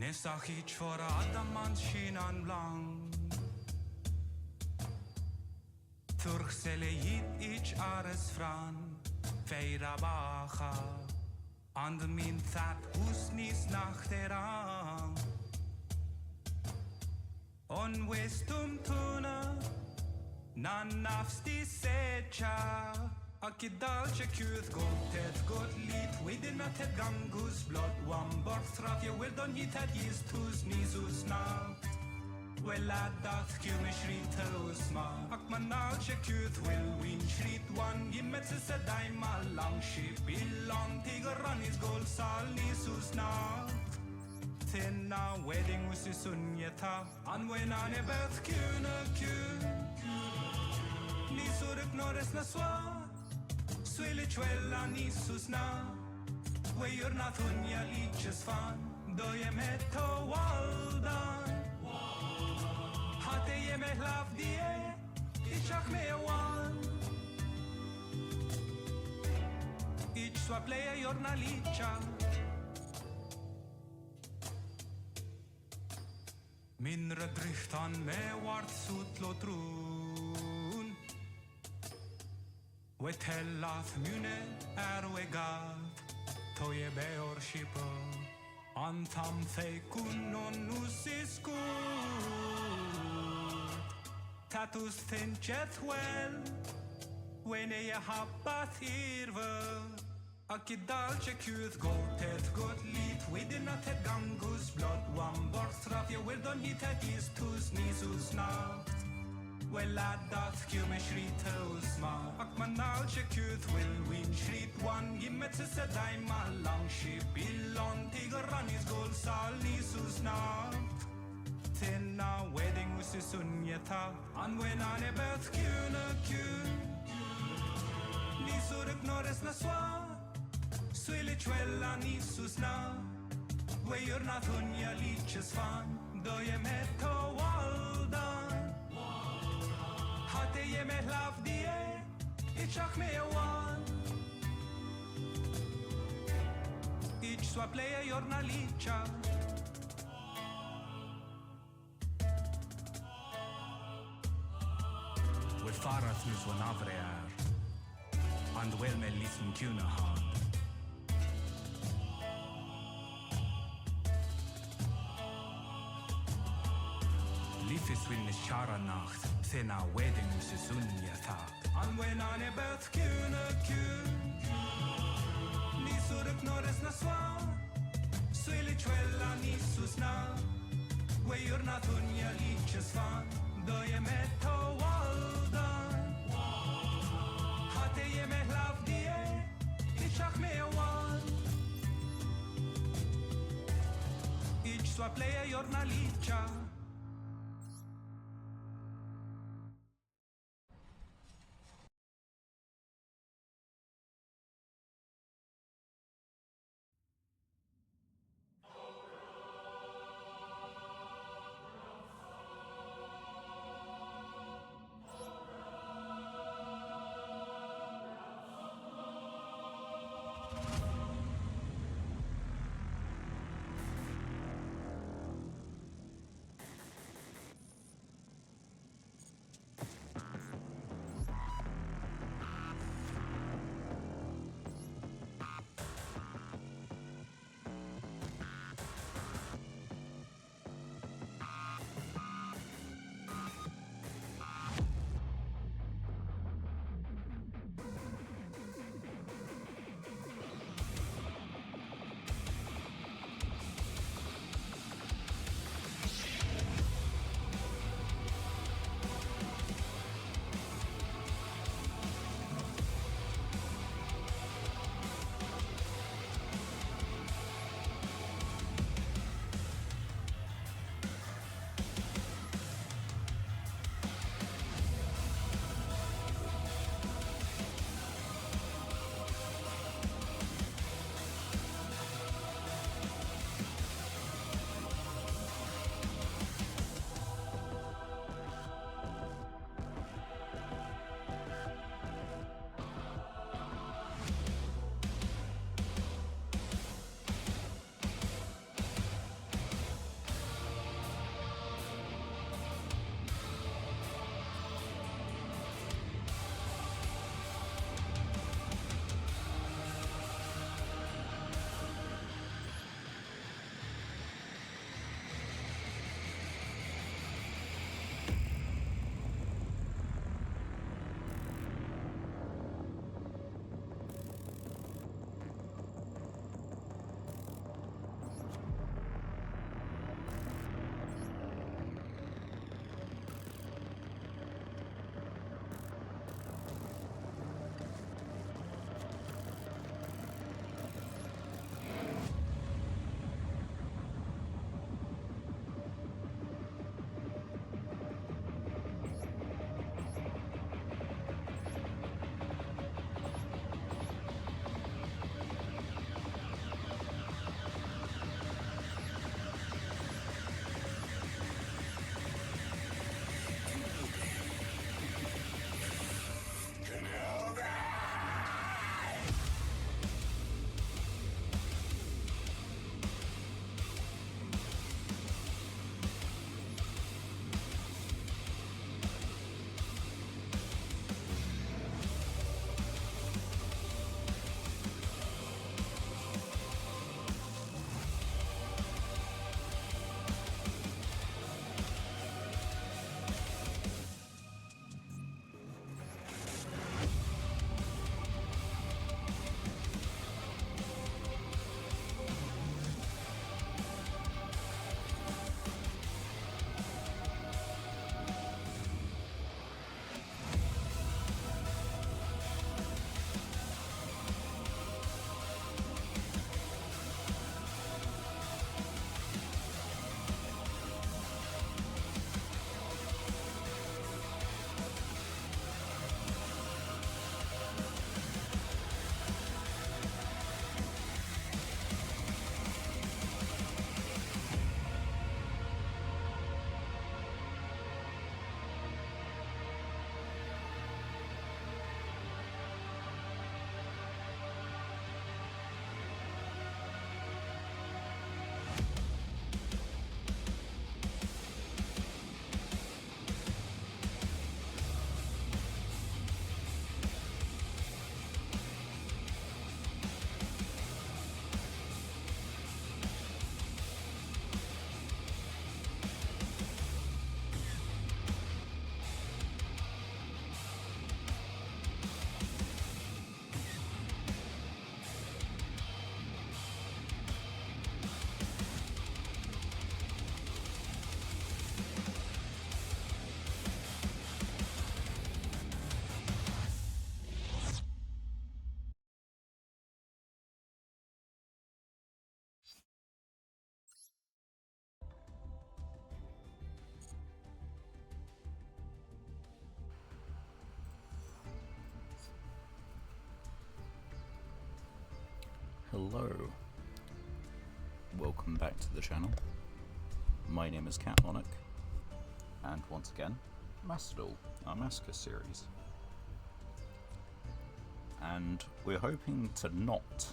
Nesach ich vor Adamans Schinan blank. Turksele hit ich ares fran, feira bacha. And min that husnis nach der Rang. On westum tuna, nan nafs di secha. Akidal chekuth gotet got lit within a ted gangus blood one birth traf ye will don hit at is tus nisus now. Well at that kume shrit usma. Akmanal chekuth will win shrit one gimmets is a dime long ship ilon tigeran is gold sal nisus now. Thin now wedding was is unyeta and when I never kuna kun Nisuruk nores na swa Swille chwella nisus na We you're not unya liches fan Do je me to waldan Hate je me hlav die Ich me wan Ich swap leia jorna licha Mindre drift an me wart sutlo trun We tellath mune we gat Toje beor shipo Antam feikun on usis gut Tatus thinchet well When je habbat irve Akidal chekuth gotet got lit Within a ted gangus blood one birth traf ye will don hit at is tus nisus nacht Well at that kume shrit usma Akmanal chekuth will win shrit one Gimmets is a dime long ship Ilon tigeran is gold sal nisus nacht Thin now wedding was is unyeta And when I nebeth kuna kun Nisuruk nores na swa Swille chwella nisus na We you're not unya liches fan Do je me to waldan Hate je me hlav die Ich me wan Ich swap leia jorna licha We farat nus wan avrear And well me listen kuna hand Liefes will nis chara nacht Sena wedding us is unyetag And when I nebeth kuna kun Nisuruk nores na swa Swille chwella nisus na We you're not unya liches fan Do je me to waldan Hate je me hlav die Ich me wan Ich swap leia jorna licha Hello, welcome back to the channel. My name is Cat Monarch, and once again, Duel, our Masochist series. And we're hoping to not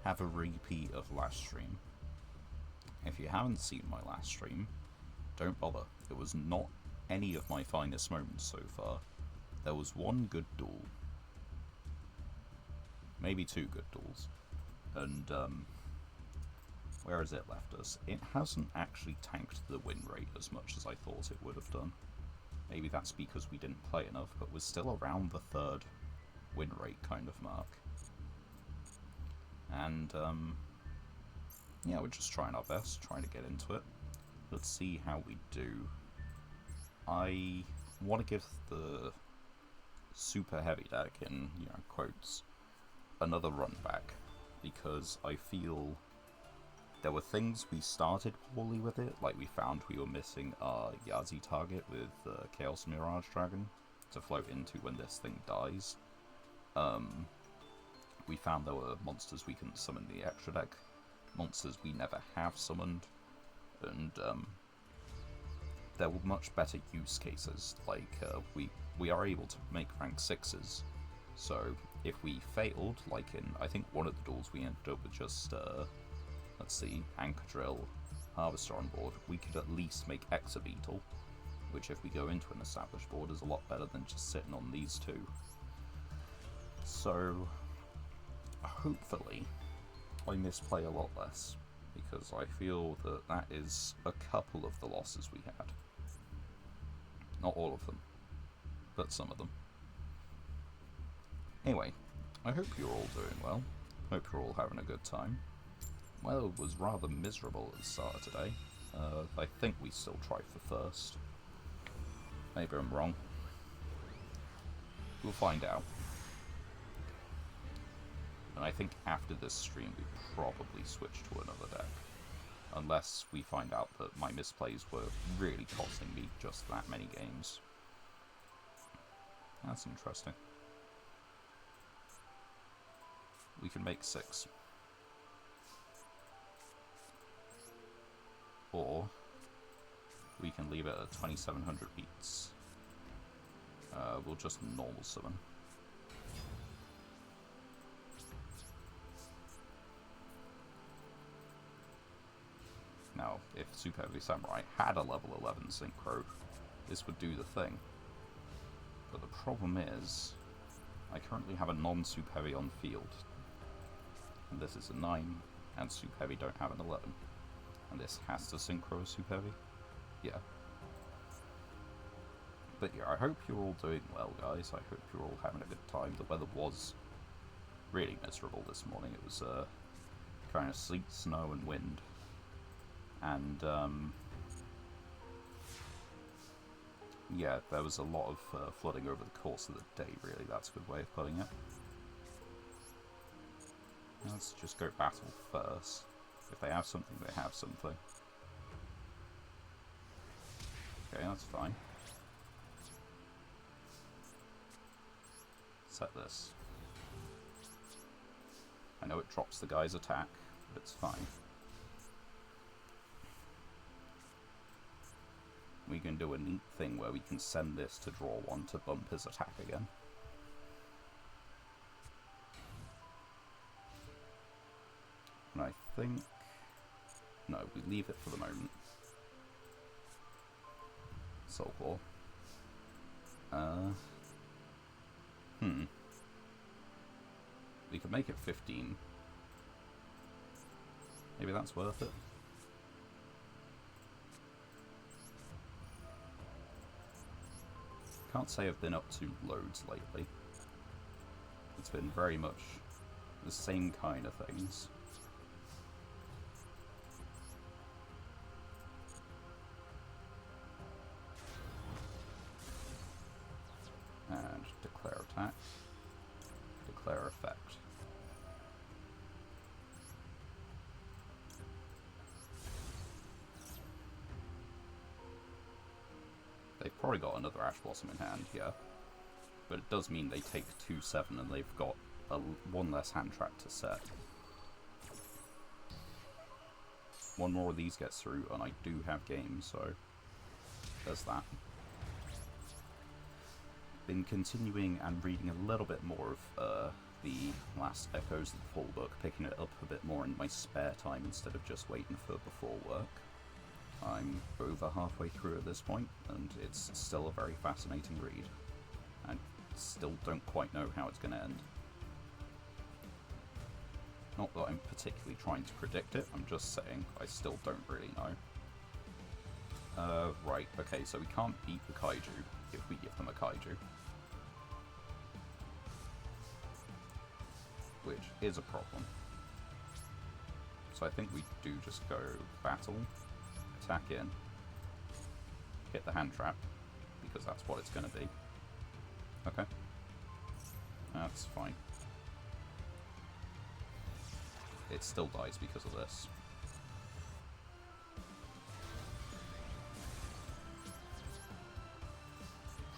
have a repeat of last stream. If you haven't seen my last stream, don't bother. It was not any of my finest moments so far. There was one good duel. Maybe two good duels. And, where has it left us? It hasn't actually tanked the win rate as much as I thought it would have done. Maybe that's because we didn't play enough, but we're still around the third win rate kind of mark. And, yeah, we're just trying our best, trying to get into it. Let's see how we do. I want to give the super heavy deck, in, quotes, another run back, because I feel there were things we started poorly with it, like we found we were missing our Yazi target with Chaos Mirage Dragon to float into when this thing dies. We found there were monsters we couldn't summon in the extra deck, monsters we never have summoned, and there were much better use cases, like we are able to make rank 6s, so if we failed, like in, I think one of the duels we ended up with just, let's see, Anchor Drill, Harvester on board, we could at least make Exabeetle, which if we go into an established board is a lot better than just sitting on these two. So, hopefully, I misplay a lot less, because I feel that that is a couple of the losses we had. Not all of them, but some of them. Anyway, I hope you're all doing well. Hope you're all having a good time. Well, it was rather miserable at the start of today. I think we still tried for first. Maybe I'm wrong. We'll find out. And I think after this stream we probably switch to another deck. Unless we find out that my misplays were really costing me just that many games. That's interesting. We can make 6. Or we can leave it at 2700 beats. We'll just normal summon. Now, if Super Heavy Samurai had a level 11 synchro, this would do the thing. But the problem is, I currently have a non-Super Heavy on field. And this is a 9, and Super Heavy don't have an 11. And this has to synchro Super Heavy? Yeah. But yeah, I hope you're all doing well, guys. I hope you're all having a good time. The weather was really miserable this morning. It was kind of sleet, snow, and wind. And, yeah, there was a lot of flooding over the course of the day, really. That's a good way of putting it. Let's just go battle first. If they have something, they have something. Okay, that's fine. Set this. I know it drops the guy's attack, but it's fine. We can do a neat thing where we can send this to draw one to bump his attack again. And I think... no, we leave it for the moment. Soul Claw. We could make it 15. Maybe that's worth it. Can't say I've been up to loads lately. It's been very much the same kind of things. And declare attack. Declare effect. They've probably got another Ash Blossom in hand, yeah. But it does mean they take 2/7 and they've got one less hand trap to set. one more of these gets through, and I do have games, so there's that. Been continuing and reading a little bit more of the last Echoes of the Fall book, picking it up a bit more in my spare time instead of just waiting for before work. I'm over halfway through at this point, and it's still a very fascinating read. I still don't quite know how it's going to end. Not that I'm particularly trying to predict it, I'm just saying I still don't really know. Right, okay, so we can't beat the kaiju if we give them a kaiju. Which is a problem. So I think we do just go battle, attack in, hit the hand trap, because that's what it's going to be. Okay. That's fine. It still dies because of this.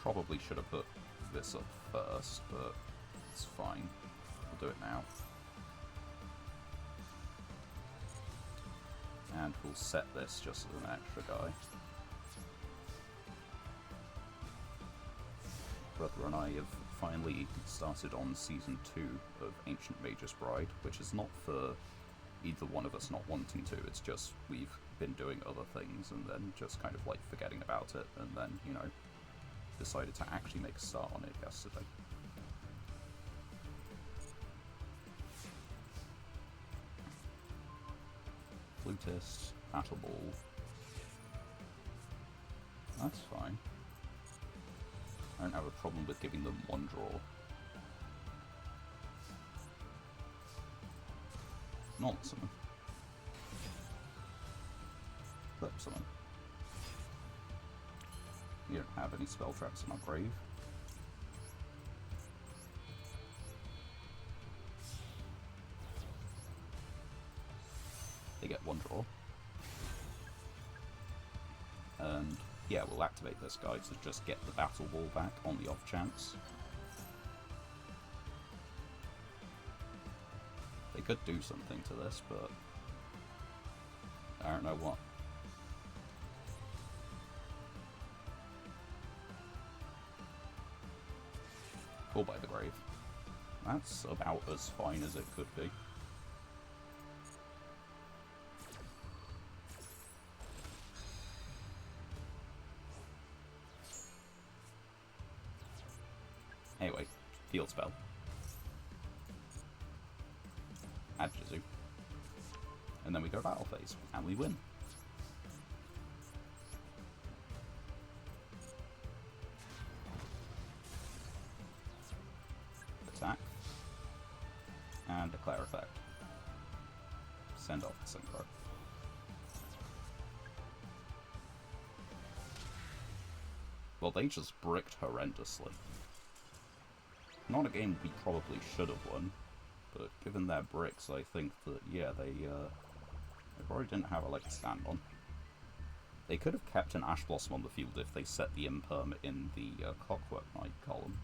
Probably should have put this up first, but it's fine. We'll do it now. And we'll set this just as an extra guy. Brother and I have finally started on Season 2 of Ancient Mage's Bride, which is not for either one of us not wanting to, it's just we've been doing other things and then just kind of like forgetting about it, and then, you know, decided to actually make a start on it yesterday. Flutist, Battle Ball. That's fine. I don't have a problem with giving them one draw. Not summon. Flip summon. You don't have any spell traps in our grave. They get one draw. And yeah, we'll activate this guy to just get the battle ball back on the off chance. They could do something to this, but I don't know what. Call by the Grave. That's about as fine as it could be. Anyway, field spell. Add Jizu. And then we go battle phase, and we win. Attack. And declare effect. Send off the synchro. Well, they just bricked horrendously. Not a game we probably should have won, but given their bricks, I think that, yeah, they probably didn't have a leg to stand on. They could have kept an Ash Blossom on the field if they set the imperm in the Clockwork Knight column.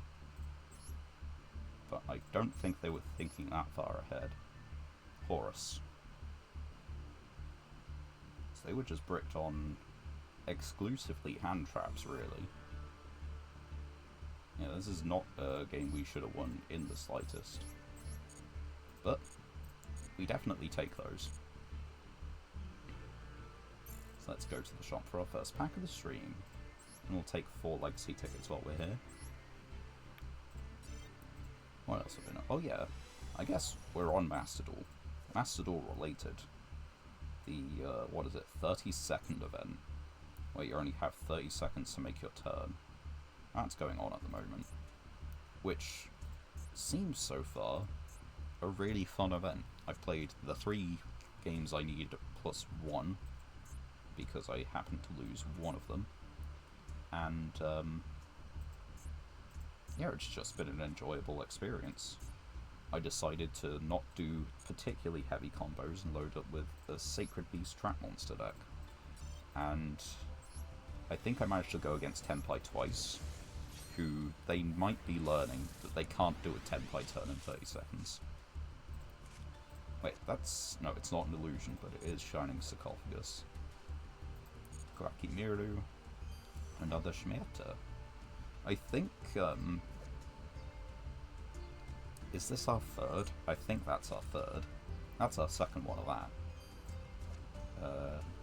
But I don't think they were thinking that far ahead. Horus. So they were just bricked on exclusively hand traps, really. Yeah, this is not a game we should have won in the slightest. But we definitely take those. So let's go to the shop for our first pack of the stream. And we'll take 4 legacy tickets while we're here. What else have we done? Oh yeah, I guess we're on Master Duel. Master Duel related. The, what is it, 30-second event. Where you only have 30 seconds to make your turn. That's going on at the moment, which seems so far a really fun event. I've played the 3 games I need plus 1, because I happened to lose one of them, and yeah, it's just been an enjoyable experience. I decided to not do particularly heavy combos and load up with the Sacred Beast Trap Monster deck, and I think I managed to go against Tenpai twice, who they might be learning that they can't do a Tenpai turn in 30 seconds. Wait, that's... no, it's not an illusion, but it is Shining Sarcophagus. Glaki Miru. Another Schmetter. I think, is this our third? I think that's our third. That's our second one of that.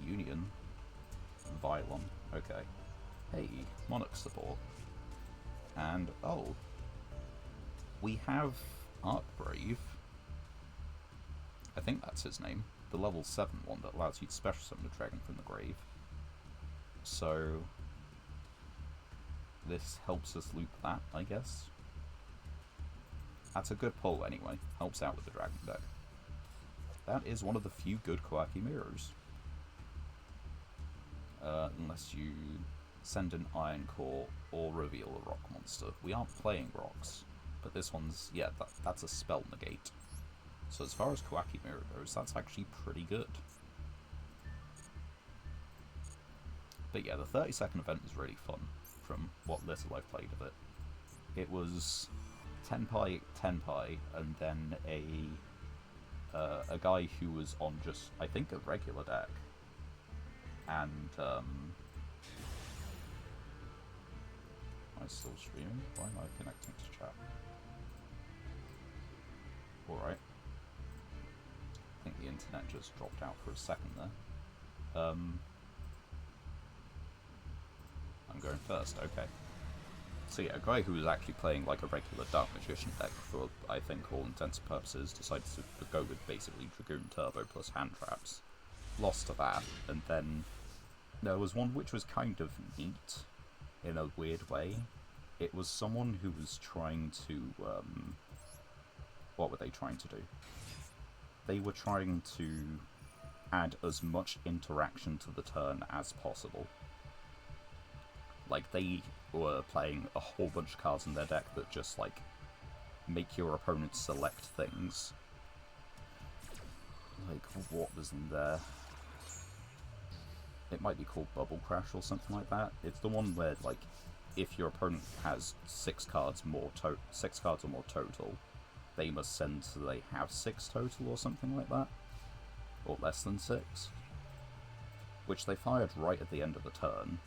Union. Vylon. Okay. Hey, Monarch support. And, oh. We have Arcbrave. I think that's his name. The level 7 one that allows you to special summon a dragon from the grave. So... this helps us loop that, I guess. That's a good pull anyway. Helps out with the dragon deck. That is one of the few good Koaki Mirrors. Unless you send an Iron Core or reveal a rock monster. We aren't playing rocks, but this one's, yeah, that's a spell negate. So as far as Koaki Mirror goes, that's actually pretty good. But yeah, the 30-second event is really fun, from what little I've played of it. It was Tenpai, and then a guy who was on just, I think, a regular deck. And, am I still streaming? Why am I connecting to chat? Alright. I think the internet just dropped out for a second there. I'm going first, okay. So yeah, a guy who was actually playing like a regular Dark Magician deck for, I think, all intents and purposes, decided to go with basically Dragoon Turbo plus hand traps. Lost to that, and then there was one which was kind of neat, in a weird way. It was someone who was trying to, what were they trying to do? They were trying to add as much interaction to the turn as possible. Like, they were playing a whole bunch of cards in their deck that just, like, make your opponent select things. Like, what was in there? It might be called Bubble Crash or something like that. It's the one where, like, if your opponent has 6 cards or more total, they must send so they have 6 total or something like that. Or less than 6. Which they fired right at the end of the turn.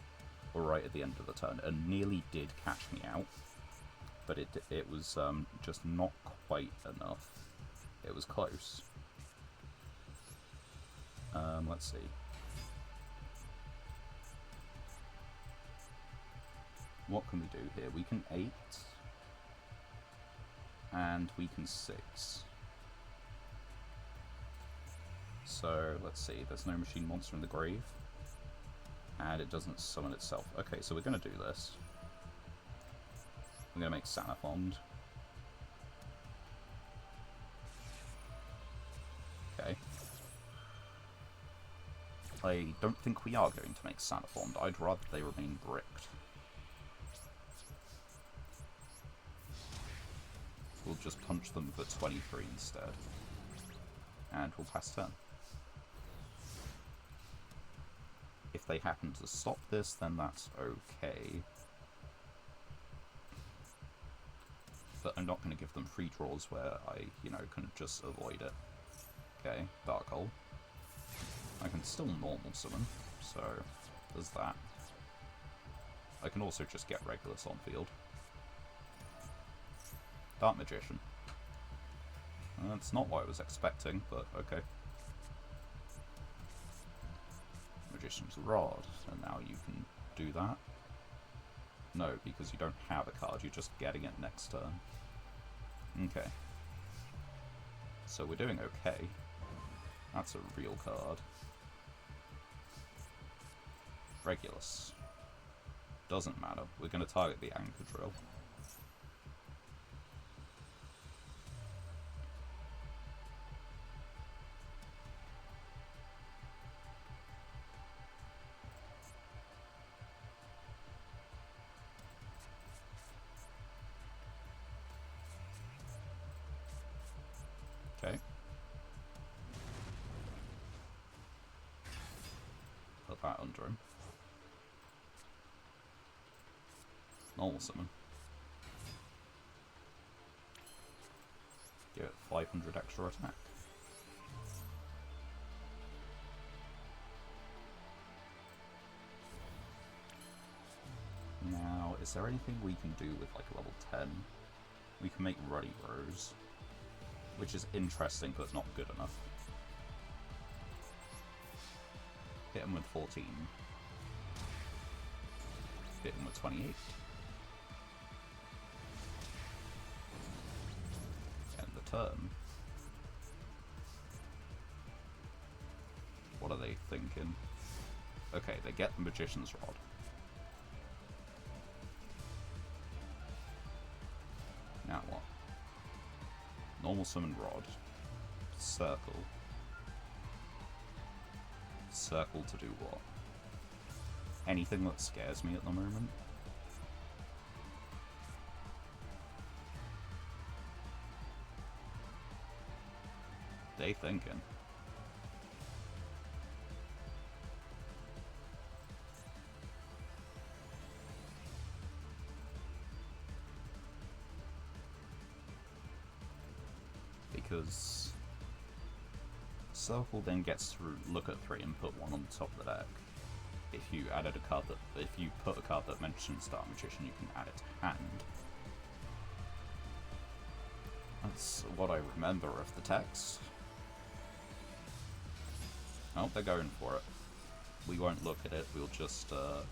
Or right at the end of the turn, and nearly did catch me out. But it was just not quite enough. It was close. Let's see. What can we do here? We can 8. And we can 6. So, let's see. There's no machine monster in the grave. And it doesn't summon itself. Okay, so we're going to do this. We're going to make Sanafond. Okay. I don't think we are going to make Sanafond. I'd rather they remain bricked. We'll just punch them for 23 instead. And we'll pass turn. If they happen to stop this, then that's okay. But I'm not going to give them free draws where I, can just avoid it. Okay, Dark Hole. I can still normal summon, so there's that. I can also just get Regulus on field. Dark Magician. That's not what I was expecting, but okay. Magician's Rod, and now you can do that. No, because you don't have a card, you're just getting it next turn. Okay. So we're doing okay. That's a real card. Regulus. Doesn't matter, we're going to target the Anchor Drill. Okay. Put that under him. Normal summon. Give it 500 extra attack. Is there anything we can do with like level 10? We can make Ruddy Rose, which is interesting but not good enough. Hit him with 14. Hit him with 28. End the turn. What are they thinking? Okay, they get the Magician's Rod. Now what? Normal summon Rod. Circle. Circle to do what? Anything that scares me at the moment? They thinking. Because Circle then gets to look at 3 and put 1 on the top of the deck. If you added a card that, if you put a card that mentions Dark Magician, you can add it to hand. That's what I remember of the text. Oh, they're going for it. We won't look at it, we'll just let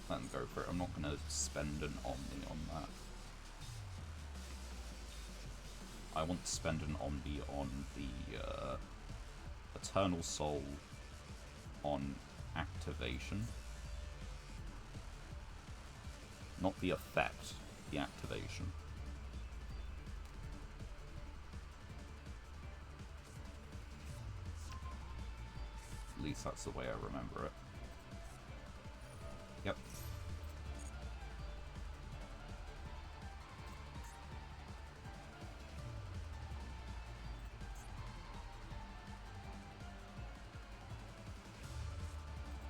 them go for it. I'm not going to spend an Omni on that. I want to spend an Omni on the Eternal Soul on activation. Not the effect, the activation. At least that's the way I remember it. Yep.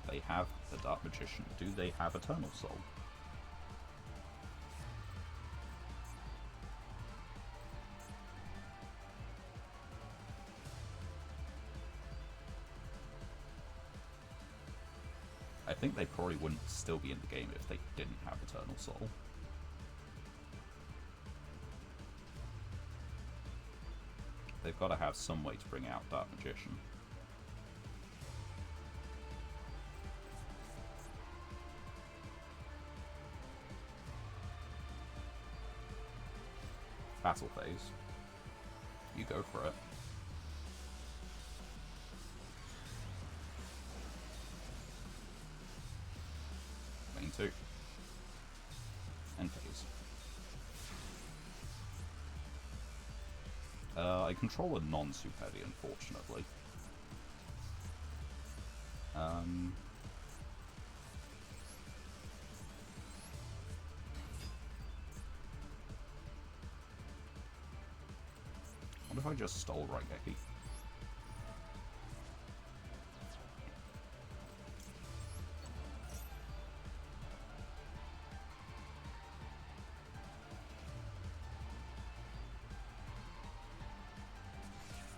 They have the Dark Magician. Do they have Eternal Soul? I think they probably wouldn't still be in the game if they didn't have Eternal Soul. They've got to have some way to bring out Dark Magician. Battle phase. You go for it. Main 2. End phase. I control a non-soup heavy, unfortunately. What if I just stole Raigeki?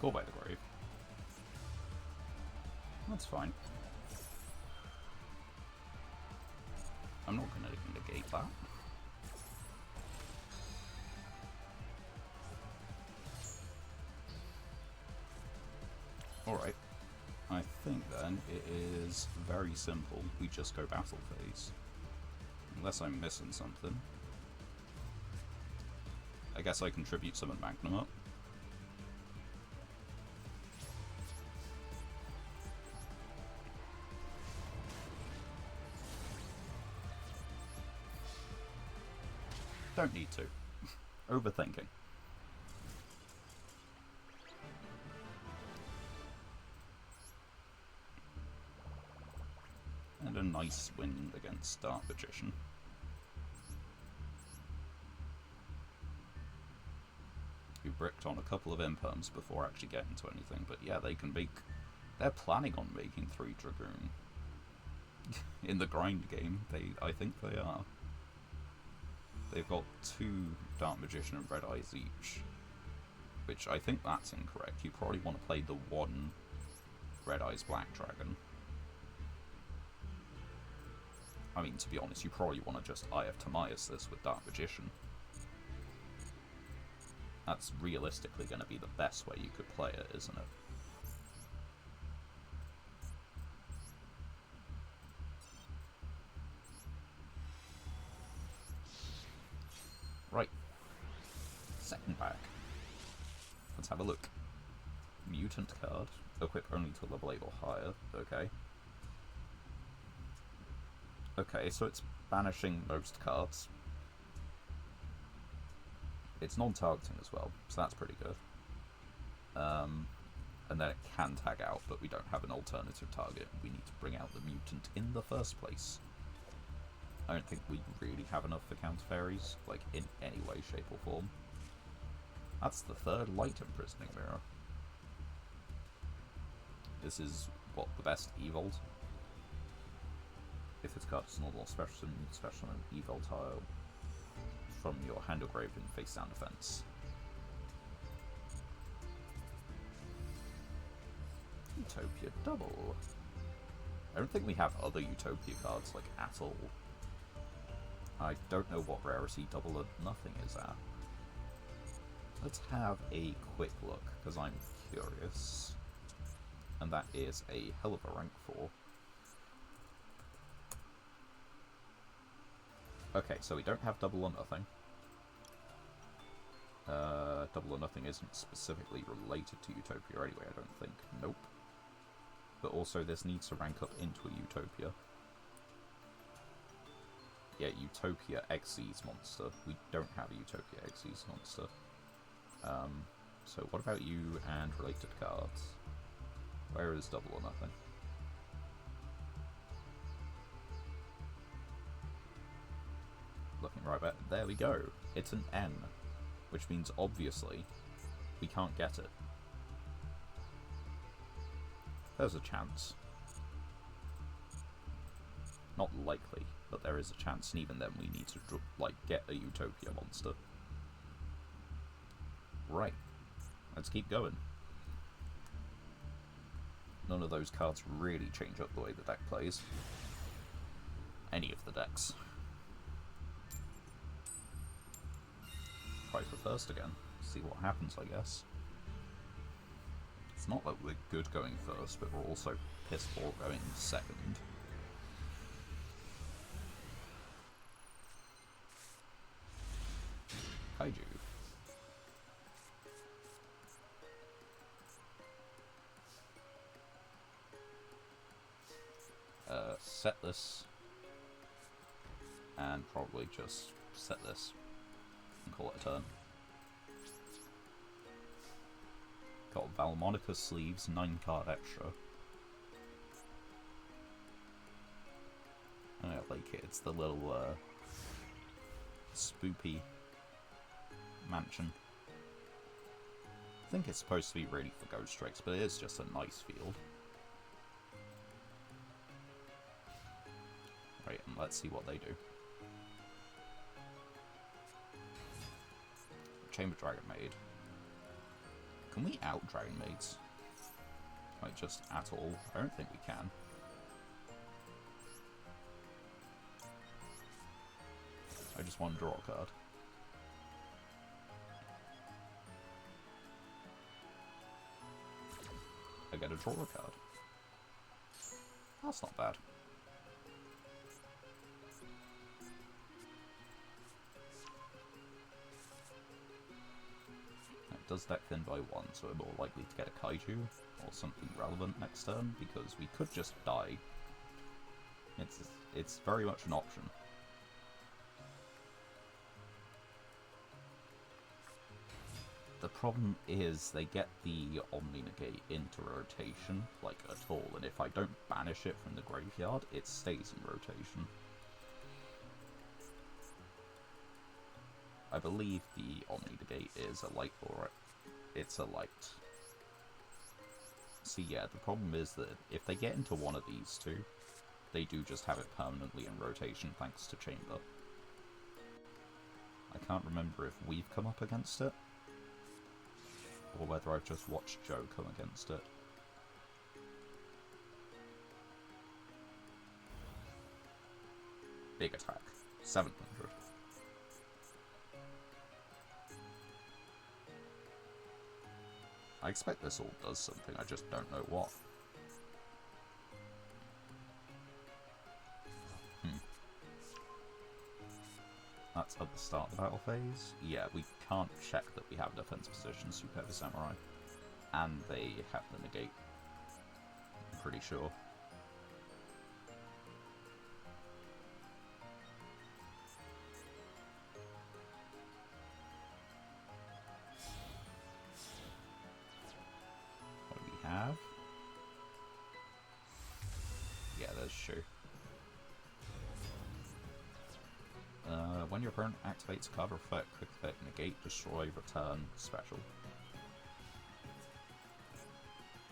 Call by the Grave. That's fine. I'm not going to negate that. Alright, I think then it is very simple. We just go battle phase. Unless I'm missing something. I guess I contribute Summon Magnum up. Don't need to. Overthinking. And a nice win against Dark Magician. Who bricked on a couple of imperms before actually getting to anything, but yeah, they can make... They're planning on making 3 Dragoon. In the grind game, I think they are. They've got 2 Dark Magician and Red Eyes each. Which I think that's incorrect. You probably want to play the 1 Red Eyes Black Dragon. I mean, to be honest, you probably want to just Eye of Timaeus this with Dark Magician. That's realistically going to be the best way you could play it, isn't it? Right. Second pack. Let's have a look. Mutant card. Equip only to level 8 or higher. Okay. Okay, so it's banishing most cards. It's non-targeting as well, so that's pretty good. And then it can tag out, but we don't have an alternative target. We need to bring out the mutant in the first place. I don't think we really have enough for counter fairies, like in any way, shape or form. That's the third light imprisoning mirror. This is, what, the best evolt? If this card is normal special and evolt tile from your hand or grave in face down defense. Utopia double. I don't think we have other Utopia cards, like, at all. I don't know what rarity double or nothing is at. Let's have a quick look, because I'm curious. And that is a hell of a rank 4. Okay, so we don't have double or nothing. Double or nothing isn't specifically related to Utopia anyway, I don't think. Nope. But also this needs to rank up into a Utopia. Yeah, Utopia Xyz monster. We don't have a Utopia Xyz monster. So what about you and related cards? Where is double or nothing? Looking right back. There we go. It's an N. Which means, obviously, we can't get it. There's a chance. Not likely, but there is a chance, and even then we need to, like, get a Utopia monster. Right. Let's keep going. None of those cards really change up the way the deck plays. Any of the decks. Try for first again. See what happens, I guess. It's not that we're good going first, but we're also piss poor going second. Kaiju. Set this. And probably just set this. And call it a turn. Got Valmonica sleeves, 9 card extra. I like it, it's the little spoopy mansion. I think it's supposed to be ready for Ghost Strikes, but it is just a nice field. Right, and let's see what they do. Chamber Dragon Maid. Can we out Dragon Maids? Like, just at all? I don't think we can. I just want to draw a card. I get to draw a card. That's not bad. It does deck thin by 1, so we're more likely to get a Kaiju or something relevant next turn, because we could just die. It's very much an option. The problem is they get the Omni Negate into rotation, like, at all, and if I don't banish it from the graveyard, it stays in rotation. I believe the Omni Negate is a light, or it's a light. So yeah, the problem is that if they get into one of these two, they do just have it permanently in rotation thanks to Chamber. I can't remember if we've come up against it, or whether I've just watched Joe come against it. Big attack. 700. I expect this all does something, I just don't know what. That's at the start of the battle phase. Yeah, we can't check that we have defense position Superb Samurai. And they have the negate. I'm pretty sure. What do we have? Yeah, there's Shu. When your opponent activates a card or effect, quick effect, negate, destroy, return, special.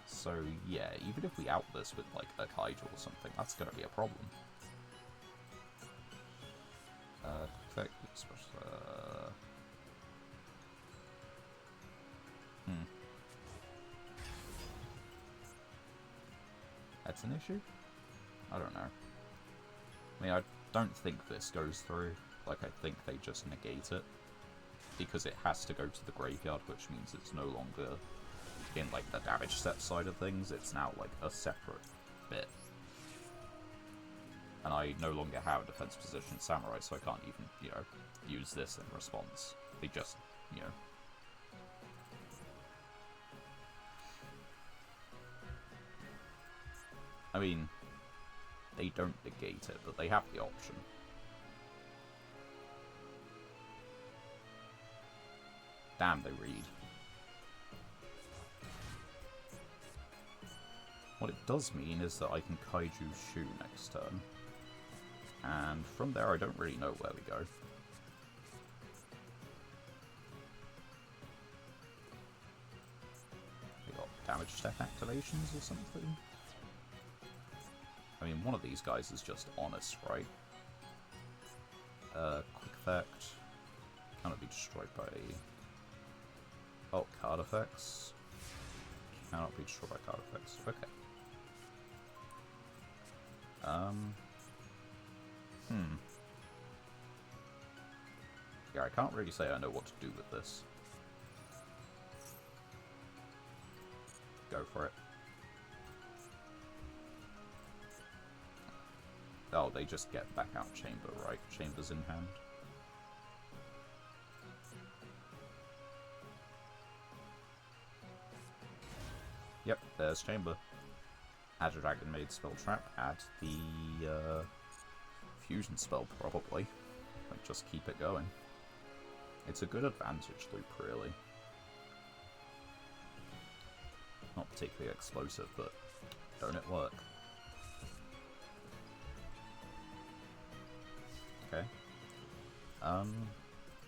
So yeah, even if we out this with like a Kaiju or something, that's gonna be a problem. Quick effect, special. That's an issue? I don't know. I mean, I don't think this goes through. Like, I think they just negate it. Because it has to go to the graveyard, which means it's no longer in, like, the damage step side of things. It's now, like, a separate bit. And I no longer have a defense position Samurai, so I can't even, you know, use this in response. They just, you know... I mean, they don't negate it, but they have the option. Damn, they read. What it does mean is that I can Kaiju Shu next turn. And from there, I don't really know where we go. We got damage step activations or something? I mean, one of these guys is just honest, right? Quick effect. Cannot be destroyed by... Oh, card effects. Cannot be destroyed by card effects. Okay. Yeah, I can't really say I know what to do with this. Go for it. Oh, they just get back out Chamber, right? Chamber's in hand. Yep, there's Chamber. Add a Dragon Maid spell trap, add the fusion spell probably. Like, just keep it going. It's a good advantage loop, really. Not particularly explosive, but don't it work? Okay.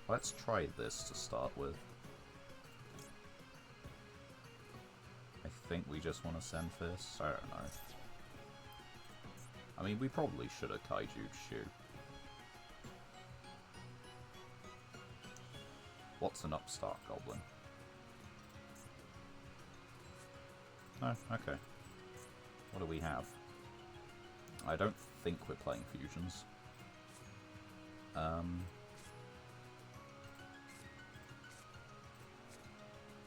Let's try this to start with. I think we just want to send this. I don't know. I mean, we probably should have Kaiju Shu. What's an upstart goblin? Oh, okay. What do we have? I don't think we're playing fusions.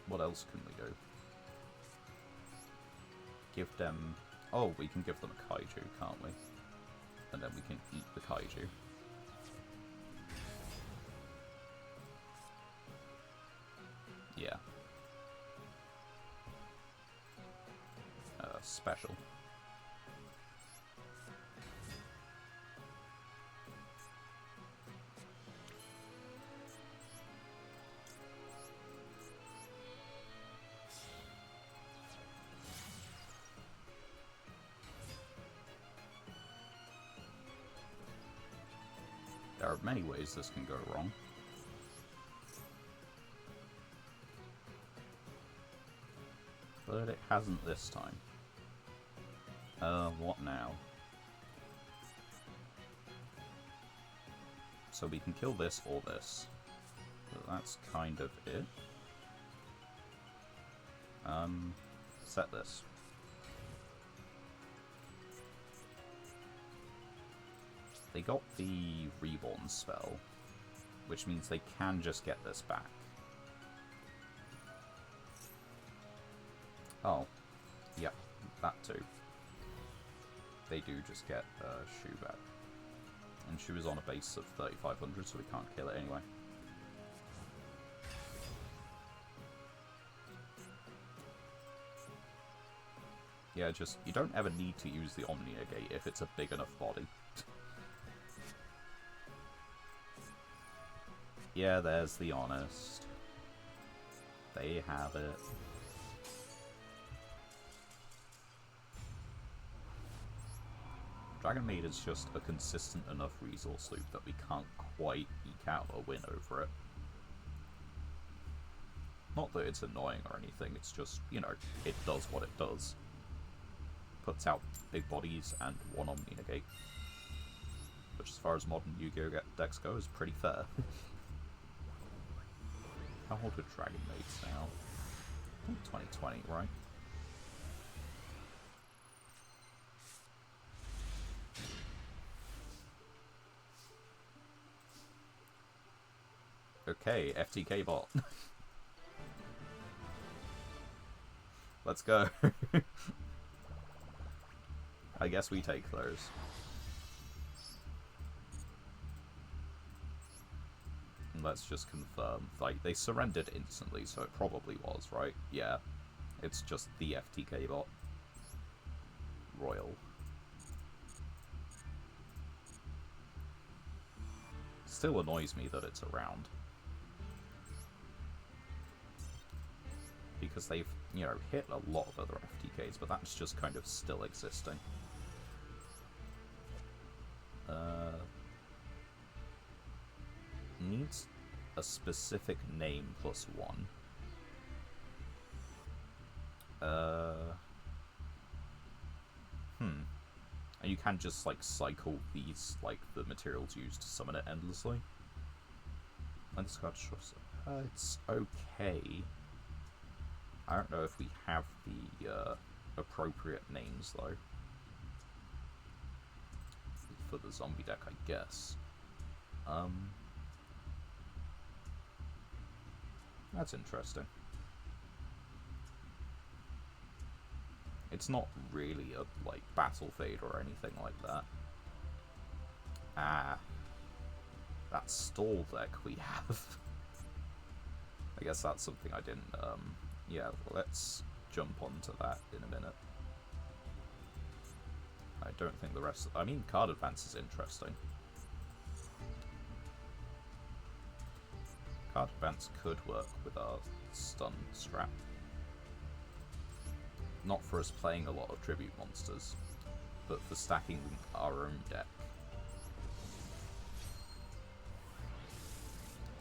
What else can we do? Give them... Oh, we can give them a Kaiju, can't we? And then we can eat the Kaiju. Yeah. Special. There are many ways this can go wrong. But it hasn't this time. What now? So we can kill this or this. But that's kind of it. Set this. They got the Reborn spell, which means they can just get this back. Oh, yep, that too. They do just get Shu back. And Shu is on a base of 3,500, so we can't kill it anyway. Yeah, just, you don't ever need to use the Omni-Negate if it's a big enough body. Yeah, there's the Honest. They have it. Dragon Maid is just a consistent enough resource loop that we can't quite eke out a win over it. Not that it's annoying or anything, it's just, you know, it does what it does. Puts out big bodies and one Omni-Negate. Which, as far as modern Yu-Gi-Oh! Decks go, is pretty fair. How old are Dragon Maids now? I think 2020, right? Okay, FTK bot. Let's go. I guess we take those. And let's just confirm. Like, they surrendered instantly, so it probably was, right? Yeah. It's just the FTK bot. Royal. Still annoys me that it's around. Because they've, you know, hit a lot of other FTKs, but that's just kind of still existing. Needs a specific name +1. And you can just, like, cycle these, like, the materials used to summon it endlessly. It's okay. I don't know if we have the appropriate names, though. For the zombie deck, I guess. That's interesting. It's not really a, like, Battle Fade or anything like that. Ah. That stall deck we have. I guess that's something I didn't, yeah, let's jump onto that in a minute. I don't think the rest... I mean, card advance is interesting. Card advance could work with our stun strat. Not for us playing a lot of tribute monsters, but for stacking our own deck.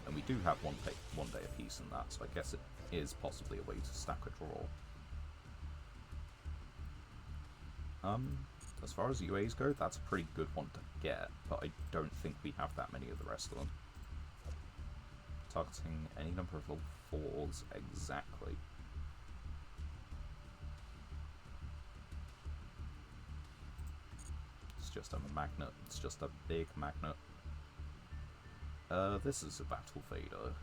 And we do have one day apiece in that, so I guess it is possibly a way to stack a draw. As far as UAs go, that's a pretty good one to get, but I don't think we have that many of the rest of them. Targeting any number of level 4s exactly. It's just a magnet. It's just a big magnet. This is a Battle Fader,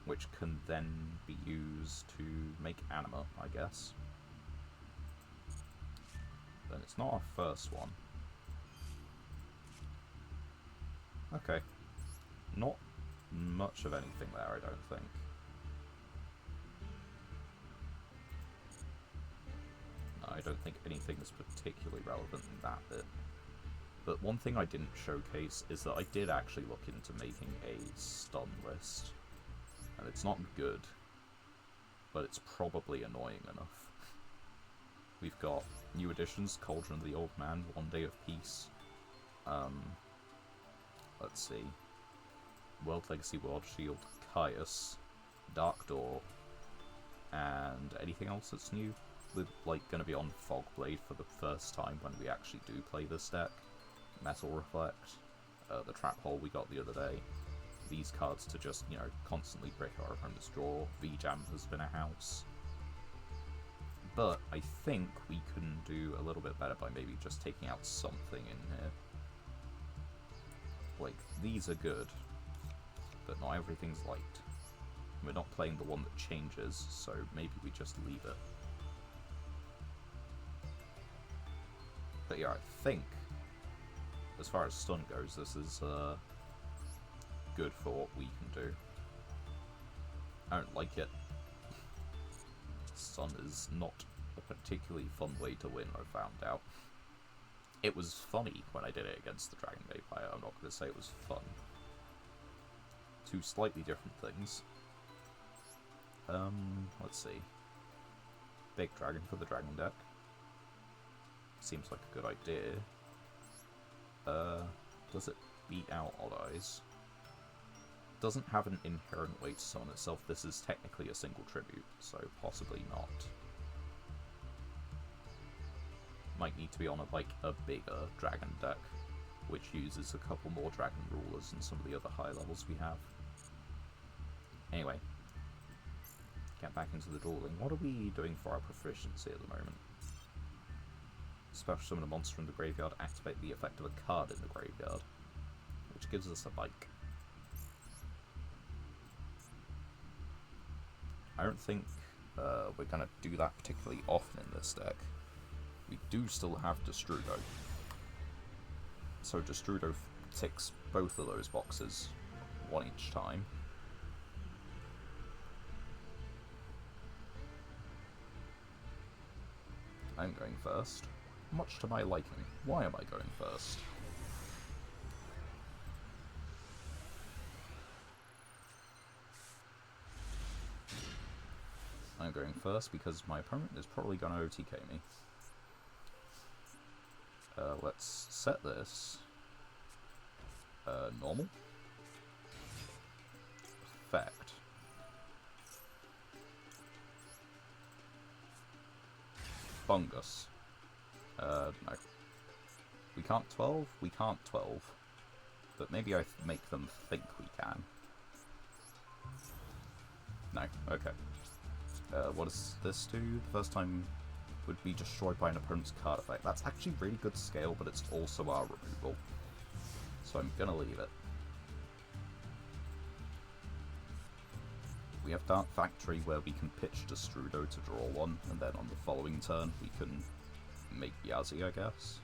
which can then be used to make anima, I guess. Then it's not our first one. Okay. Not much of anything there, I don't think. No, I don't think anything is particularly relevant in that bit. But one thing I didn't showcase is that I did actually look into making a stun list. And it's not good, but it's probably annoying enough. We've got new additions, Cauldron of the Old Man, One Day of Peace. Let's see. World Legacy World Shield, Caius, Dark Door, and anything else that's new? We're, like, going to be on Fogblade for the first time when we actually do play this deck. Metal Reflect, the Trap Hole we got the other day. These cards to just, you know, constantly break our opponent's draw. V-Jam has been a house. But I think we can do a little bit better by maybe just taking out something in here. Like, these are good, but not everything's liked. We're not playing the one that changes, so maybe we just leave it. But yeah, I think, as far as stun goes, this is good for what we can do. I don't like it. Stun is not a particularly fun way to win, I found out. It was funny when I did it against the Dragon Vampire, I'm not going to say it was fun. Two slightly different things. Let's see. Big Dragon for the Dragon deck. Seems like a good idea. Does it beat out Odd Eyes? Doesn't have an inherent way to summon itself. This is technically a single tribute, so possibly not. Might need to be on a bigger dragon deck, which uses a couple more dragon rulers than some of the other high levels we have. Anyway, get back into the dueling. What are we doing for our proficiency at the moment? Special summon a monster in the graveyard, activate the effect of a card in the graveyard, which gives us a bike. I don't think we're going to do that particularly often in this deck. We do still have Destrudo. So Destrudo ticks both of those boxes, one each time. I'm going first, much to my liking. Why am I going first? I'm going first because my opponent is probably going to OTK me. Let's set this. Normal. Effect. Fungus. No. We can't 12? We can't 12. But maybe I make them think we can. No, okay. What does this do? The first time would be destroyed by an opponent's card effect. That's actually really good scale, but it's also our removal. So I'm gonna leave it. We have Dark Factory where we can pitch Destrudo to draw one, and then on the following turn we can make Yazi, I guess.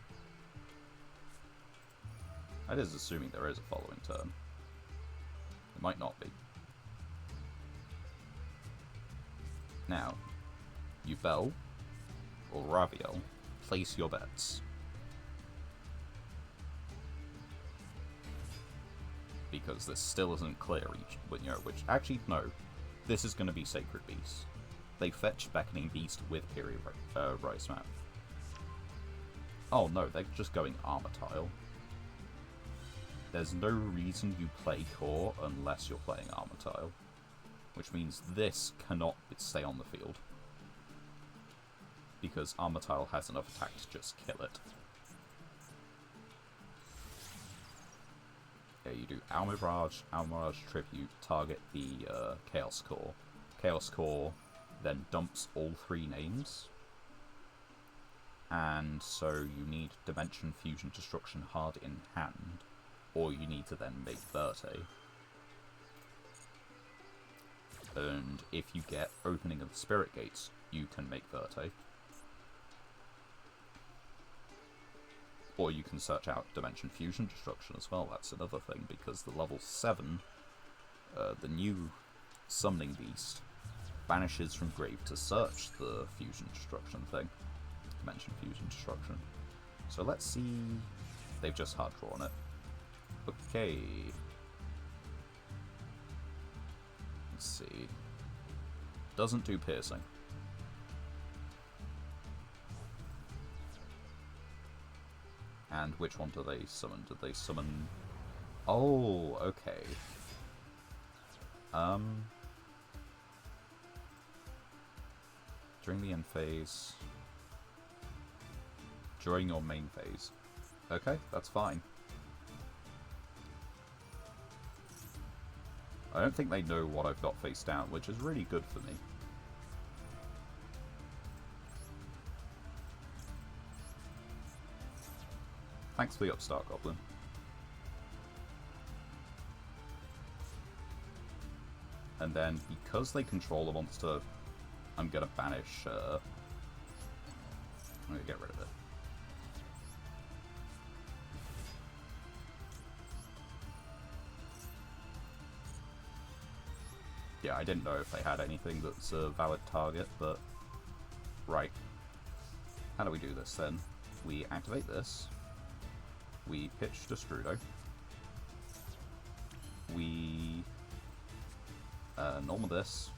That is assuming there is a following turn. It might not be. Now, Yubel or Raviel, place your bets. Because this still isn't clear which actually no. This is going to be Sacred Beast. They fetch Beckoning Beast with Period Rice Map. Oh no, they're just going Armor Tile. There's no reason you play Core unless you're playing Armor Tile. Which means this cannot stay on the field. Because Armor Tile has enough attack to just kill it. Yeah, you do Almirage Tribute, target the Chaos Core. Chaos Core then dumps all three names. And so you need Dimension Fusion Destruction hard in hand. Or you need to then make Verte. And if you get Opening of the Spirit Gates, you can make Verte. Or you can search out Dimension Fusion Destruction as well, that's another thing, because the level 7, the new Summoning Beast, banishes from grave to search the Fusion Destruction thing. Dimension Fusion Destruction. So let's see... They've just hard drawn it. Okay. Let's see. Doesn't do piercing. And which one do they summon? Did they summon... Oh, okay. During the end phase... During your main phase. Okay, that's fine. I don't think they know what I've got face down, which is really good for me. Thanks for the upstart, Goblin. And then, because they control a monster, I'm gonna banish, I'm gonna get rid of it. Yeah, I didn't know if they had anything that's a valid target, but... Right. How do we do this, then? We activate this. We pitch Destrudo. We... normal this.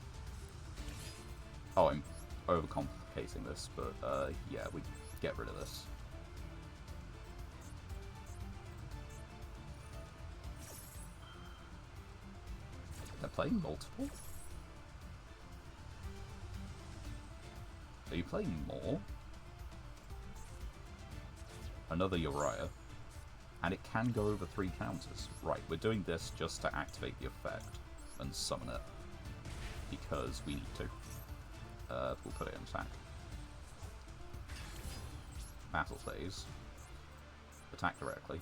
Oh, I'm overcomplicating this, but, yeah, we get rid of this. They're playing multiple? Are you playing more? Another Uriah. And it can go over 3 counters. Right, we're doing this just to activate the effect and summon it. Because we need to. We'll put it in attack. Battle phase. Attack directly.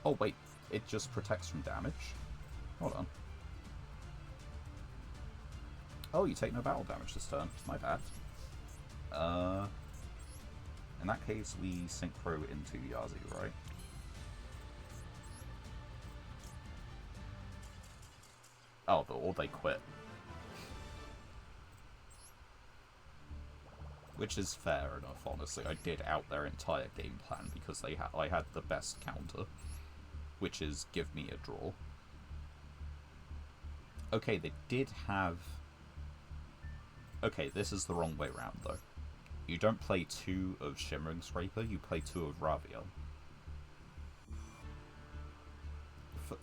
Oh wait, it just protects from damage? Hold on. Oh, you take no battle damage this turn. My bad. In that case, we synchro into Yazi, right? Oh, or they quit. Which is fair enough, honestly. I did out their entire game plan because I had the best counter, which is give me a draw. Okay, they did have... Okay, this is the wrong way around, though. You don't play 2 of Shimmering Scraper, you play 2 of Raviel.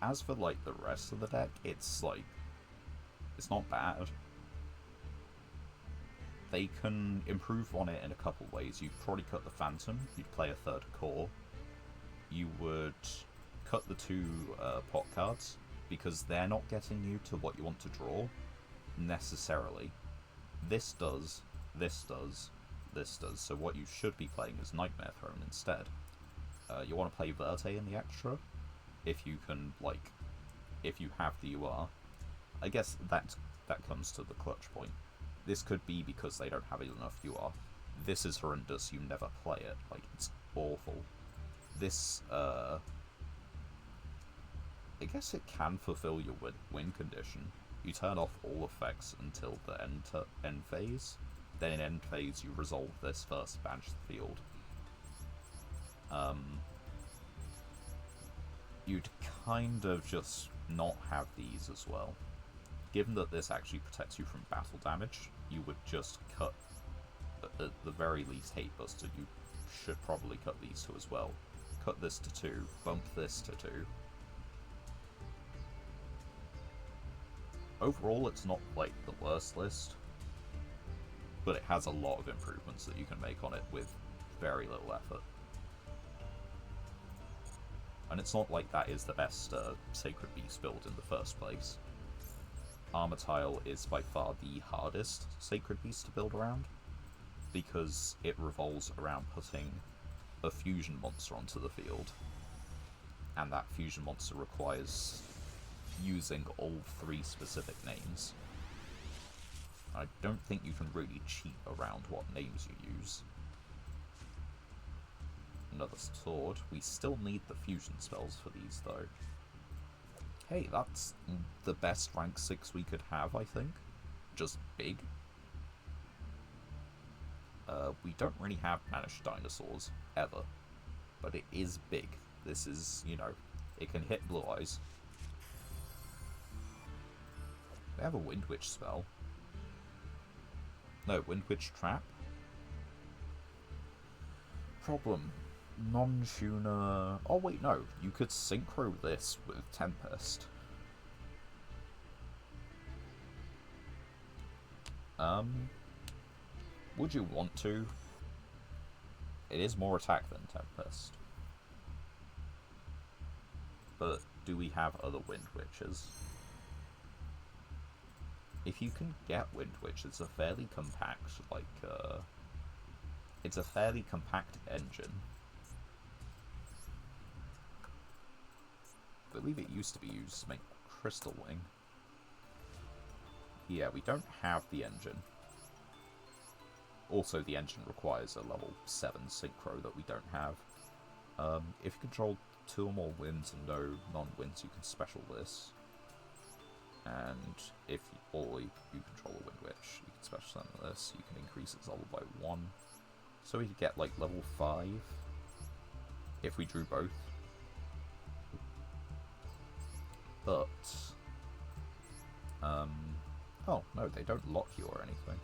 As for, like, the rest of the deck, it's, like... It's not bad. They can improve on it in a couple ways. You'd probably cut the Phantom, you'd play a 3rd core. You would cut the 2 pot cards, because they're not getting you to what you want to draw, necessarily. This does, this does, this does. So what you should be playing is Nightmare Throne instead. You want to play Verte in the extra, if you can, like, if you have the UR. I guess that comes to the clutch point. This could be because they don't have enough UR. This is horrendous, you never play it. Like, it's awful. This, I guess it can fulfill your win condition. You turn off all effects until the end phase. Then in end phase you resolve this first, banish the field. You'd kind of just not have these as well. Given that this actually protects you from battle damage, you would just cut, at the very least, Hate Buster. You should probably cut these 2 as well. Cut this to 2, bump this to 2. Overall, it's not, like, the worst list, but it has a lot of improvements that you can make on it with very little effort. And it's not like that is the best Sacred Beast build in the first place. Armor Tile is by far the hardest Sacred Beast to build around, because it revolves around putting a fusion monster onto the field, and that fusion monster requires using all 3 specific names. I don't think you can really cheat around what names you use. Another sword. We still need the fusion spells for these, though. Hey, that's the best rank 6 we could have, I think. Just big. We don't really have banished dinosaurs, ever. But it is big. This is, you know, it can hit Blue Eyes. They have a Wind Witch spell. No, Wind Witch Trap. Problem. Non-tuner... Oh wait, no. You could synchro this with Tempest. Would you want to? It is more attack than Tempest. But do we have other Wind Witches? If you can get Wind Witch, it's a fairly compact, like, it's a fairly compact engine. believe it used to be used to make Crystal Wing. Yeah, we don't have the engine. Also, the engine requires a level 7 synchro that we don't have. If you control 2 or more winds and no non-winds, you can special this. And if you control a wind witch, you can special summon this. You can increase its level by 1. So we could get like level 5 if we drew both. But oh no, they don't lock you or anything.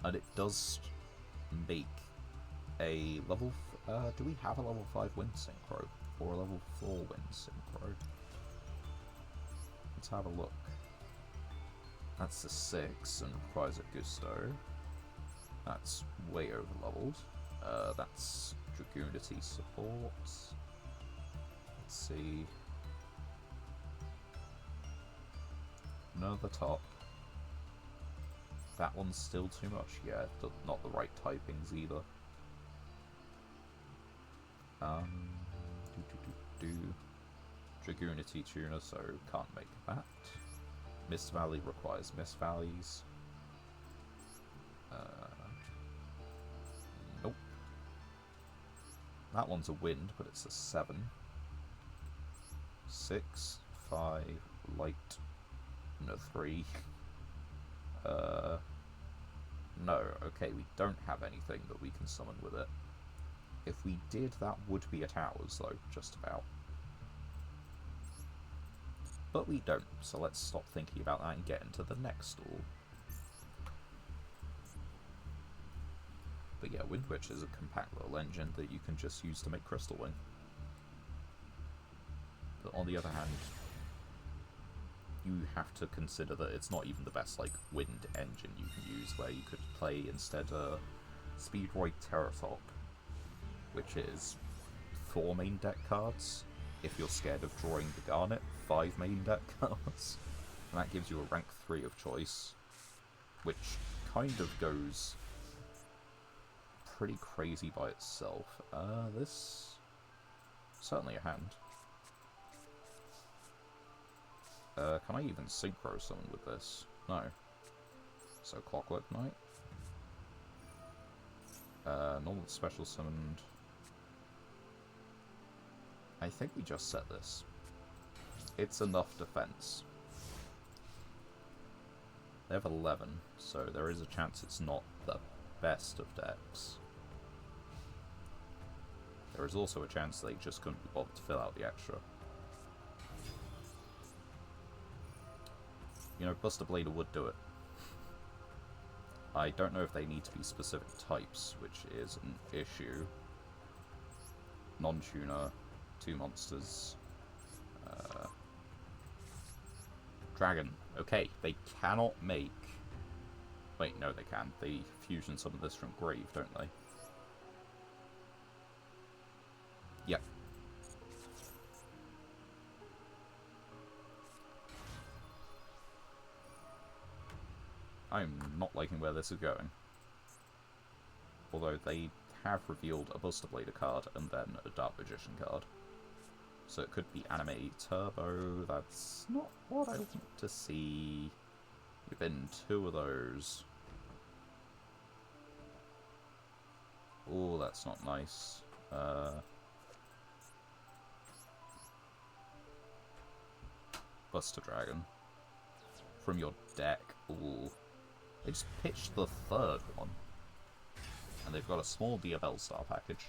And it does make a level... do we have a level 5 wind synchro? Or a level 4 wind synchro? Let's have a look. That's the 6 and requires a Gusto. That's way over leveled. That's Dragoonity support. Let's see. None at the top. That one's still too much. Yeah, not the right typings either. Dragoonity tuner, so can't make that. Mist Valley requires Mist Valleys. Nope. That one's a wind, but it's a 7. 6, 5, light, and a 3. No, okay, we don't have anything that we can summon with it. If we did, that would be a Towers, though, just about. But we don't, so let's stop thinking about that and get into the next stall. But yeah, Wind Witch is a compact little engine that you can just use to make Crystal Wing. But on the other hand, you have to consider that it's not even the best like wind engine you can use, where you could play instead Speedroid Terratop, which is 4 main deck cards. If you're scared of drawing the Garnet, 5 main deck cards. And that gives you a rank 3 of choice, which kind of goes pretty crazy by itself. This... certainly a hand. Can I even synchro summon with this? No. So Clockwork Knight. Normal special summoned. I think we just set this. It's enough defense. They have 11, so there is a chance it's not the best of decks. There is also a chance they just couldn't be bothered to fill out the extra. You know, Buster Blader would do it. I don't know if they need to be specific types, which is an issue. Non-tuner, 2 monsters. Dragon. Okay, they cannot make... Wait, no they can. They fusion some of this from Grave, don't they? Yep. I'm not liking where this is going. Although they have revealed a Buster Blader card and then a Dark Magician card. So it could be Anime Turbo. That's not what I want to see. We've been 2 of those. Oh, that's not nice. Buster Dragon. From your deck. Ooh. They just pitched the 3rd one. And they've got a small Diabell Star package.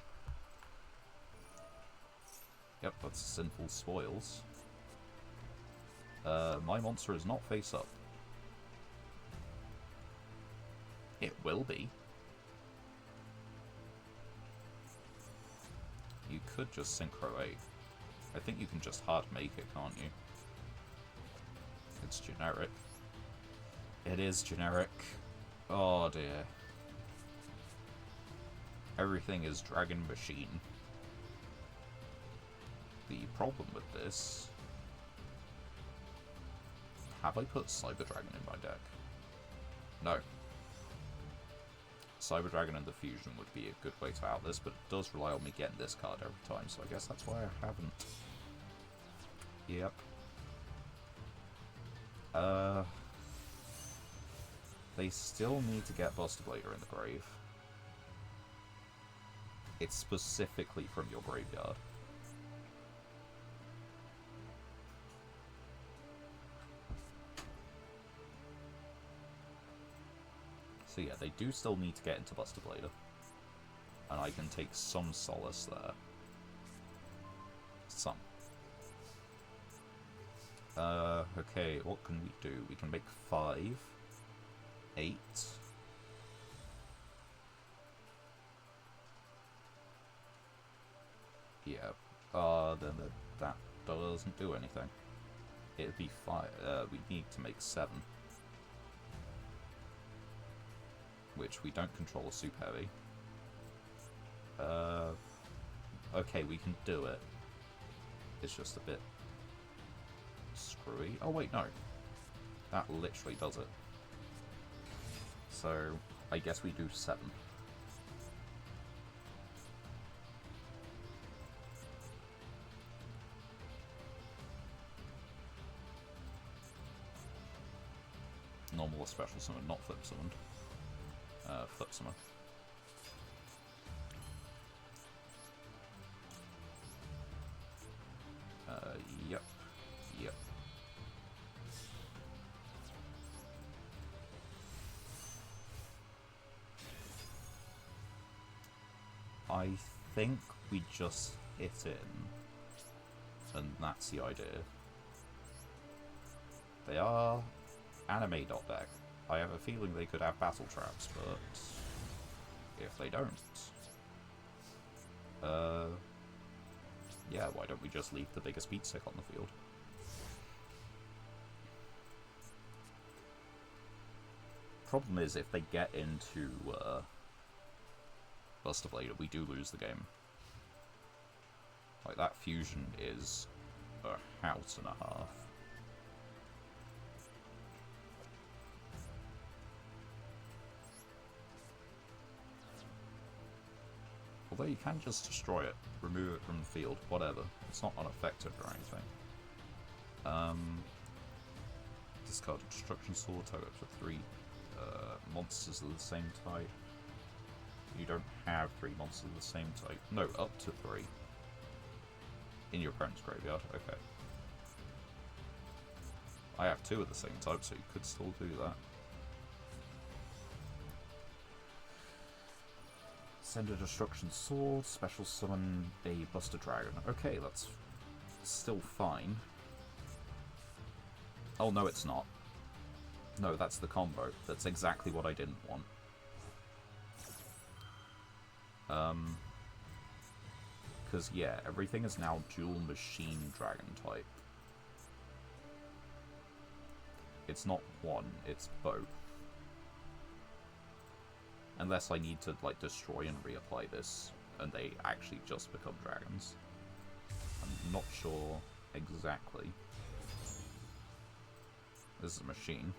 Yep, that's Sinful Spoils. My monster is not face up. It will be. You could just Synchro 8. I think you can just hard make it, can't you? It's generic. It is generic. Oh dear. Everything is Dragon Machine. The problem with this... Have I put Cyber Dragon in my deck? No. Cyber Dragon and the Fusion would be a good way to out this, but it does rely on me getting this card every time, so I guess that's why I haven't. Yep. They still need to get Buster Blader in the grave. It's specifically from your graveyard. So yeah, they do still need to get into Buster Blader. And I can take some solace there. Some. Okay, what can we do? We can make 5, 8. Yeah, then that doesn't do anything. It'd be 5, we need to make 7. Which we don't control super heavy. Okay, we can do it. It's just a bit screwy. Oh wait, no. That literally does it. So, I guess we do 7. Normal or special summon, not flip summoned. Flip summon. Yep. Yep. I think we just hit in, and that's the idea. They are anime deck. I have a feeling they could have battle traps, but if they don't, yeah, why don't we just leave the biggest beat stick on the field? Problem is, if they get into Buster Blader, we do lose the game. Like, that fusion is a house and a half. Although you can just destroy it, remove it from the field, whatever. It's not unaffected or anything. Discard a Destruction Sword, target up to 3 monsters of the same type. You don't have 3 monsters of the same type. No, up to 3. In your opponent's graveyard, okay. I have 2 of the same type, so you could still do that. Send a Destruction Sword, special summon a Buster Dragon. Okay, that's still fine. Oh, no, it's not. No, that's the combo. That's exactly what I didn't want. Because, yeah, everything is now Duel Machine Dragon type. It's not one, it's both. Unless I need to, like, destroy and reapply this, and they actually just become dragons. I'm not sure exactly. This is a machine.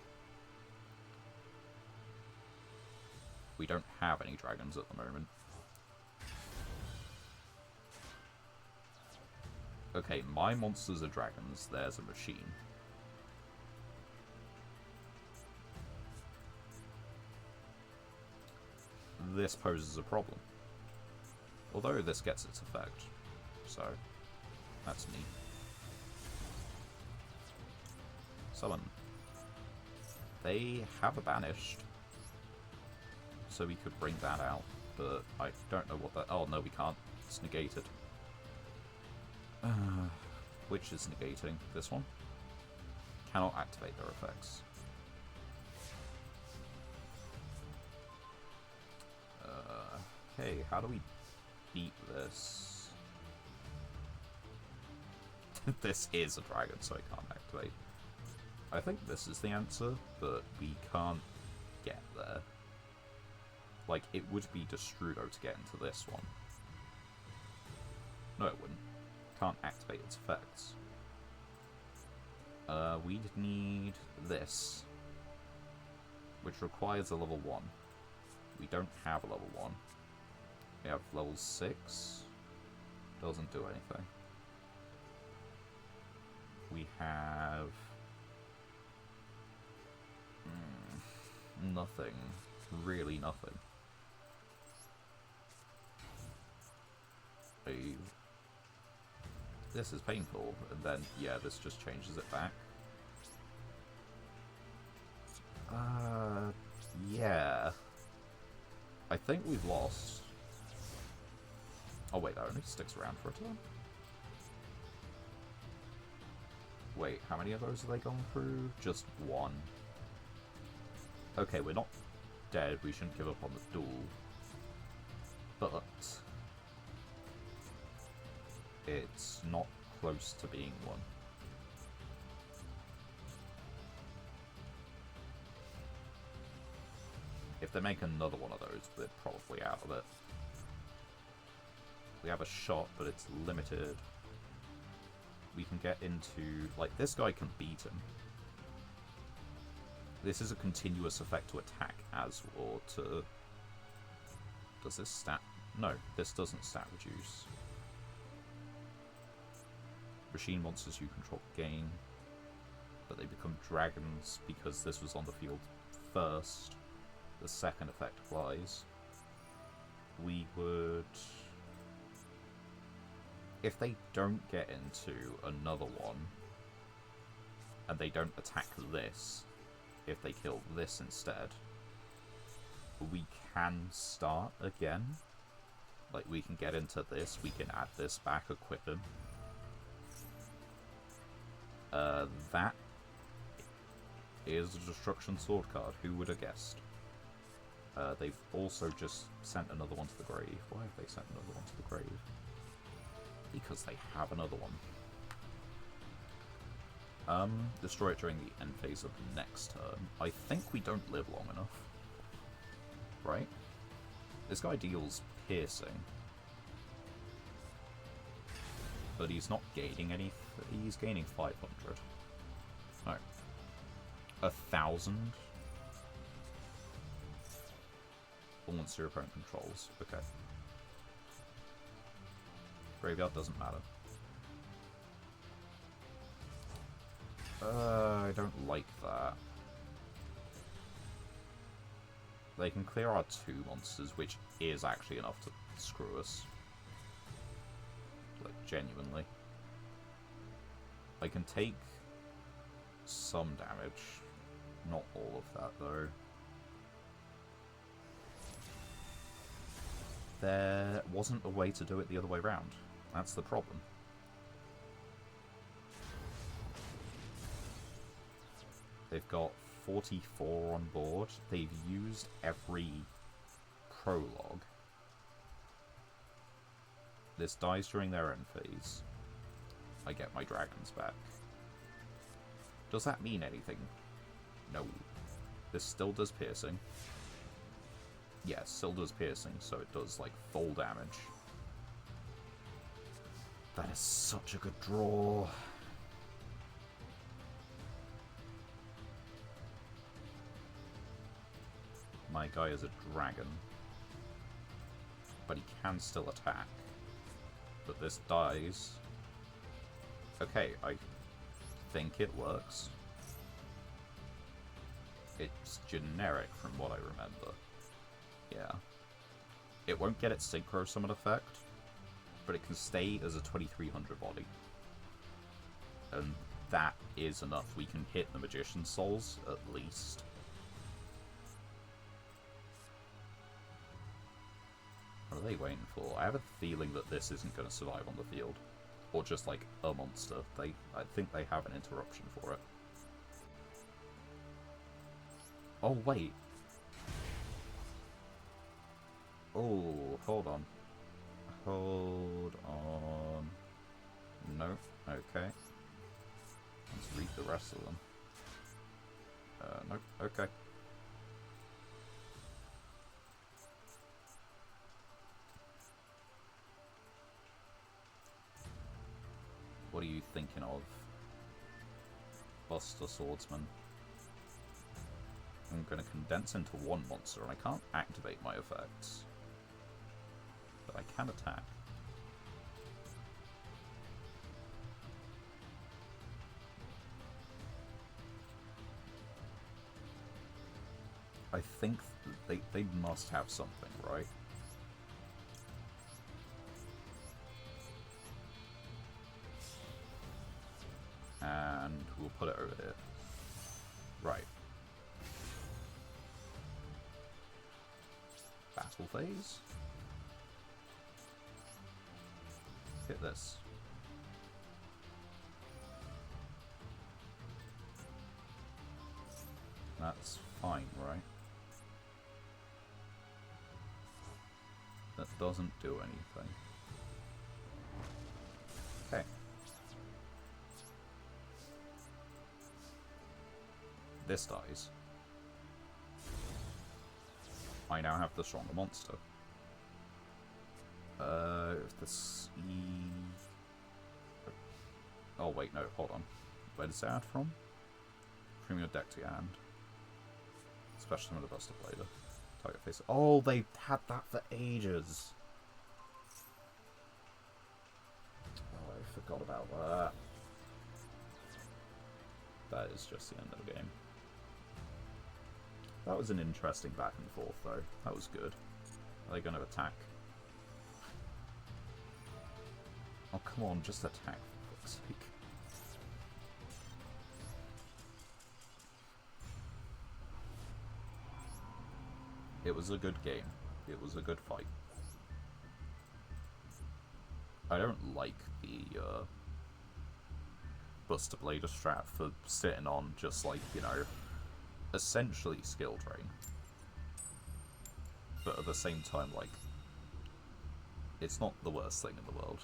We don't have any dragons at the moment. Okay, my monsters are dragons, there's a machine. This poses a problem. Although this gets its effect. So, that's neat. Summon. They have a banished. So we could bring that out, but I don't know what that... Oh, no, we can't. It's negated. Which is negating? This one? Cannot activate their effects. Okay, how do we beat this? This is a dragon, so I can't activate. I think this is the answer, but we can't get there. Like, it would be Destrudo to get into this one. No, it wouldn't. Can't activate its effects. We'd need this, which requires a level 1. We don't have a level 1. We have level 6. Doesn't do anything. have... nothing. Really nothing. This is painful, and then, yeah, this just changes it back. Yeah. I think we've lost. Oh wait, that only sticks around for a turn? Wait, how many of those have they gone through? Just one. Okay, we're not dead, we shouldn't give up on the duel. But... it's not close to being one. If they make another one of those, we're probably out of it. We have a shot, but it's limited. We can get into... like, this guy can beat him. This is a continuous effect to attack as, or to... does this stat... no, this doesn't stat reduce. Machine monsters you control gain, but they become dragons because this was on the field first. The second effect applies. We would... if they don't get into another one, and they don't attack this, if they kill this instead, we can start again. Like, we can get into this, we can add this back, equip him. That is a Destruction Sword card. Who would have guessed? They've also just sent another one to the grave. Why have they sent another one to the grave? Because they have another one. Destroy it during the end phase of the next turn. I think we don't live long enough. Right? This guy deals piercing. But he's not gaining anything. He's gaining 500. No. 1,000? Once your opponent controls. Okay. Graveyard doesn't matter. I don't like that. They can clear our 2 monsters, which is actually enough to screw us. Like, genuinely. I can take some damage. Not all of that, though. There wasn't a way to do it the other way around. That's the problem. They've got 44 on board. They've used every prologue. This dies during their end phase. I get my dragons back. Does that mean anything? No. This still does piercing. Yeah, it still does piercing, so it does, like, full damage. That is such a good draw. My guy is a dragon. But he can still attack. But this dies. Okay, I think it works. It's generic from what I remember. Yeah. It won't get its Synchro Summon effect, but it can stay as a 2300 body. And that is enough. We can hit the Magician's Souls, at least. What are they waiting for? I have a feeling that this isn't going to survive on the field. Or just, like, a monster. I think they have an interruption for it. Oh, wait. Oh, hold on. Hold on. No. Okay. Let's read the rest of them. Nope. Okay. What are you thinking of? Buster Swordsman. I'm going to condense into one monster, and I can't activate my effects. But I can attack. I think they must have something, right? And we'll put it over here. Right. Battle phase. Hit this. That's fine, right? That doesn't do anything. Okay. This dies. I now have the stronger monster. If this Oh wait, no, hold on. Where does it add from? From your deck to your hand. Especially with the Buster Blader. Target face. Oh, they had that for ages. Oh, I forgot about that. That is just the end of the game. That was an interesting back and forth, though. That was good. Are they going to attack? Oh, come on, just attack, for fuck's sake. It was a good game. It was a good fight. I don't like the Buster Blader strat for sitting on just like, you know, essentially skill drain. But at the same time, like, it's not the worst thing in the world.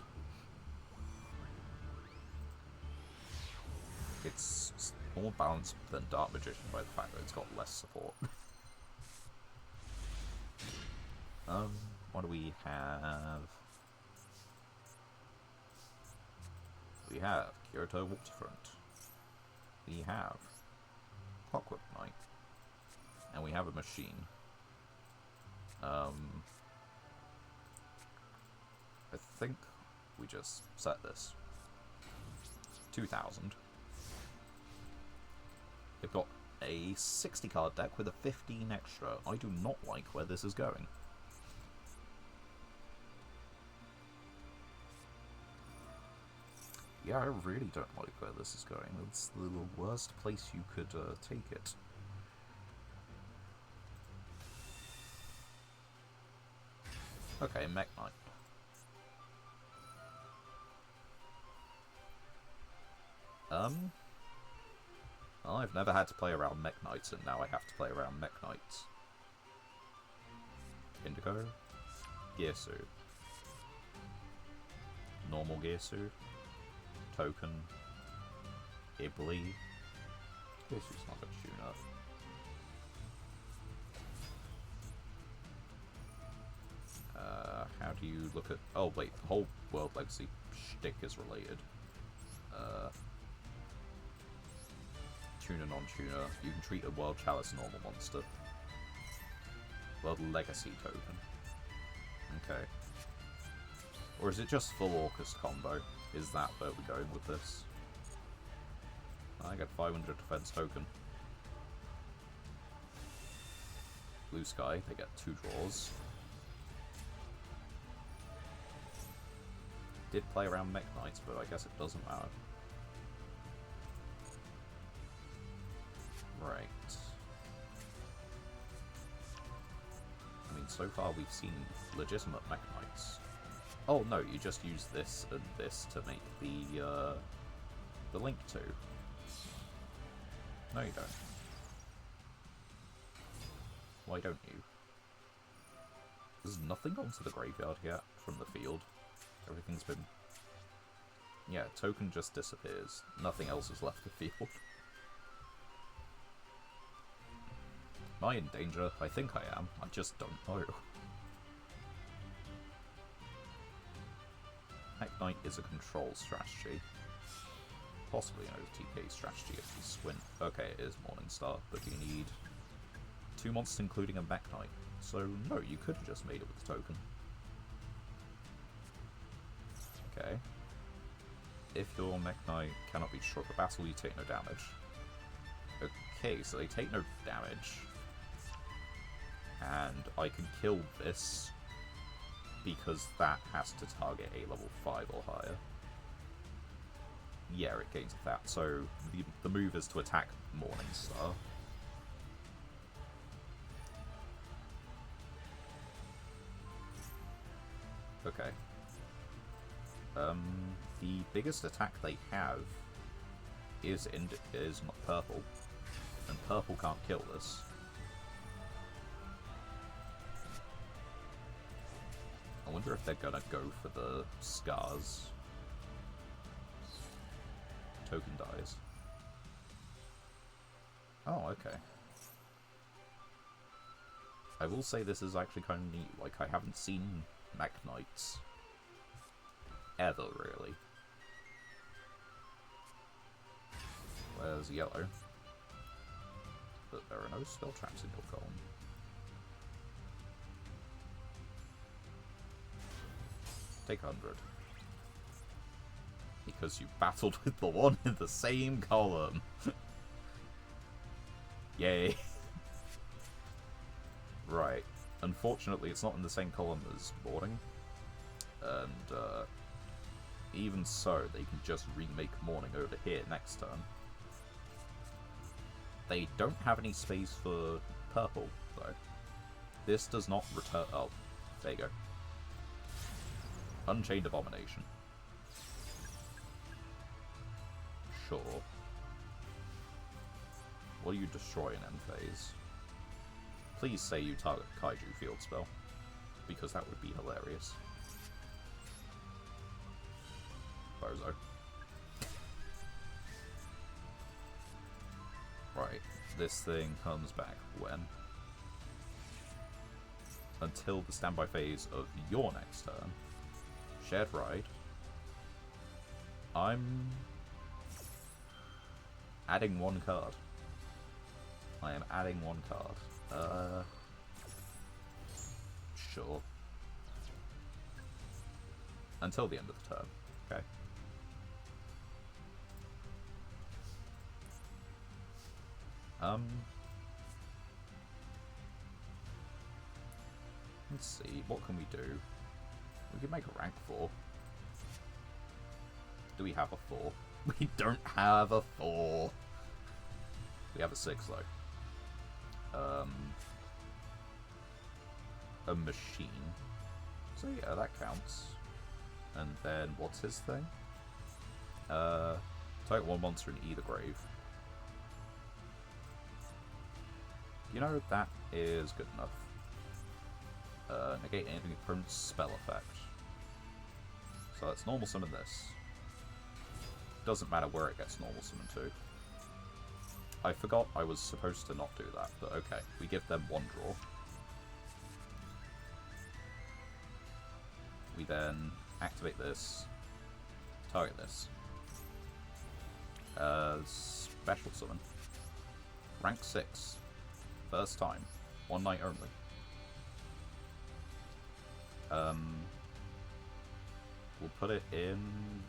It's more balanced than Dark Magician by the fact that it's got less support. What do we have? We have Kyoto Waterfront. We have Clockwork Knight. And we have a machine. I think we just set this. 2,000. They've got a 60 card deck with a 15 extra. I do not like where this is going. Yeah, I really don't like where this is going. It's the worst place you could take it. Okay, Mech Knight. Well, I've never had to play around Mech Knights, and now I have to play around Mech Knights. Indigo. Gearsu. Normal Gearsu. Token. Ibly. Gearsu's not going to tune up. How do you look at... Oh, wait. The whole World Legacy shtick is related. Tuner, non-tuner. You can treat a World Chalice normal monster. World Legacy token. Okay. Or is it just full Orcus combo? Is that where we're going with this? I get 500 defense token. Blue Sky, they get 2 draws. Did play around Mech Knights, but I guess it doesn't matter. Right. I mean, so far we've seen legitimate Mech Knights. Oh no, you just use this and this to make the Link 2. No, you don't. Why don't you? There's nothing onto the graveyard yet from the field. Everything's been... Yeah, token just disappears. Nothing else has left the field. Am I in danger? I think I am. I just don't know. Mech Knight is a control strategy. Possibly an OTK strategy if you squint. Okay, it is Morningstar, but you need 2 monsters including a Mech Knight. So, no, you could have just made it with the token. Okay. If your Mech Knight cannot be struck with battle, you take no damage. Okay, so they take no damage. And I can kill this because that has to target a level 5 or higher. Yeah, it gains that. So the move is to attack Morningstar. Okay. The biggest attack they have is not purple, and purple can't kill this. I wonder if they're gonna go for the scars. Token dies. Oh, okay. I will say this is actually kind of neat. Like, I haven't seen Mech Knights ever, really. Where's yellow? But there are no spell traps in your column. Take 100. Because you battled with the one in the same column. Yay. Right. Unfortunately, it's not in the same column as Morning. And, even so, they can just remake Morning over here next turn. They don't have any space for purple, though. This does not return... Oh, there you go. Unchained Abomination. Sure. What do you destroy in end phase? Please say you target Kaiju Field Spell, because that would be hilarious. Bozo. Right, this thing comes back when? Until the standby phase of your next turn. Shared Ride. I'm adding one card. I am adding one card. Sure. Until the end of the turn. Okay. Let's see, what can we do? We could make a rank 4. Do we have a 4? We don't have a 4. We have a 6 though. A machine. So yeah, that counts. And then what's his thing? Target one monster in either grave. You know, that is good enough. Negate anything opponent's spell effect. So let's normal summon this. Doesn't matter where it gets normal summoned to. I forgot I was supposed to not do that, but okay. We give them one draw. We then activate this. Target this. Special summon. Rank 6. First time. One night only. We'll put it in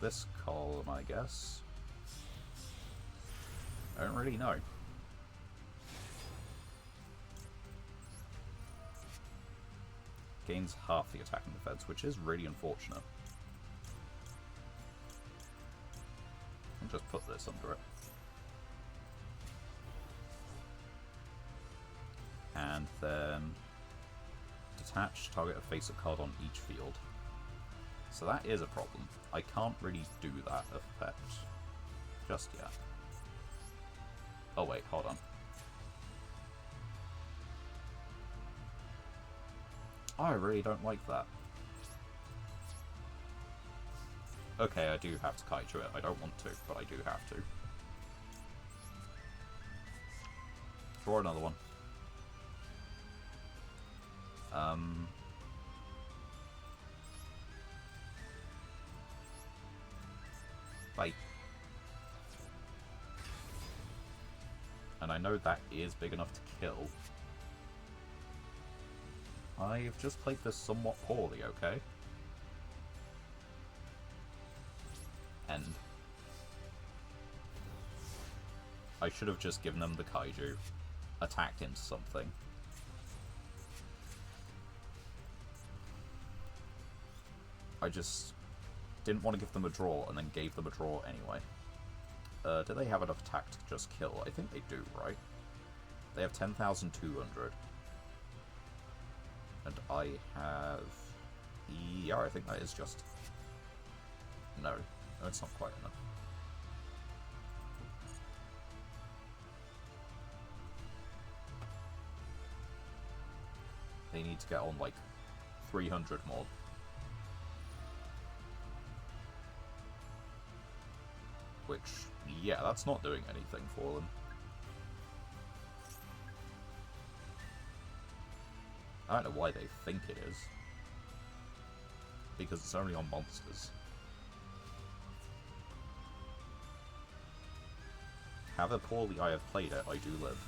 this column, I guess. I don't really know. Gains half the attack and defense, which is really unfortunate. And just put this under it. And then detach, target a face-up card on each field. So that is a problem. I can't really do that effect just yet. Oh wait, hold on. I really don't like that. Okay, I do have to kaiju it. I don't want to, but I do have to. Draw another one. Bye. And I know that is big enough to kill. I've just played this somewhat poorly, okay? End. I should have just given them the kaiju, attacked into something. I just didn't want to give them a draw, and then gave them a draw anyway. Do they have enough attack to just kill? I think they do, right? They have 10,200. And I have... Yeah, I think that is just... No, it's not quite enough. They need to get on, like, 300 more. Which, yeah, that's not doing anything for them. I don't know why they think it is. Because it's only on monsters. However poorly I have played it, I do live.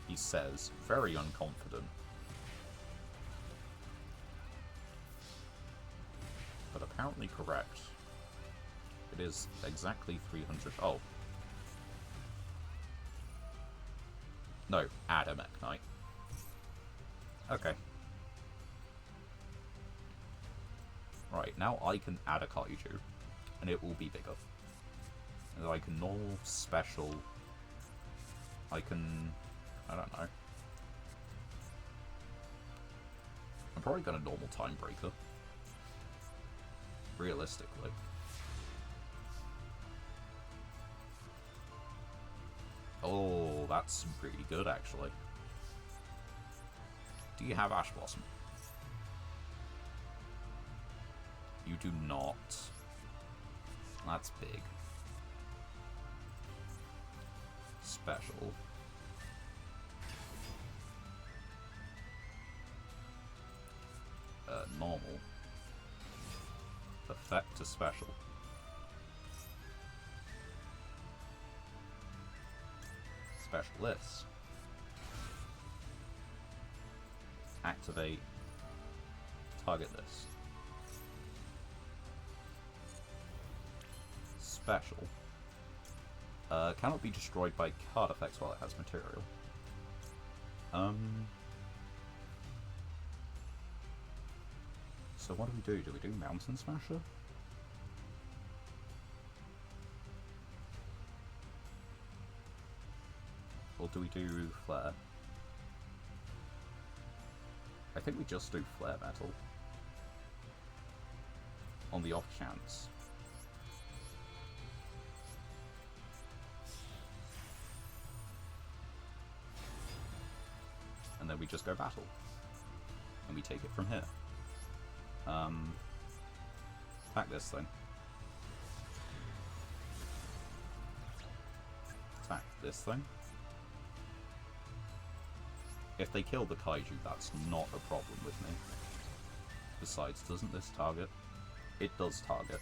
He says, very unconfident. But apparently correct. It is exactly 300. Oh. No, add a Mech Knight. Okay. Right, now I can add a Kaiju, and it will be bigger. And I can normal, special. I can... I don't know. I'm probably gonna normal Time Breaker. Realistically. Oh, that's pretty good, actually. Do you have Ash Blossom? You do not. That's big. Special. Normal. Effect to special. Specialist. Activate. Target this. Special. Cannot be destroyed by card effects while it has material. So what do we do? Do we do Mountain Smasher? Or do we do Flare? I think we just do Flare Metal. On the off chance. And then we just go battle. And we take it from here. Attack this thing. Attack this thing. If they kill the Kaiju, that's not a problem with me. Besides, doesn't this target? It does target.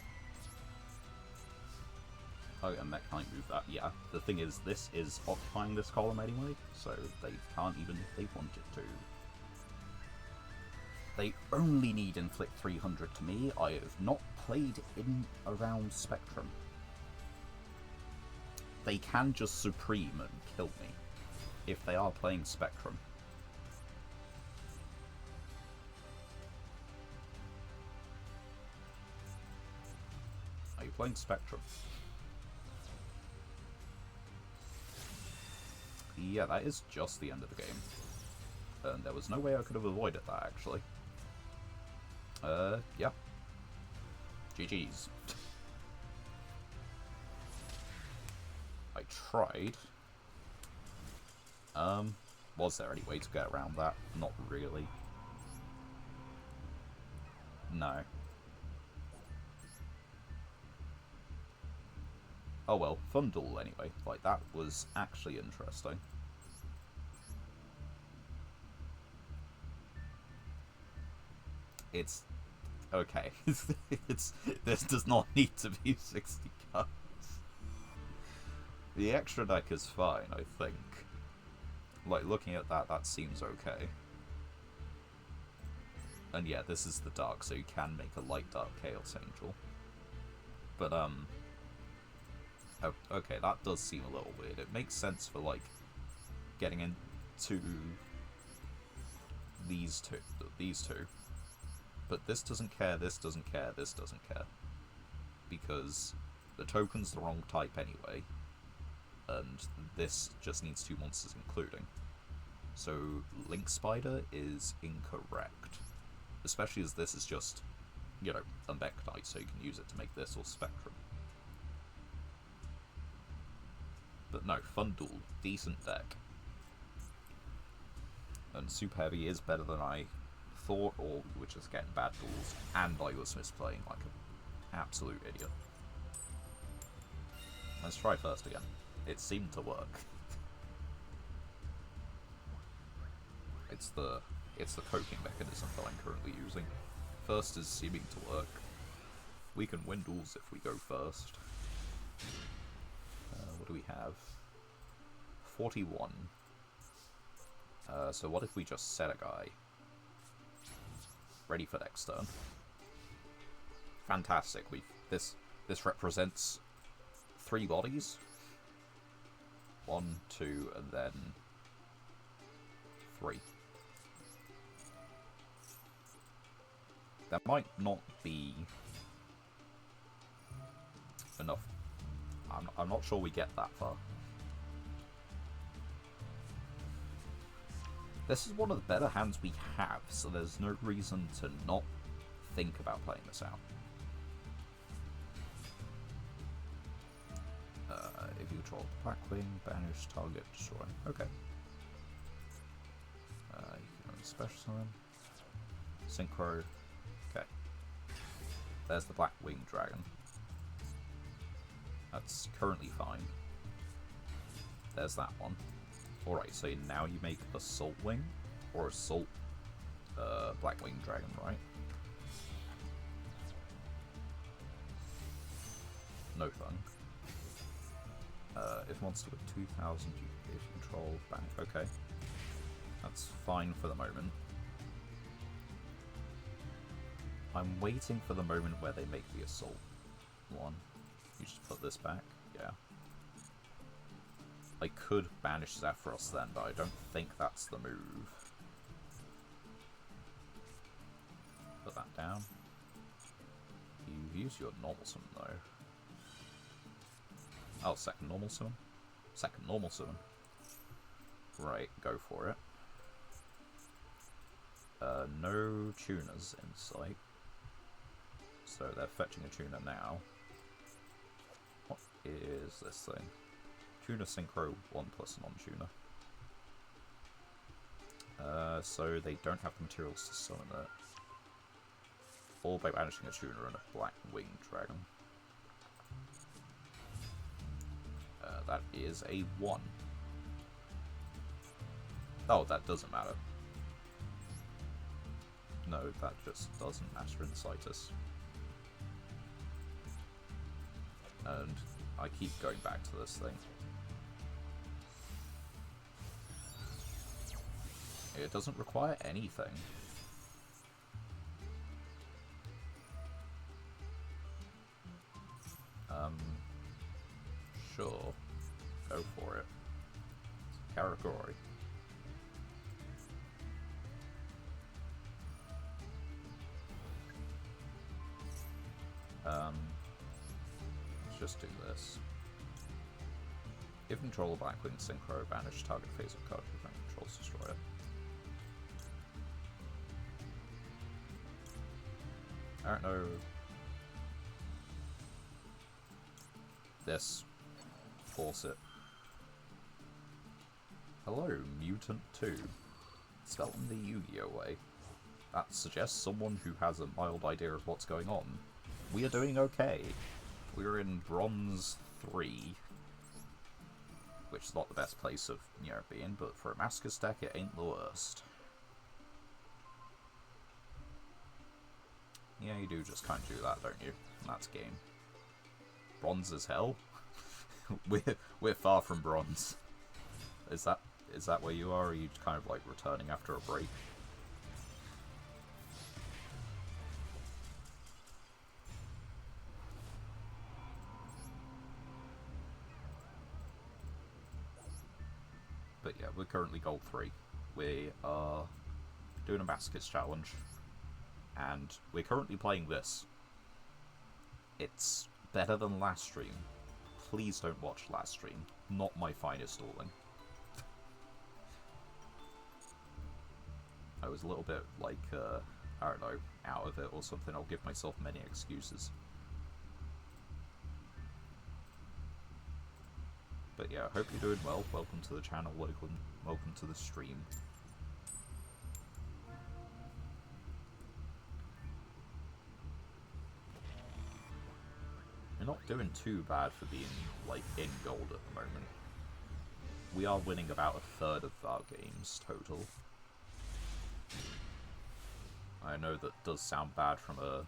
Oh, and Mech can't move that. Yeah, the thing is, this is occupying this column anyway, so they can't even if they wanted to. They only need Inflict 300 to me. I have not played in around Spectrum. They can just Supreme and kill me if they are playing Spectrum. Are you playing Spectrum? Yeah, that is just the end of the game. And there was no way I could have avoided that, actually. Yeah. GG's. I tried. Was there any way to get around that? Not really. No. Oh well, fun duel anyway. Like, that was actually interesting. It's... okay. This does not need to be 60 cards. The extra deck is fine, I think. Like, looking at that, that seems okay. And yeah, this is the dark, so you can make a light dark Chaos Angel. But, oh, okay, that does seem a little weird. It makes sense for, like, getting into these two. But this doesn't care, this doesn't care, this doesn't care. Because the token's the wrong type anyway, and this just needs 2 monsters including. So Link Spider is incorrect. Especially as this is just, you know, a Mekk-Knight, so you can use it to make this or Spectrum. But no, Fun Duel, decent deck. And Super Heavy is better than I thought, or we were just getting bad duels, and I was misplaying like an absolute idiot. Let's try first again. It seemed to work. It's the coping mechanism that I'm currently using. First is seeming to work. We can win duels if we go first. What do we have? 41. So what if we just set a guy ready for next turn? Fantastic. This represents 3 bodies. 1, 2, and then 3. That might not be enough. I'm not sure we get that far. This is one of the better hands we have, so there's no reason to not think about playing this out. If you control Blackwing, banish, target, destroy. Okay. You can special summon. Synchro. Okay. There's the Blackwing Dragon. That's currently fine. There's that one. Alright, so now you make Assault Wing, or Assault Blackwing Dragon, right? No fun. If monster with 2000, if you control banish. Okay. That's fine for the moment. I'm waiting for the moment where they make the Assault one. You just put this back? Yeah. I could banish Zephyros then, but I don't think that's the move. Put that down. You use your normal summon though. Oh, second normal summon? Second normal summon. Right, go for it. No tuners in sight. So they're fetching a tuner now. What is this thing? Tuner Synchro 1+ non-tuner. So they don't have the materials to summon it. All by banishing a tuner and a black winged dragon. That is a 1. Oh, that doesn't matter. No, that just doesn't matter in Citus. And I keep going back to this thing. It doesn't require anything. Sure. Go for it. Karagori. Let's just do this. Give control of Blackwing Synchro, banish target phase of card you controls destroy it. I don't know. This. Force it. Hello, Mutant 2. Spelled in the Yugioh way. That suggests someone who has a mild idea of what's going on. We are doing okay. We're in Bronze 3. Which is not the best place of, you know, being, but for a Maskus deck, it ain't the worst. Yeah, you do just kind of do that, don't you? And that's game. Bronze as hell? we're far from bronze. Is that where you are, or are you kind of like returning after a break? But yeah, we're currently gold 3. We are doing a Masochist challenge, and we're currently playing this. It's better than last stream. Please don't watch last stream. Not my finest stalling. I was a little bit, like, I don't know, out of it or something. I'll give myself many excuses. But yeah, hope you're doing well. Welcome to the channel, welcome to the stream. We're not doing too bad for being, like, in gold at the moment. We are winning about a third of our games total. I know that does sound bad from a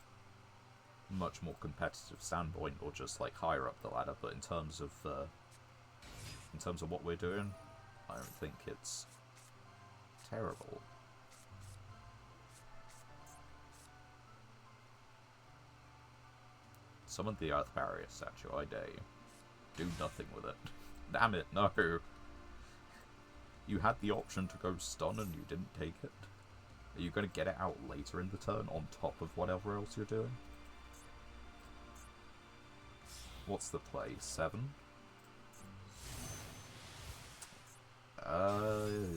much more competitive standpoint, or just, like, higher up the ladder, but in terms of what we're doing, I don't think it's terrible. Summon the Earth Barrier statue, I dare you. Do nothing with it. Damn it, no! You had the option to go stun and you didn't take it? Are you going to get it out later in the turn on top of whatever else you're doing? What's the play? 7?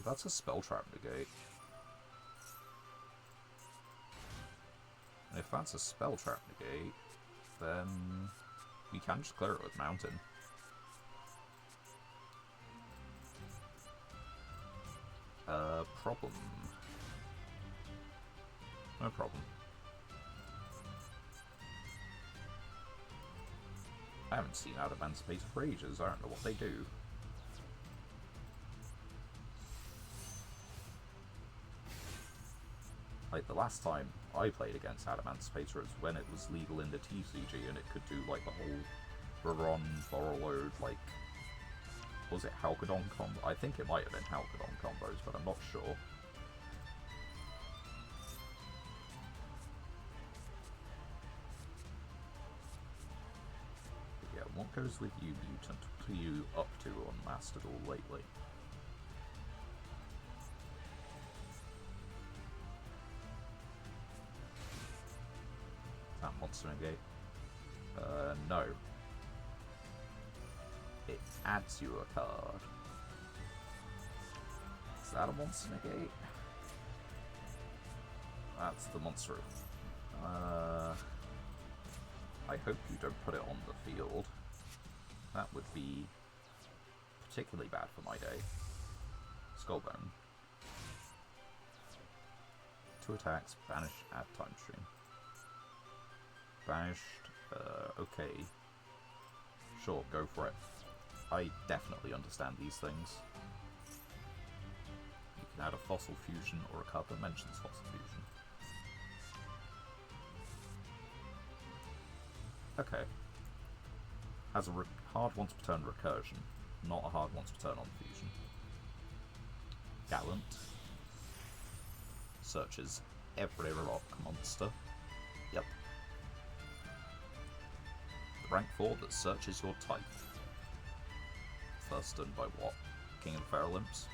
That's a spell trap negate. And if that's a spell trap negate, then we can just clear it with Mountain. Problem. No problem. I haven't seen Adamantipator for ages, I don't know what they do. Like, the last time I played against Adamantipator was when it was legal in the TCG and it could do, like, the whole Baron, Borrowload, like, was it Halcyon combo? I think it might have been Halcyon combos, but I'm not sure. But yeah, what goes with you, Mutant? What are you up to on Master Duel lately? Is that Monster Negate? No. It adds you a card. Is that a Monster Negate? That's the monster. I hope you don't put it on the field. That would be particularly bad for my day. Skullbone. 2 attacks, banish, add time stream. Banished, okay. Sure, go for it. I definitely understand these things. You can add a Fossil Fusion or a card that mentions Fossil Fusion. Okay. Has a hard once per turn recursion, not a hard once per turn on fusion. Gallant. Searches every rock monster. Yep. The rank 4 that searches your type. First done by what? King of Feral Imps?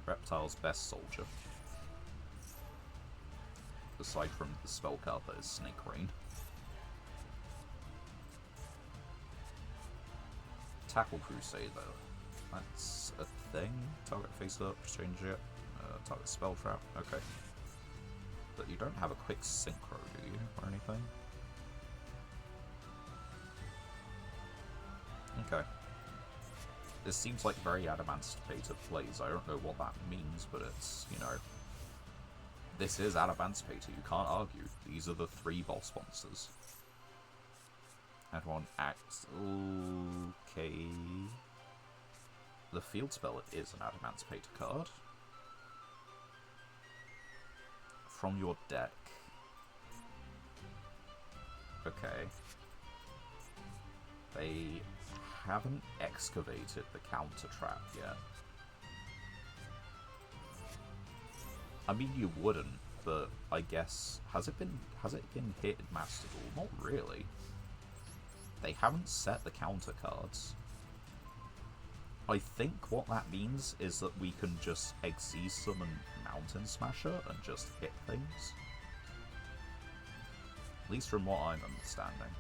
Reptile's best soldier. Aside from the spell card that is Snake Rain. Tackle Crusader. That's a thing. Target face up, exchange it. Target spell trap. Okay. But you don't have a quick synchro, do you? Or anything? Okay. This seems like very Adamantipator plays. I don't know what that means, but it's, you know... This is Adamantipator, you can't argue. These are the 3 boss monsters. Everyone acts... Okay... The field spell is an Adamantipator card. From your deck. Okay. They haven't excavated the counter trap yet. I mean, you wouldn't, but I guess has it been hit in Master Duel? Not really. They haven't set the counter cards. I think what that means is that we can just Xyz summon Mountain Smasher and just hit things. At least from what I'm understanding.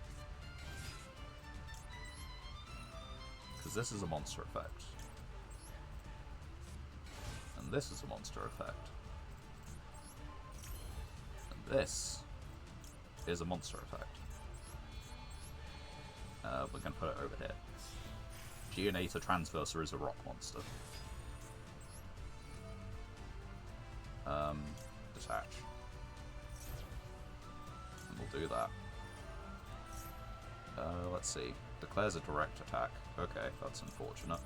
Because this is a monster effect. And this is a monster effect. And this is a monster effect. We're going to put it over here. Unedited Transverser is a rock monster. Detach. And we'll do that. Let's see. Declares a direct attack. Okay, that's unfortunate.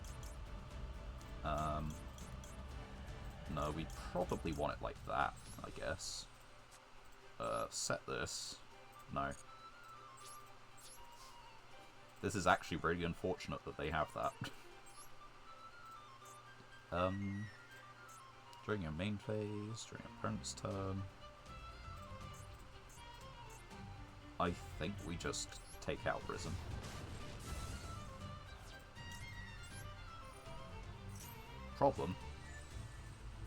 No, we probably want it like that, I guess. Set this. No. This is actually really unfortunate that they have that. During your main phase, during your opponent's turn. I think we just take out Risen. Problem.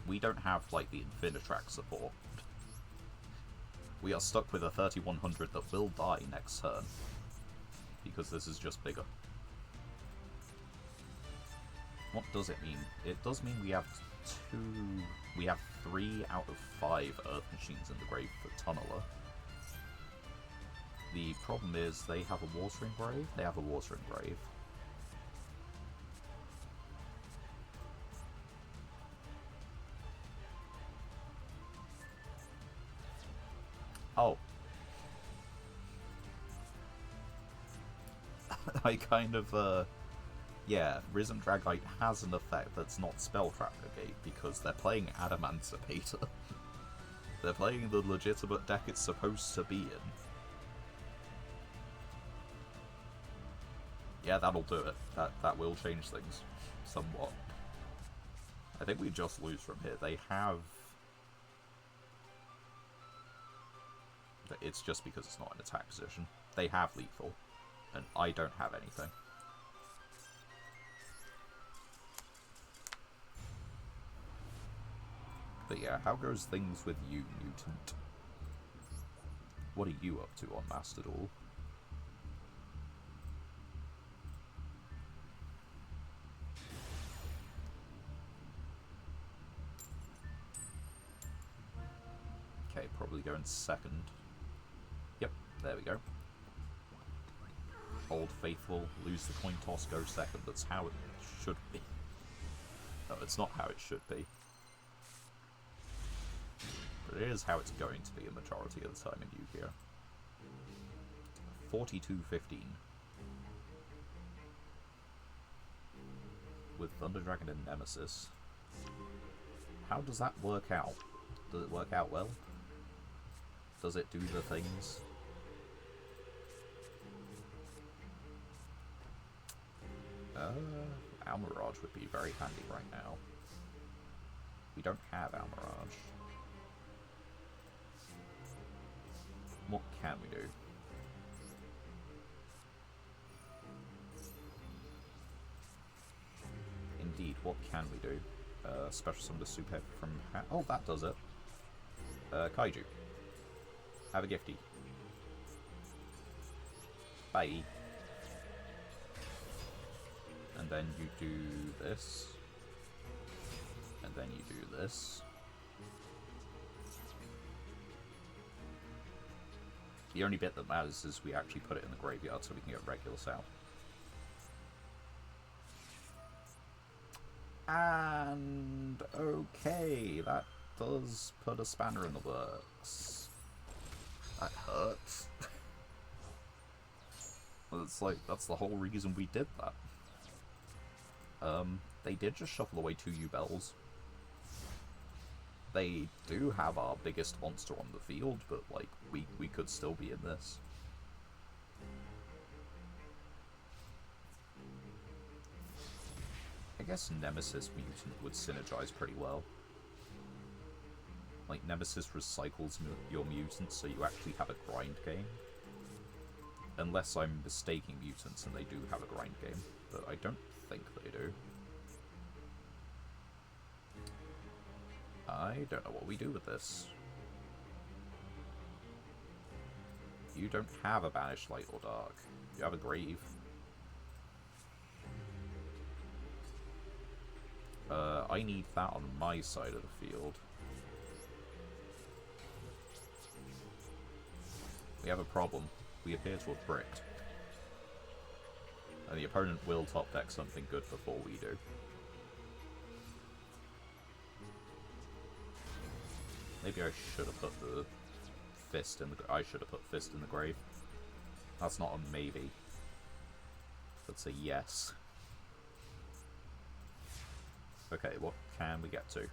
We don't have, like, the Infinitrack support. We are stuck with a 3100 that will die next turn. Because this is just bigger. What does it mean? It does mean we have we have 3 out of 5 Earth Machines in the grave for Tunneler. The problem is they have a Watering Grave. They have a Watering Grave. Oh. I kind of, yeah, Risen Dragite has an effect that's not Spell Trap Negate because they're playing Adamancipator. They're playing the legitimate deck it's supposed to be in. Yeah, that'll do it. That will change things somewhat. I think we just lose from here. They have... It's just because it's not an attack position. They have lethal. And I don't have anything. But yeah, how goes things with you, Mutant? What are you up to on Master Duel? Okay, probably go in second. Yep, there we go. Old Faithful, lose the coin toss, go second. That's how it should be. No, it's not how it should be. But it is how it's going to be a majority of the time in Yugioh. 42-15. With Thunder Dragon and Nemesis. How does that work out? Does it work out well? Does it do the things? Almirage would be very handy right now. We don't have Almirage. What can we do? Indeed, what can we do? Special summon the super from... Oh, that does it. Kaiju. Have a gifty. Bye. And then you do this. And then you do this. The only bit that matters is we actually put it in the graveyard so we can get Regulus out. And okay, that does put a spanner in the works. That hurts. It's like, that's the whole reason we did that. They did just shuffle away 2 U-Bells. They do have our biggest monster on the field, but, like, we could still be in this. I guess Nemesis Mutant would synergize pretty well. Like, Nemesis recycles your mutants, so you actually have a grind game. Unless I'm mistaking mutants and they do have a grind game, but I don't think they do. I don't know what we do with this. You don't have a Banished Light or Dark. You have a Grave. I need that on my side of the field. We have a problem. We appear to have bricked. And the opponent will top deck something good before we do. Maybe I should have put the fist in the... I should have put fist in the grave. That's not a maybe. That's a yes. Okay, what can we get to?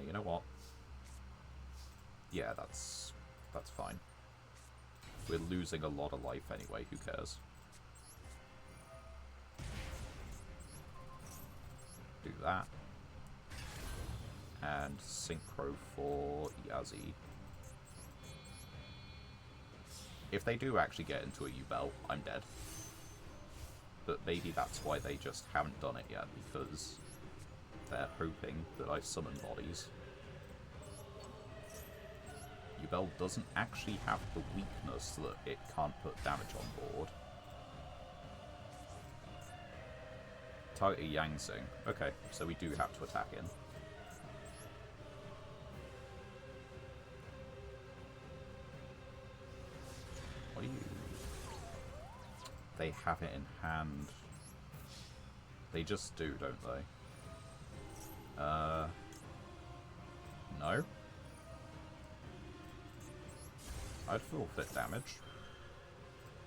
You know what? Yeah, that's fine. We're losing a lot of life anyway, who cares? Do that. And Synchro for Yazi. If they do actually get into a U-Belt, I'm dead. But maybe that's why they just haven't done it yet, because they're hoping that I summon bodies. U-Belt doesn't actually have the weakness that it can't put damage on board. Target Yang Sing. Okay, so we do have to attack in. What do you... They have it in hand. They just do, don't they? No. I'd forfeit damage.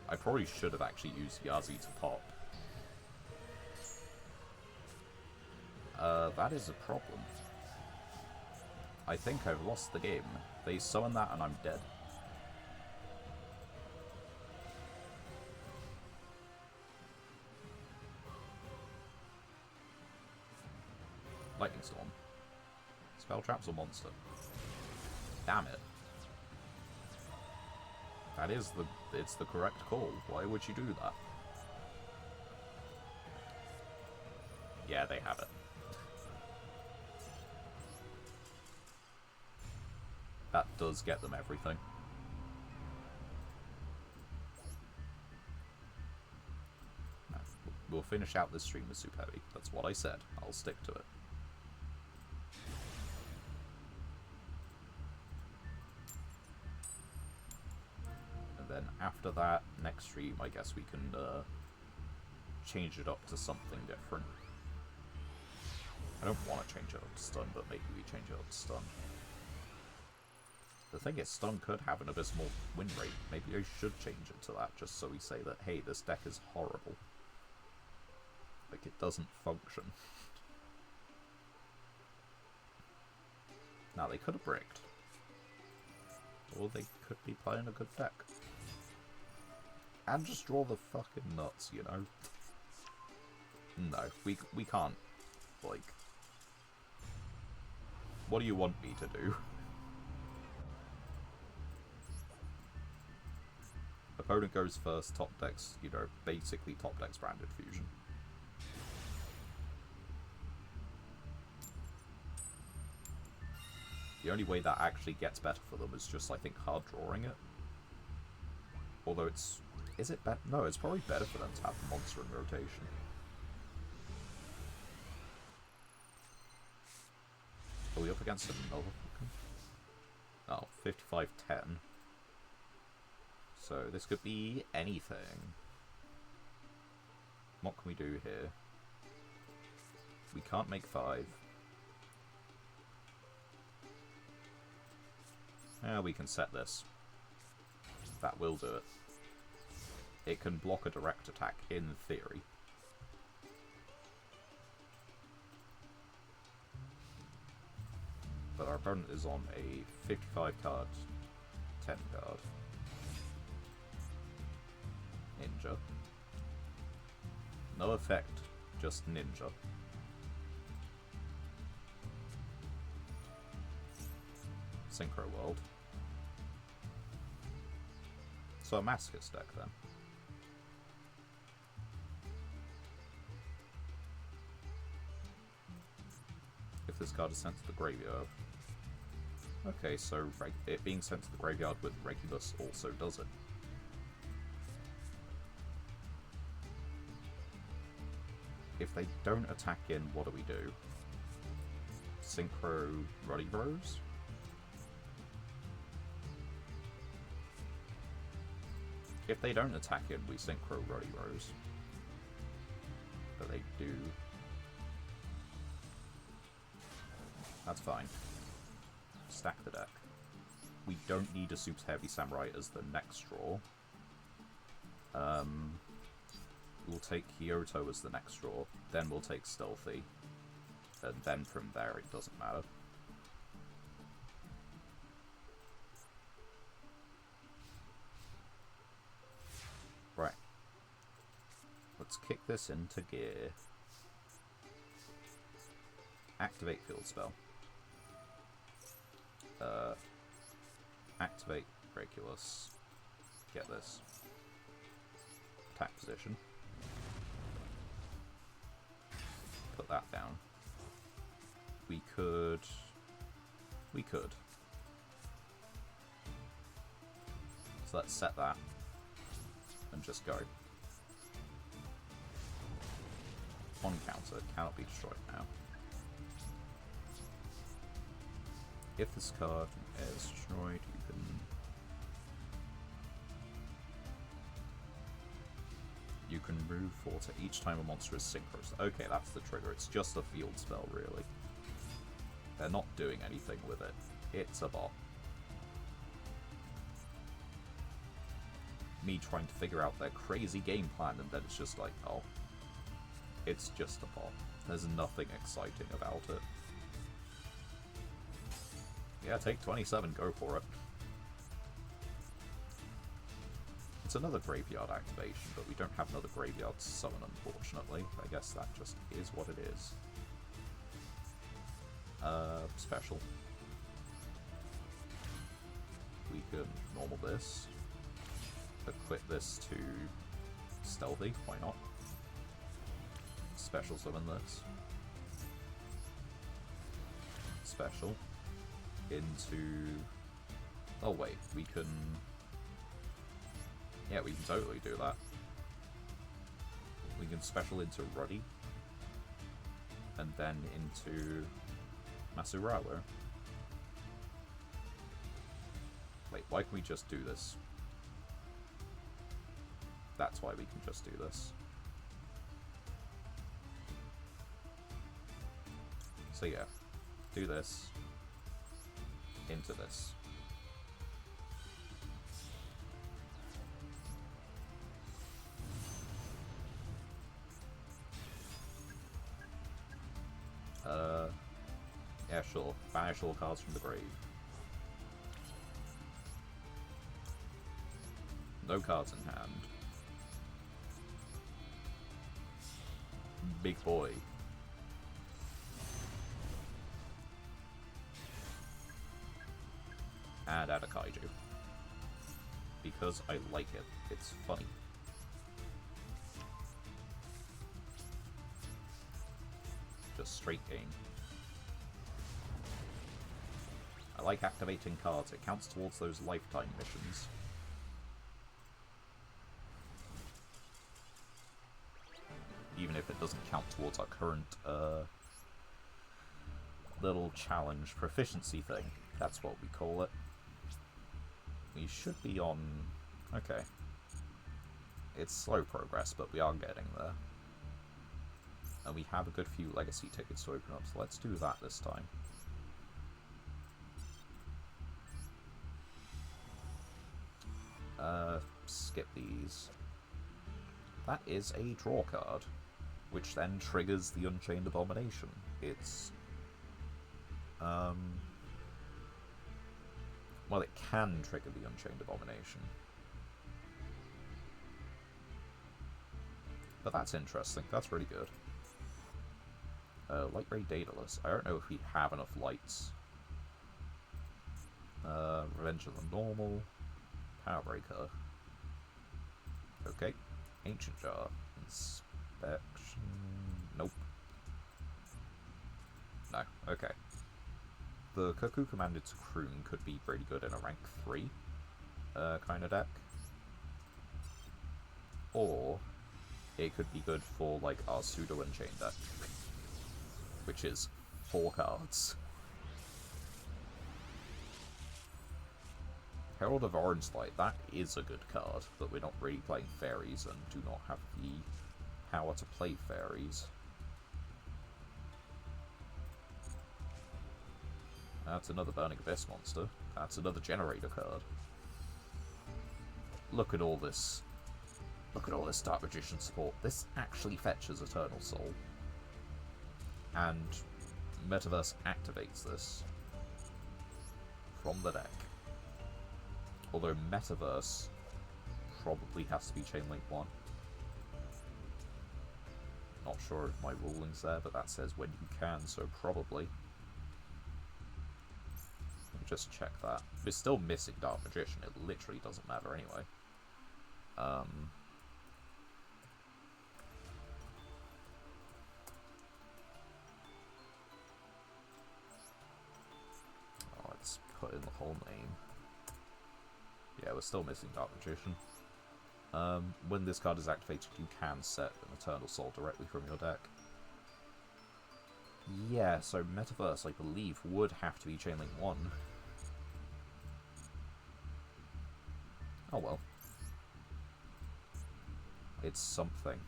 I probably should have actually used Yazi to pop. That is a problem. I think I've lost the game. They summon that and I'm dead. Lightning Storm. Spell traps or monster? Damn it. That is it's the correct call. Why would you do that? Yeah, they have it. That does get them everything. No, we'll finish out this stream with Soup Heavy. That's what I said. I'll stick to it. And then after that, next stream, I guess we can change it up to something different. I don't want to change it up to stun, but maybe we change it up to stun. The thing is, stun could have an abysmal win rate. Maybe I should change it to that, just so we say that, hey, this deck is horrible. Like, it doesn't function. Now, they could have bricked. Or they could be playing a good deck. And just draw the fucking nuts, you know? No, we can't. Like... What do you want me to do? Opponent goes first, top decks, you know, basically top decks Branded Fusion. The only way that actually gets better for them is just, I think, hard drawing it. Although it's... Is it better? No, it's probably better for them to have the monster in rotation. Are we up against another? Oh, 55-10. So this could be anything. What can we do here? We can't make 5. We can set this. That will do it. It can block a direct attack, in theory. But our opponent is on a 55 card, 10 card. Ninja. No effect, just ninja. Synchro World. So a Masochist deck then. If this card is sent to the graveyard. Okay, so it being sent to the graveyard with Regulus also does it. If they don't attack in, what do we do? Synchro Ruddy Rose? If they don't attack in, we Synchro Ruddy Rose. But they do. That's fine. Stack the deck. We don't need a Super Heavy Samurai as the next draw. We'll take Kyoto as the next draw, then we'll take Stealthy, and then from there it doesn't matter. Right. Let's kick this into gear. Activate Field Spell. Activate Regulus. Get this. Attack position. Put that down. We could... So let's set that. And just go. On counter, cannot be destroyed now. If this card is destroyed, you can remove Forte each time a monster is synchronous. Okay, that's the trigger. It's just a field spell, really. They're not doing anything with it. It's a bot. Me trying to figure out their crazy game plan, and then it's just like, oh, it's just a bot. There's nothing exciting about it. Yeah, take 27, go for it. It's another graveyard activation, but we don't have another graveyard summon, unfortunately. I guess that just is what it is. Special. We can normal this. Equip this to Stealthy, why not? Special summon this. Special. Into... Oh wait, we can... Yeah, we can totally do that. We can special into Ruddy. And then into Masurawa. Wait, why can we just do this? That's why we can just do this. So yeah, do this. Into this. Yeah, sure. Banish all cards from the grave. No cards in hand. Big boy. And add a kaiju. Because I like it. It's funny. Just straight game. I like activating cards. It counts towards those lifetime missions. Even if it doesn't count towards our current little challenge proficiency thing. That's what we call it. We should be on... Okay. It's slow progress, but we are getting there. And we have a good few legacy tickets to open up, so let's do that this time. Skip these. That is a draw card, which then triggers the Unchained Abomination. It's... Well, it can trigger the Unchained Abomination. But that's interesting. That's really good. Light Ray Daedalus. I don't know if we have enough lights. Revenge of the Normal. Powerbreaker. Okay. Ancient Jar. Inspection. Nope. No. Okay. The Cuckoo Commanded to Croon could be pretty good in a rank 3 kind of deck. Or it could be good for, like, our Pseudo Unchained deck, which is 4 cards. Herald of Orange Light, that is a good card, but we're not really playing fairies and do not have the power to play fairies. That's another Burning Abyss monster. That's another generator card. Look at all this. Look at all this Dark Magician support. This actually fetches Eternal Soul. And Metaverse activates this from the deck. Although Metaverse probably has to be Chainlink 1. Not sure of my rulings there, but that says when you can, so probably. Just check that. We're still missing Dark Magician, it literally doesn't matter anyway. Let's put in the whole name. Yeah, we're still missing Dark Magician. When this card is activated, you can set an Eternal Soul directly from your deck. Yeah, so Metaverse, I believe, would have to be Chainlink 1. Oh well. It's something.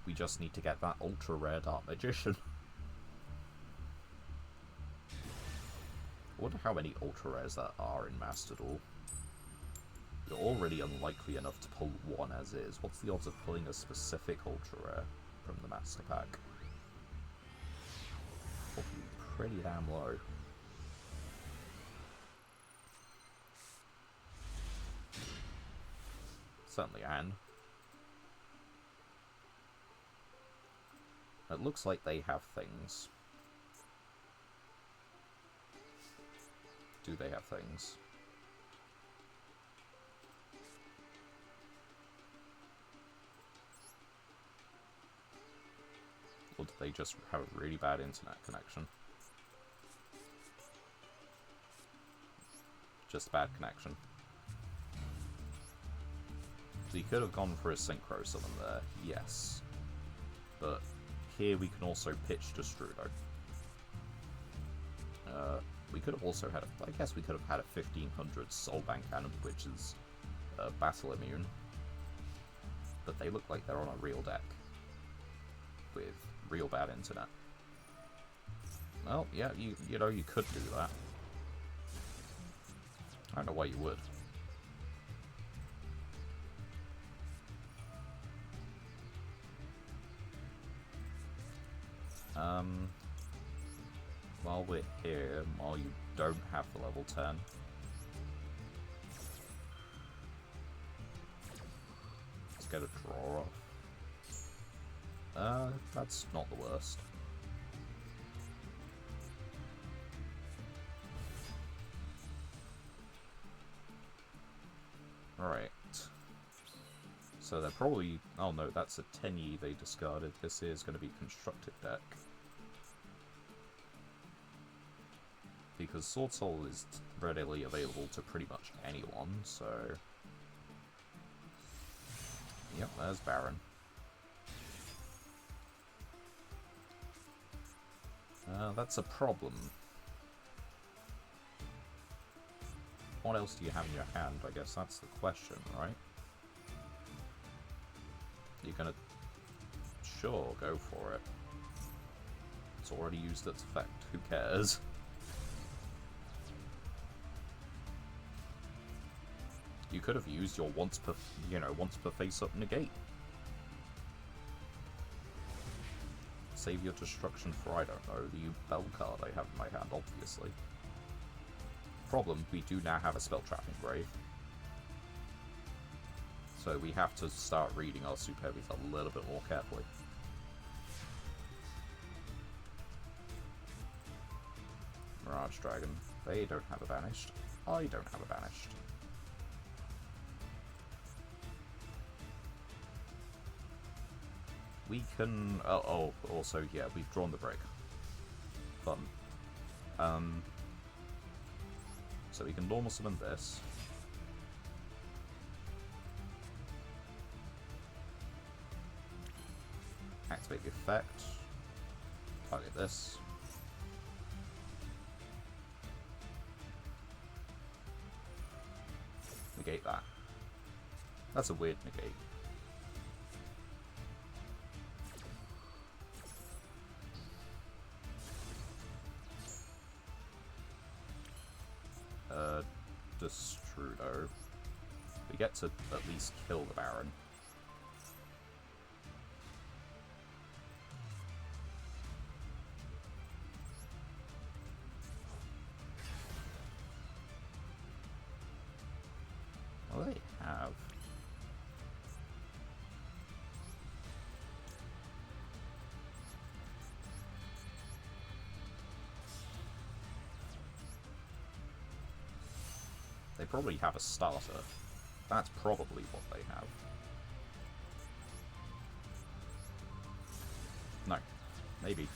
We just need to get that ultra rare Dark Magician. I wonder how many ultra rares there are in Master Duel. You're already unlikely enough to pull one as is. What's the odds of pulling a specific ultra rare from the Master Pack? Probably pretty damn low. Certainly Anne. It looks like they have things. Do they have things? Or do they just have a really bad internet connection? Just bad connection. We could have gone for a Synchro Summon there, yes. But here we can also pitch Destrudo. We could have also had I guess we could have had a 1500 Soulbank Cannon, which is battle immune. But they look like they're on a real deck. With real bad internet. Well, yeah, you know, you could do that. I don't know why you would. While we're here, while you don't have the level 10, let's get a draw off. That's not the worst. Alright. So they're probably... Oh no, that's a Tenyi they discarded. This is going to be Constructed Deck. Because Sword Soul is readily available to pretty much anyone, so... Yep, there's Baron. That's a problem. What else do you have in your hand? I guess that's the question, right? You're gonna... Sure, go for it. It's already used its effect, who cares? You could have used your once per face-up negate. Save your destruction for, I don't know, the Bell card I have in my hand, obviously. Problem, we do now have a Spell Trapping Grave. So we have to start reading our super heavies a little bit more carefully. Mirage Dragon. They don't have a banished. I don't have a banished. We can... also, yeah, we've drawn the break. fun. So we can normal summon this. Activate the effect. Target this. Negate that. That's a weird negate. Destrudo. We get to at least kill the Baron. What do they have? They probably have a starter. That's probably what they have. No. Maybe.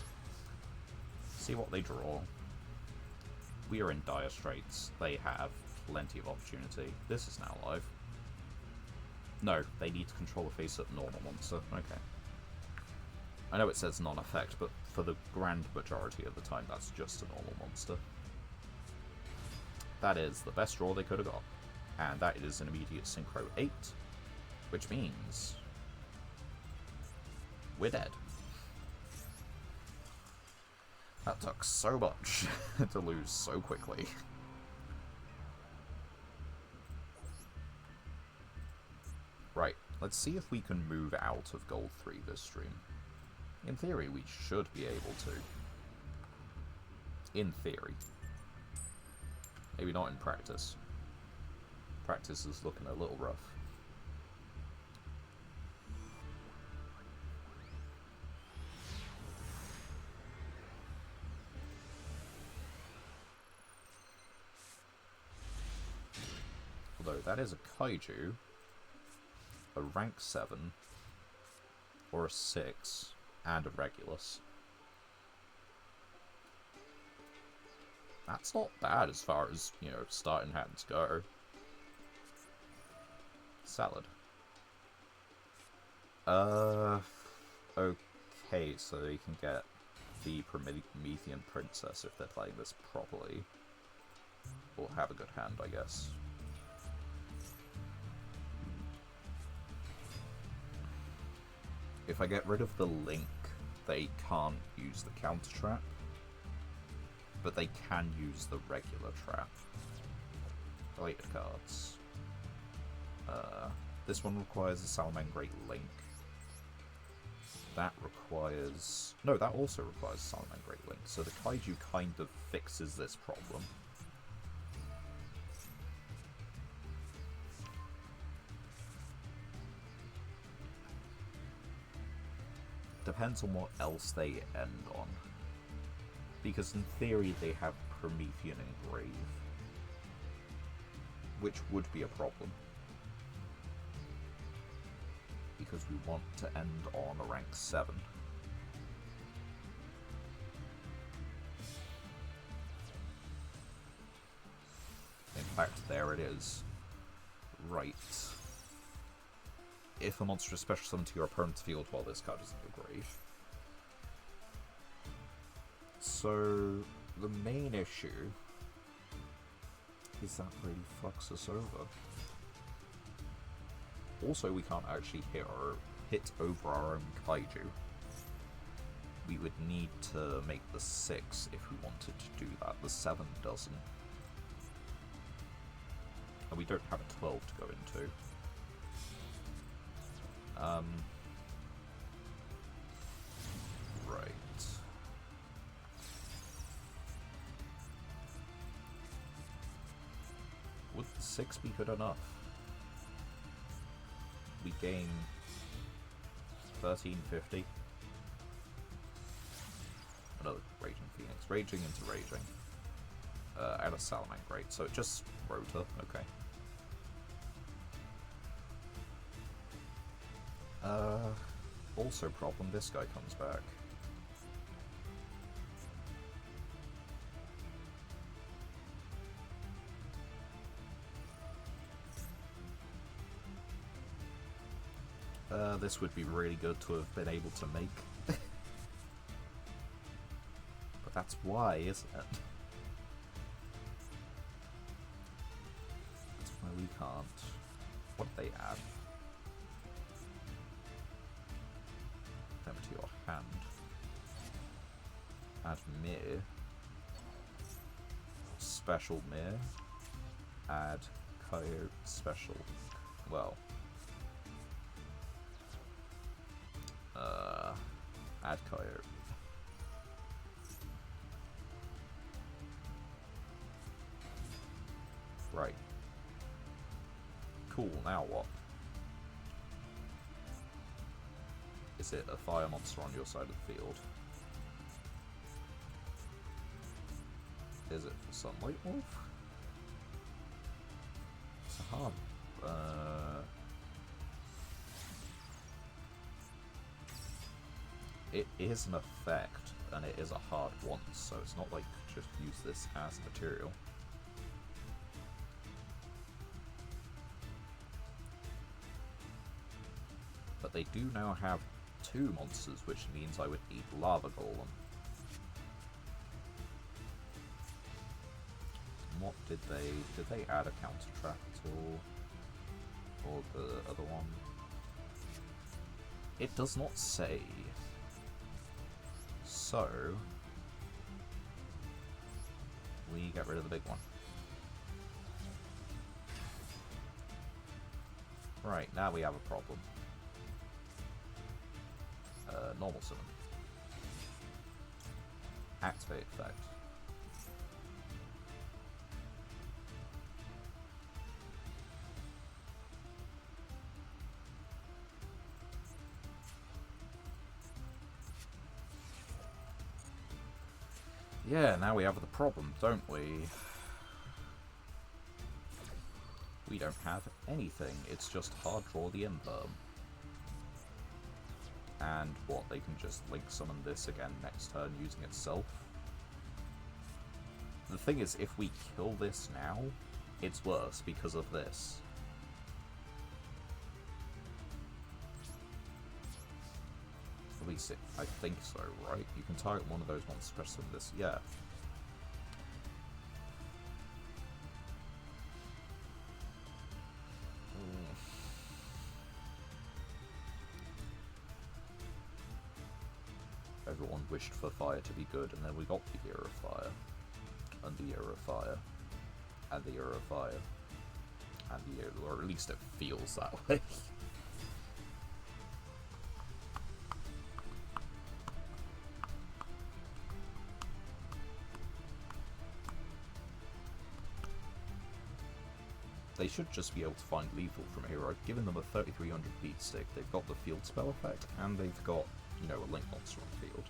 See what they draw. We are in dire straits. They have plenty of opportunity. This is now live. No, they need to control a face-up normal monster. Okay. I know it says non-effect, but for the grand majority of the time, that's just a normal monster. That is the best draw they could have got. And that is an immediate Synchro 8, which means we're dead. That took so much to lose so quickly. Right, let's see if we can move out of Gold 3 this stream. In theory, we should be able to. In theory. Maybe not in practice. Practice is looking a little rough. Although that is a Kaiju, a rank 7, or a 6, and a Regulus. That's not bad as far as, you know, starting hands go. Salad. Okay, so you can get the Promethean Princess if they're playing this properly. Or have a good hand, I guess. If I get rid of the link, they can't use the counter trap. But they can use the regular trap. Related cards. This one requires a Salamangreat Link. That requires... No, that also requires a Salamangreat Link. So the Kaiju kind of fixes this problem. Depends on what else they end on. Because in theory they have Promethean Engrave. Which would be a problem. Because we want to end on a rank 7. In fact, there it is. Right. If a monster is special summoned to your opponent's field while this card is in your grave. So, the main issue is that really fucks us over. Also, we can't actually hit over our own Kaiju. We would need to make the 6 if we wanted to do that. The 7 doesn't. And we don't have a 12 to go into. Right. Would the 6 be good enough? We gain 1350. Another Raging Phoenix. Raging into Raging. Out of Salamangreat. So it just Rota. Okay. Also problem, this guy comes back. This would be really good to have been able to make. But that's why, isn't it? That's why we can't. What did they add? Them to your hand. Add mirror. Special mirror. Add coyote special. Well. Add coyote. Right. Cool, now what? Is it a fire monster on your side of the field? Is it for Sunlight Wolf? It's a hard... It is an effect, and it is a hard one, so it's not like just use this as material. But they do now have 2 monsters, which means I would need Lava Golem. What did they add a counter trap at all? Or the other one? It does not say. So we get rid of the big one. Right, now we have a problem. Normal summon. Activate effect. Yeah, now we have the problem, don't we? We don't have anything, it's just hard draw the Imperm. And what, they can just link summon this again next turn using itself? The thing is, if we kill this now, it's worse because of this. At least I think so, right? You can target one of those monsters, press on this, yeah. Everyone wished for fire to be good, and then we got the Year of Fire, and the Year of Fire, and the Year of Fire, and the Year, or at least it feels that way. They should just be able to find lethal from here. I've given them a 3300 beat stick, they've got the field spell effect, and they've got, you know, a link monster on the field.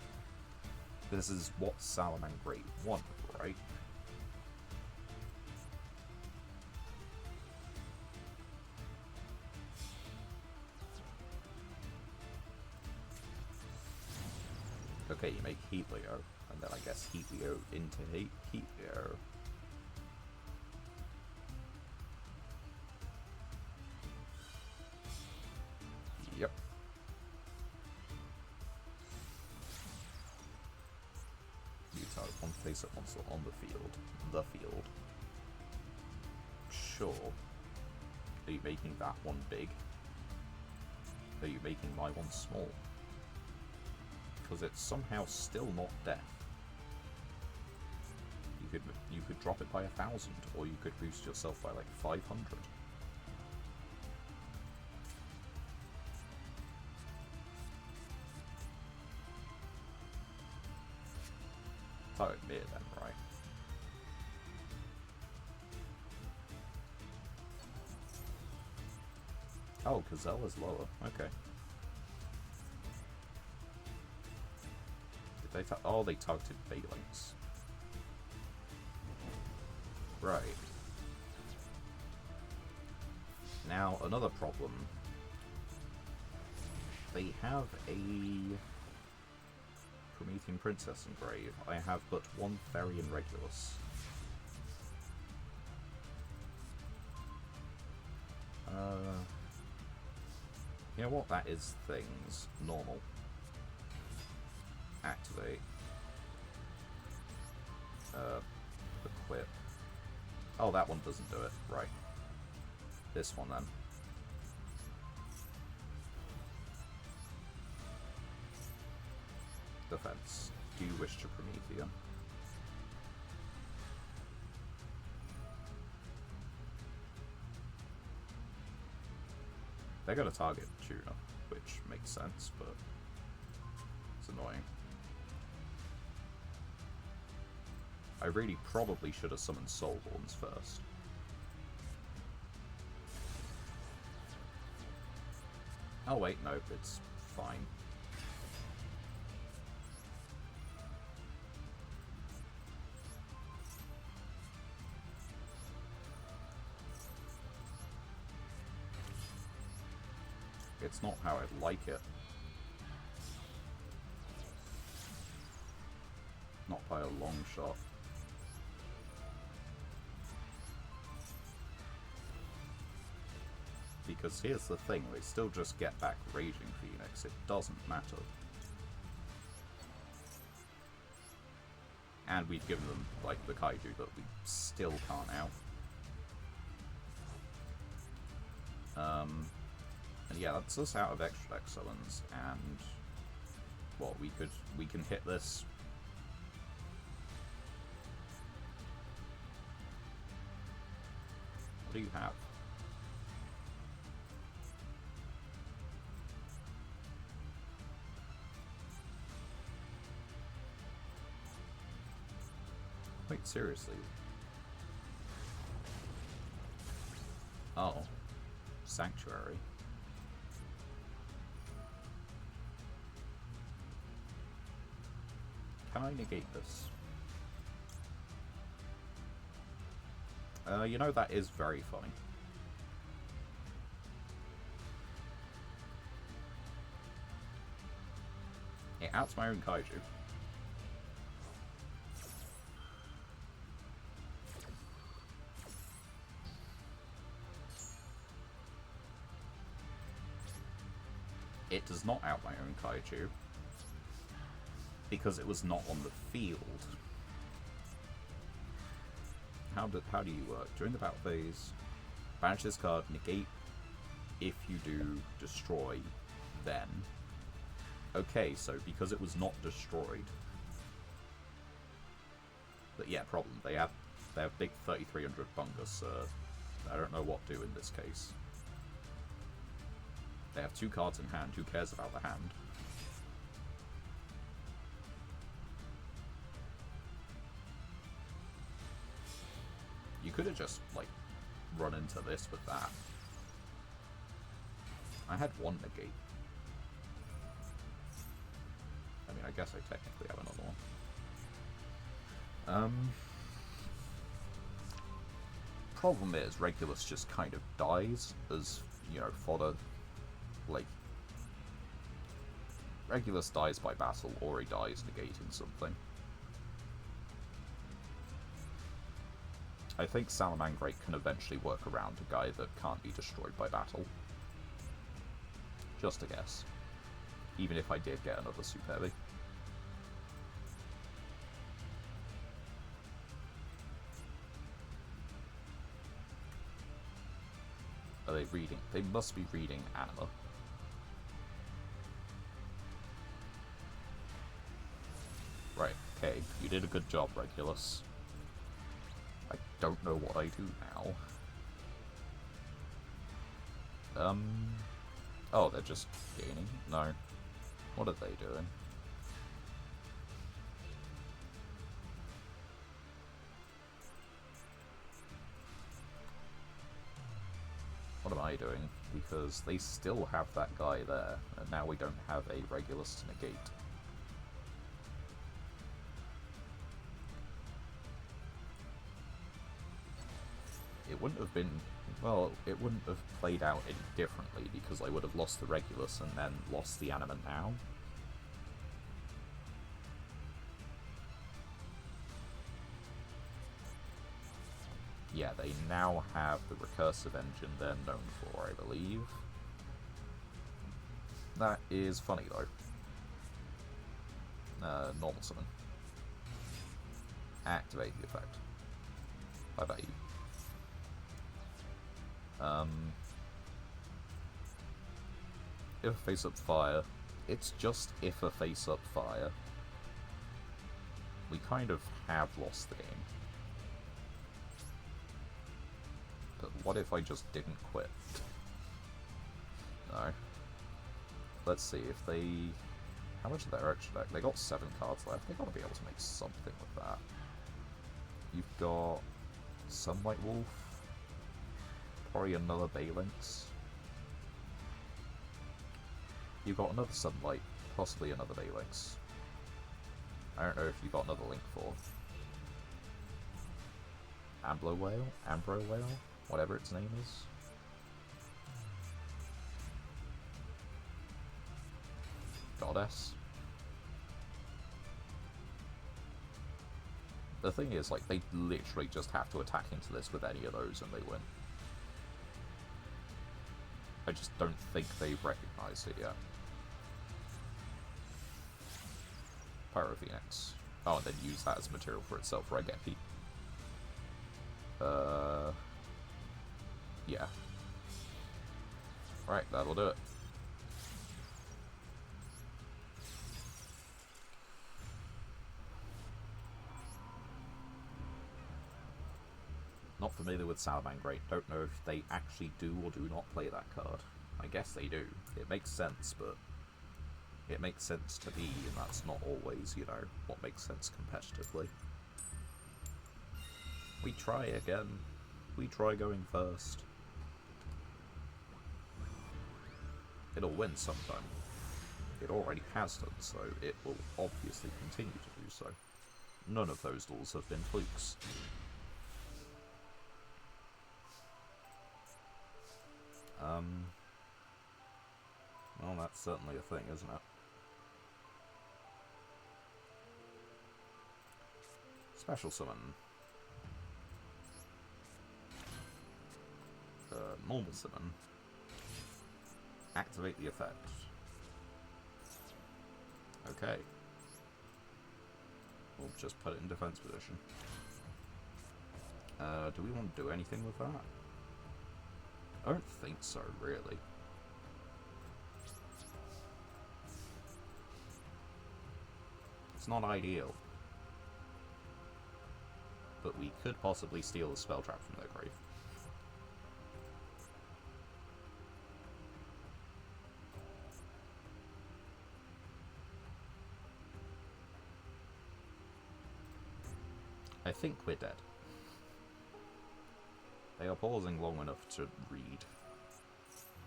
This is what Salamangreat wanted, right? Okay, you make Heatleo, and then I guess Heatleo into Heatleo. Yep. You target one face-up monster on the field. The field. Sure. Are you making that one big? Are you making my one small? Because it's somehow still not death. You could drop it by 1,000, or you could boost yourself by like 500. Target Mir then, right? Oh, Gazella's lower. Okay. Did they oh, they targeted Phalanx. Right. Now, another problem. They have a Promethean Princess engrave. I have but one Therian Regulus. Yeah, You know what? That is things. Normal. Activate. Equip. Oh, that one doesn't do it. Right. This one, then. Defense. Do you wish to Promethean? They're going to target Tuna, which makes sense, but it's annoying. I really probably should have summoned Soulhorns first. Oh wait, no, it's fine. It's not how I'd like it. Not by a long shot. Because here's the thing, they still just get back Raging Phoenix, it doesn't matter. And we've given them, like, the Kaiju that we still can't out. And yeah, that's us out of extra deck summons, and what we can hit this. What do you have? Wait, seriously? Oh. Sanctuary. Can I negate this? You know, that is very funny. It outs my own Kaiju. It does not out my own Kaiju, because it was not on the field. How do you work? During the battle phase, banish this card, negate if you do destroy, then. Okay, so because it was not destroyed. But yeah, problem. They have big 3300 Bungus. I don't know what to do in this case. They have 2 cards in hand. Who cares about the hand? You could have just, like, run into this with that. I had 1 negate. I mean, I guess I technically have another one. Problem is, Regulus just kind of dies as, you know, fodder. Like, Regulus dies by battle, or he dies negating something. I think Salamangrate can eventually work around a guy that can't be destroyed by battle. Just a guess. Even if I did get another Super Heavy. Are they reading? They must be reading Anima. Right, okay, you did a good job, Regulus. I don't know what I do now. Oh, they're just gaining? No. What are they doing? What am I doing? Because they still have that guy there, and now we don't have a Regulus to negate. It wouldn't have been... Well, it wouldn't have played out any differently, because I would have lost the Regulus and then lost the Anima now. Yeah, they now have the recursive engine they're known for, I believe. That is funny, though. Normal summon. Activate the effect. Bye-bye. If a face-up fire, it's just if a face-up fire. We kind of have lost the game. But what if I just didn't quit? No. Let's see if they... How much of their extra deck? They got 7 cards left. They gotta be able to make something with that. You've got Sunlight Wolf. Probably another Baylynx. You've got another Sunlight. Possibly another Baylynx. I don't know if you've got another Link for. Ambro Whale? Whatever its name is. Goddess. The thing is, like, they literally just have to attack into this with any of those and they win. I just don't think they've recognized it yet. Pyro Phoenix. Oh, and then use that as material for itself, Raigeki. Yeah. Right, that'll do it. Not familiar with Salamangreat. Don't know if they actually do or do not play that card. I guess they do. It makes sense, but it makes sense to me, and that's not always, you know, what makes sense competitively. We try again. We try going first. It'll win sometime. It already has done so. It will obviously continue to do so. None of those duels have been flukes. Well, that's certainly a thing, isn't it? Special summon. Normal summon. Activate the effect. Okay. We'll just put it in defense position. Do we want to do anything with that? I don't think so, really. It's not ideal. But we could possibly steal a spell trap from their grave. I think we're dead. They are pausing long enough to read.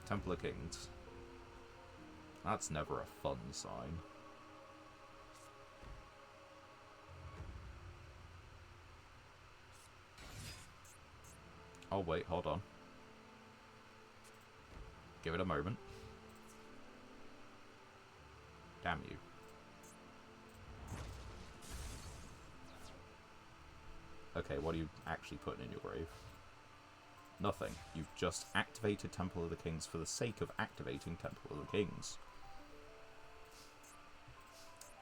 Temple of Kings. That's never a fun sign. Oh wait, hold on. Give it a moment. Damn you. Okay, what are you actually putting in your grave? Nothing. You've just activated Temple of the Kings for the sake of activating Temple of the Kings.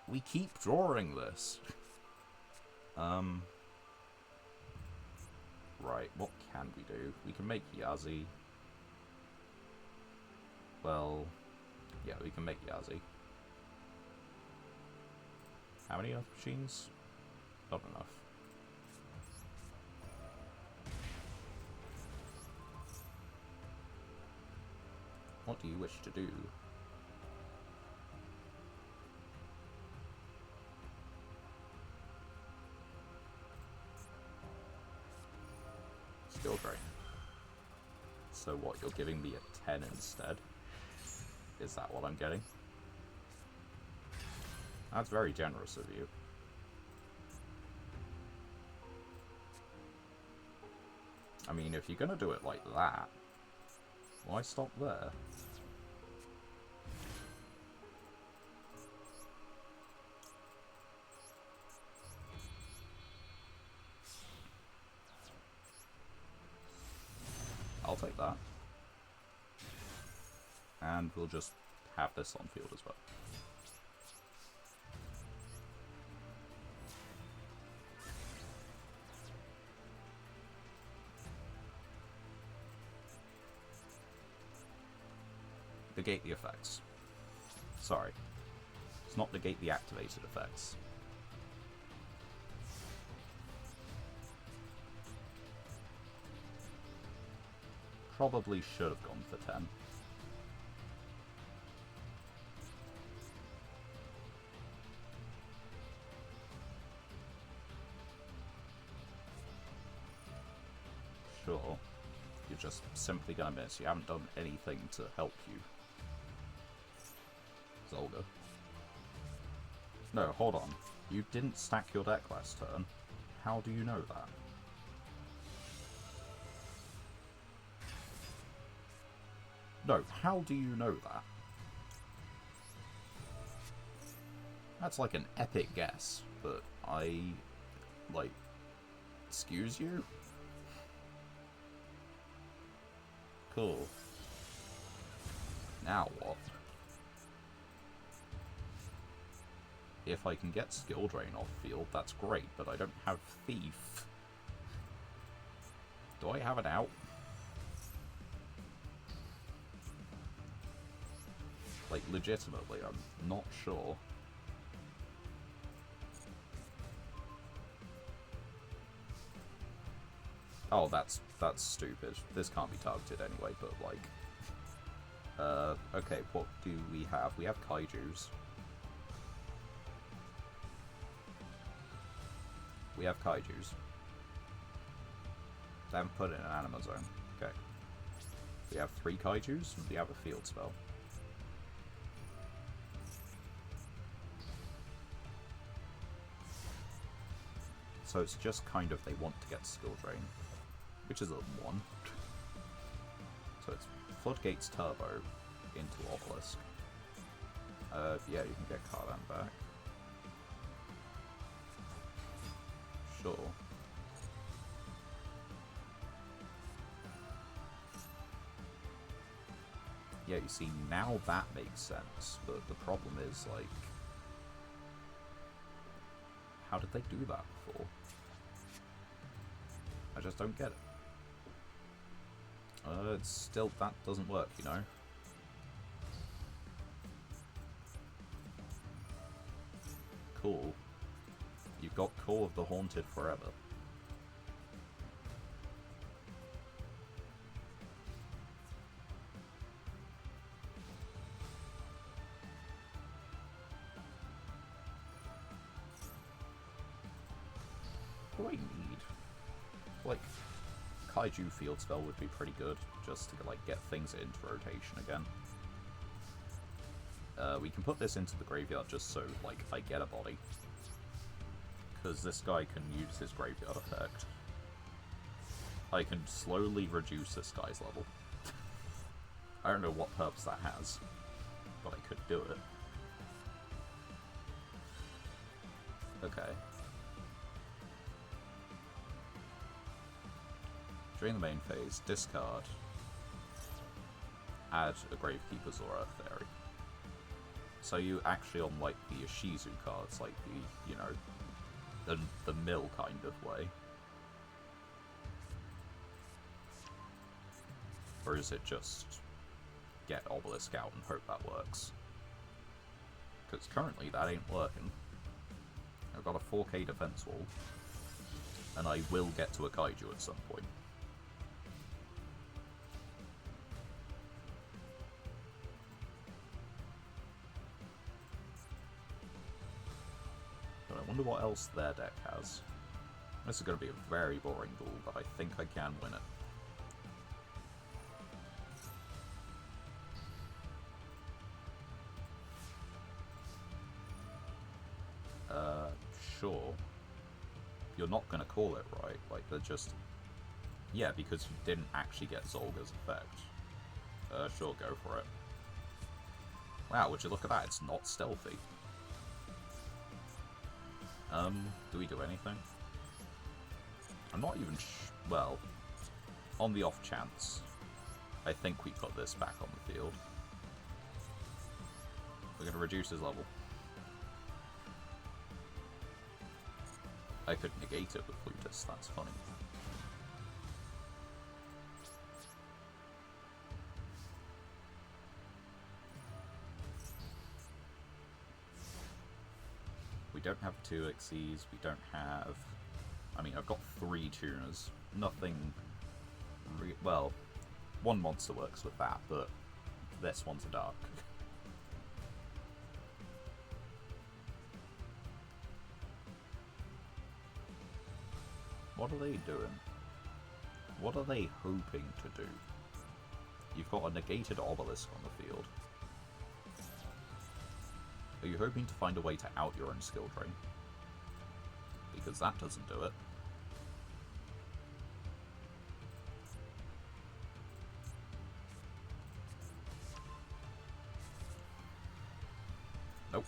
We keep drawing this. Right, what can we do? We can make Yazi. Well, yeah, we can make Yazi. How many Earth Machines? Not enough. What do you wish to do? Skill drain. So what, you're giving me a 10 instead? Is that what I'm getting? That's very generous of you. I mean, if you're gonna do it like that, why stop there? I'll take that. And we'll just have this on field as well. Negate the effects. Sorry. It's not negate the activated effects. Probably should have gone for 10. Sure. You're just simply gonna miss. You haven't done anything to help you. Zolga. No, hold on. You didn't stack your deck last turn. How do you know that? No, how do you know that? That's like an epic guess, but I... like... excuse you? Cool. Now what? If I can get Skill Drain off field, that's great, but I don't have Thief. Do I have it out? Like, legitimately, I'm not sure. Oh, that's stupid. This can't be targeted anyway, but like... okay, what do we have? We have Kaijus. We have Kaijus. They haven't put it in an Anima Zone. Okay. We have 3 Kaijus, and we have a field spell. So it's just kind of they want to get Skill Drain, which is a 1. So it's Floodgates Turbo into Obelisk. Yeah, you can get Kardan back. Sure. Yeah, you see, now that makes sense, but the problem is, like... how did they do that before? I just don't get it. It's still... that doesn't work, you know? Cool. You've got Call of the Haunted forever. What do I need? Like, Kaiju Field Spell would be pretty good, just to, like, get things into rotation again. We can put this into the graveyard just so, like, I get a body. Because this guy can use his graveyard effect. I can slowly reduce this guy's level. I don't know what purpose that has, but I could do it. Okay. During the main phase, discard. Add a Gravekeeper's or Earth Fairy. So you actually on, like, the Ishizu cards, like the, you know, the mill kind of way. Or is it just get Obelisk out and hope that works? Because currently that ain't working. I've got a 4k defense wall, and I will get to a Kaiju at some point. But I wonder what else their deck has. This is going to be a very boring duel, but I think I can win it. Sure. You're not going to call it right, like, they're just... Yeah, because you didn't actually get Zolga's effect. Sure, go for it. Wow, would you look at that, it's not stealthy. Do we do anything? I'm not even well, on the off chance, I think we put this back on the field. We're gonna reduce his level. I could negate it with Flutus, that's funny. We don't have 2 Xyzs, we don't have... I mean, I've got 3 tuners. Nothing... well, one monster works with that, but this one's a dark. What are they doing? What are they hoping to do? You've got a negated obelisk on the field. Are you hoping to find a way to out your own skill drain? Because that doesn't do it. Nope.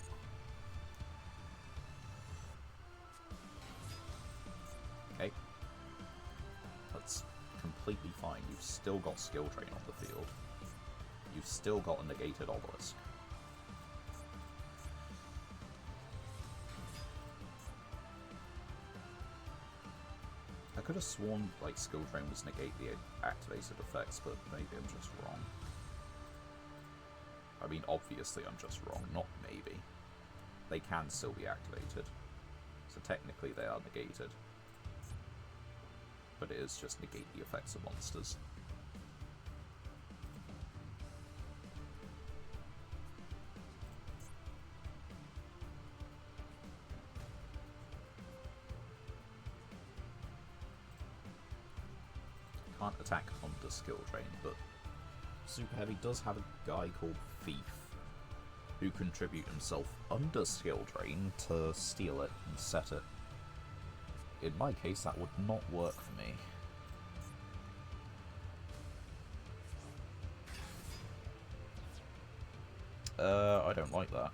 Okay. That's completely fine. You've still got skill drain on the field. You've still got a negated obelisk. I could have sworn like skill drain was negate the activated effects, but maybe I'm just wrong. I mean, obviously I'm just wrong, not maybe. They can still be activated, so technically they are negated. But it is just negate the effects of monsters. Can't attack under skill drain, but Super Heavy does have a guy called Thief who contribute himself under skill drain to steal it and set it. In my case, that would not work for me. I don't like that.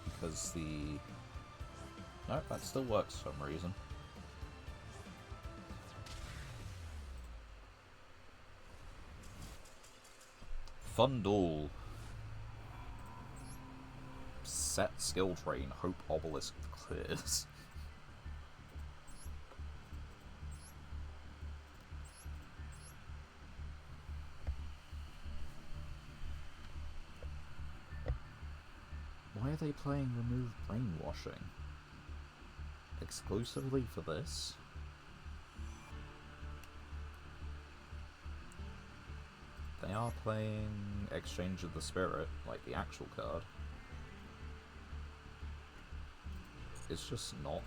Because the... No, that still works for some reason. Fun duel. Set skill train, hope obelisk clears. Why are they playing Remove Brainwashing? Exclusively for this? They are playing Exchange of the Spirit, like the actual card. It's just not.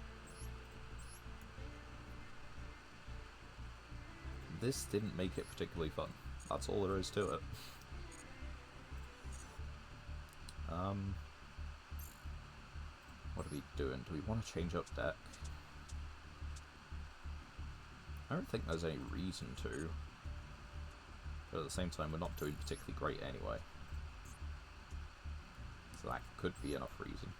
This didn't make it particularly fun. That's all there is to it. What are we doing? Do we want to change up deck? I don't think there's any reason to. But at the same time, we're not doing particularly great anyway. So that could be enough reason.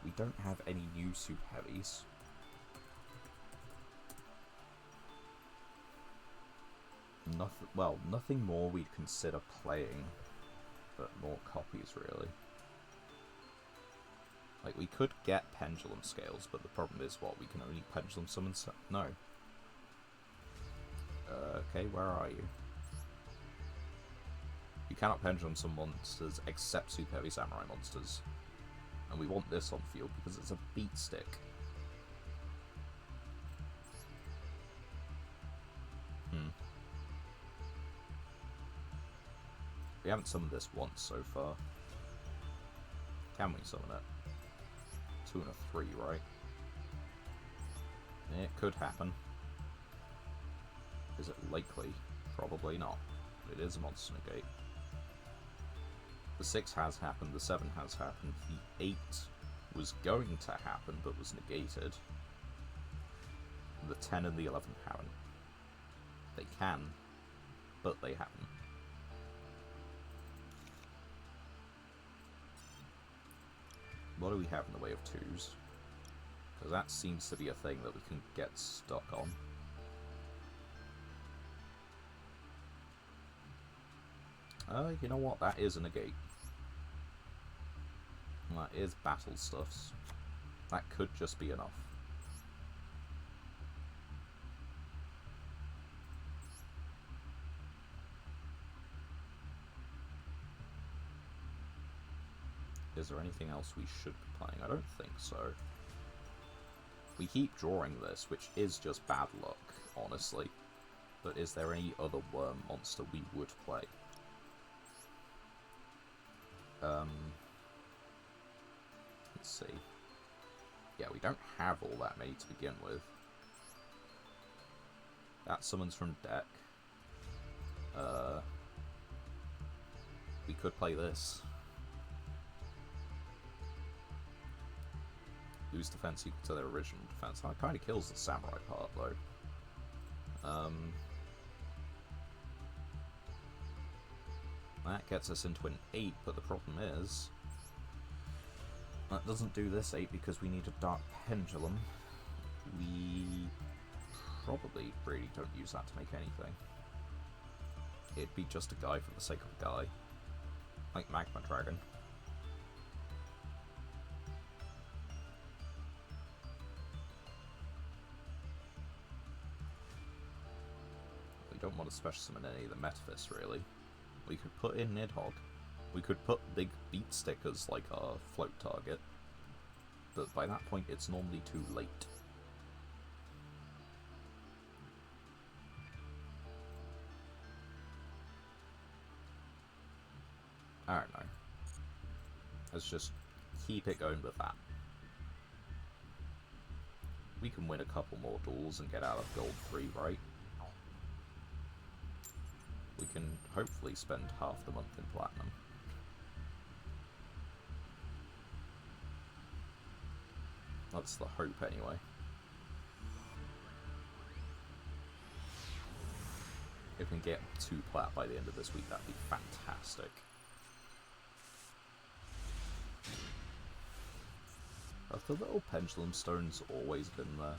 We don't have any new Super Heavies. Nothing, well, nothing more we'd consider playing, but more copies, really. Like, we could get Pendulum Scales, but the problem is, what, we can only Pendulum Summon no. Okay, where are you? You cannot Pendulum Summon monsters except Super Heavy Samurai monsters. And we want this on field because it's a beat stick. We haven't summoned this once so far. Can we summon it? 2 and a 3, right? It could happen. Is it likely? Probably not. But it is a monster negate. The 6 has happened, the 7 has happened, the 8 was going to happen but was negated. The 10 and the 11 haven't. They can, but they haven't. What do we have in the way of 2s? Because that seems to be a thing that we can get stuck on. You know what? That is a negate. That is battle stuffs. That could just be enough. Is there anything else we should be playing? I don't think so. We keep drawing this, which is just bad luck, honestly. But is there any other worm monster we would play? Let's see. Yeah, we don't have all that many to begin with. That summons from deck. We could play this. Lose defense equal to their original defense. That kind of kills the samurai part, though. That gets us into an 8, but the problem is that doesn't do this 8 because we need a Dark Pendulum. We probably really don't use that to make anything. It'd be just a guy for the sake of a guy. Like Magma Dragon. We don't want to special summon any of the Metaphys, really. We could put in Nidhogg. We could put big beat stickers like our float target. But by that point, it's normally too late. I don't know. Let's just keep it going with that. We can win a couple more duels and get out of Gold 3, right? We can hopefully spend half the month in Platinum. That's the hope, anyway. If we can get 2 plat by the end of this week, that'd be fantastic. Have the little pendulum stones always been there?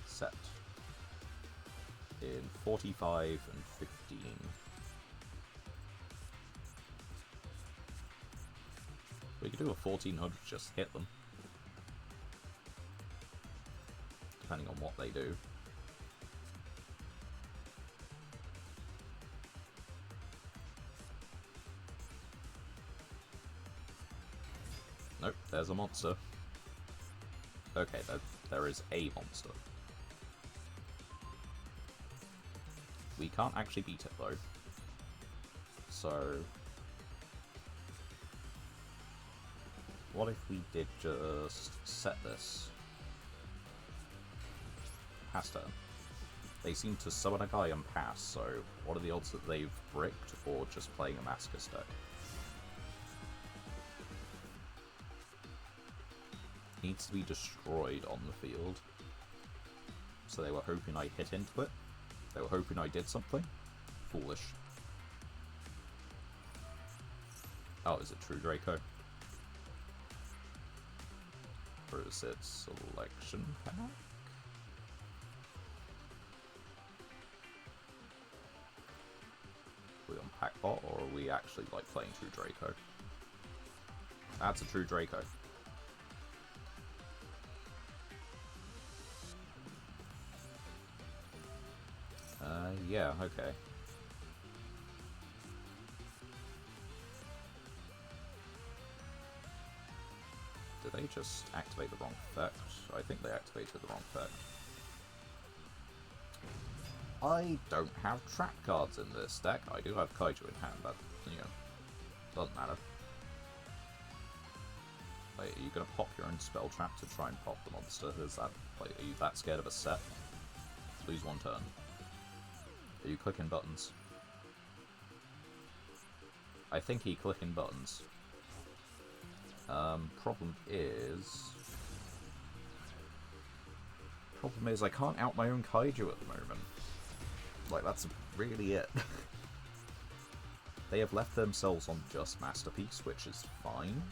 Set. In 45 and 15. We could do a 1400, just hit them. Depending on what they do. Nope, there's a monster. Okay, there is a monster. We can't actually beat it, though. So what if we did just set this? Pass turn. They seem to summon a guy and pass, so what are the odds that they've bricked or just playing a Masochist deck? Needs to be destroyed on the field. So they were hoping I hit into it. They were hoping I did something. Foolish. Oh, is it True Draco? Or is it Selection Pack? Are we on Packbot, or are we actually like playing True Draco? That's a True Draco. Yeah, okay. Did they just activate the wrong effect? I think they activated the wrong effect. I don't have trap cards in this deck. I do have Kaiju in hand, but, you know, doesn't matter. Wait, are you gonna pop your own spell trap to try and pop the monster? Is that, like, are you that scared of a set? Lose 1 turn. Are you clicking buttons? I think he clicking buttons. Problem is I can't out my own Kaiju at the moment. Like, that's really it. They have left themselves on just Masterpiece, which is fine.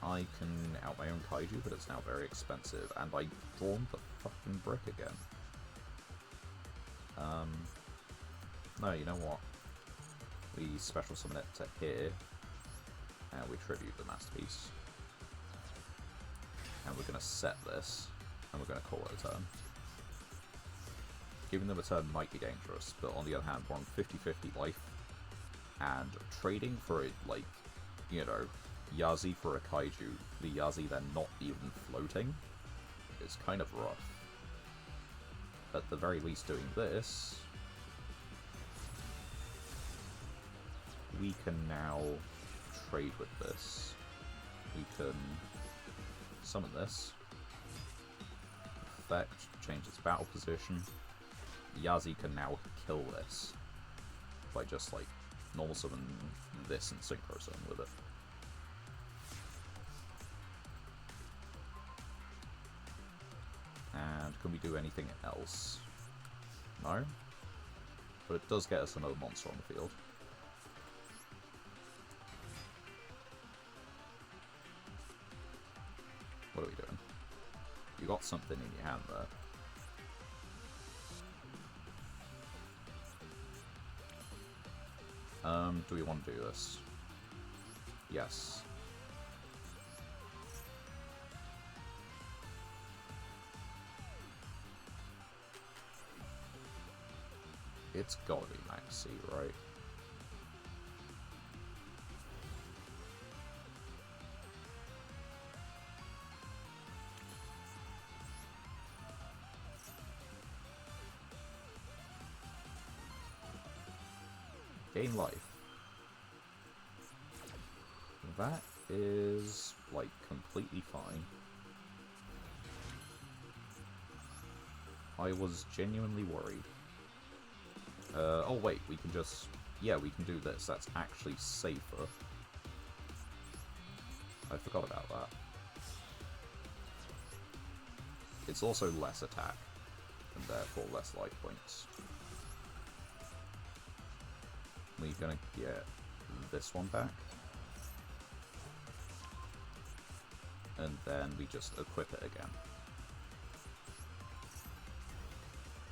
I can out my own Kaiju, but it's now very expensive, and I've drawn the fucking brick again. No, you know what? We special summon it to here, and we tribute the Masterpiece. And we're going to set this, and we're going to call it a turn. Giving them a turn might be dangerous, but on the other hand, we're on 50-50 life, and trading for it, like, you know, Yazi for a Kaiju, the Yazi then not even floating, is kind of rough. At the very least, doing this, we can now trade with this. We can summon this. Effect, change its battle position. Yazi can now kill this by just, like, normal summon this and synchro summon with it. And can we do anything else? No? But it does get us another monster on the field. What are we doing? You got something in your hand there. Do we want to do this? Yes. It's gotta be Maxi, right? Gain life. That is, like, completely fine. I was genuinely worried. Oh wait, we can just... Yeah, we can do this. That's actually safer. I forgot about that. It's also less attack, and therefore less life points. We're gonna get this one back. And then we just equip it again.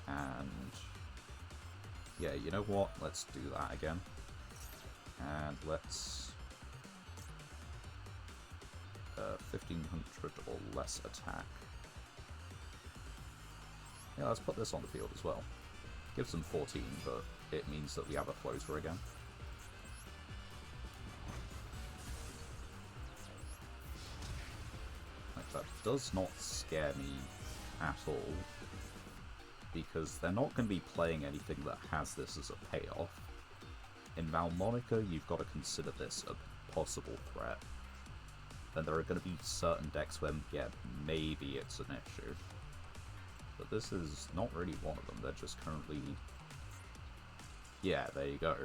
And... yeah, you know what? Let's do that again. And let's... 1500 or less attack. Yeah, let's put this on the field as well. Gives them 14, but it means that we have a floater again. Like, that does not scare me at all, because they're not going to be playing anything that has this as a payoff. In Malmonica, you've got to consider this a possible threat. Then there are going to be certain decks where, yeah, maybe it's an issue. But this is not really one of them, they're just currently... yeah, there you go.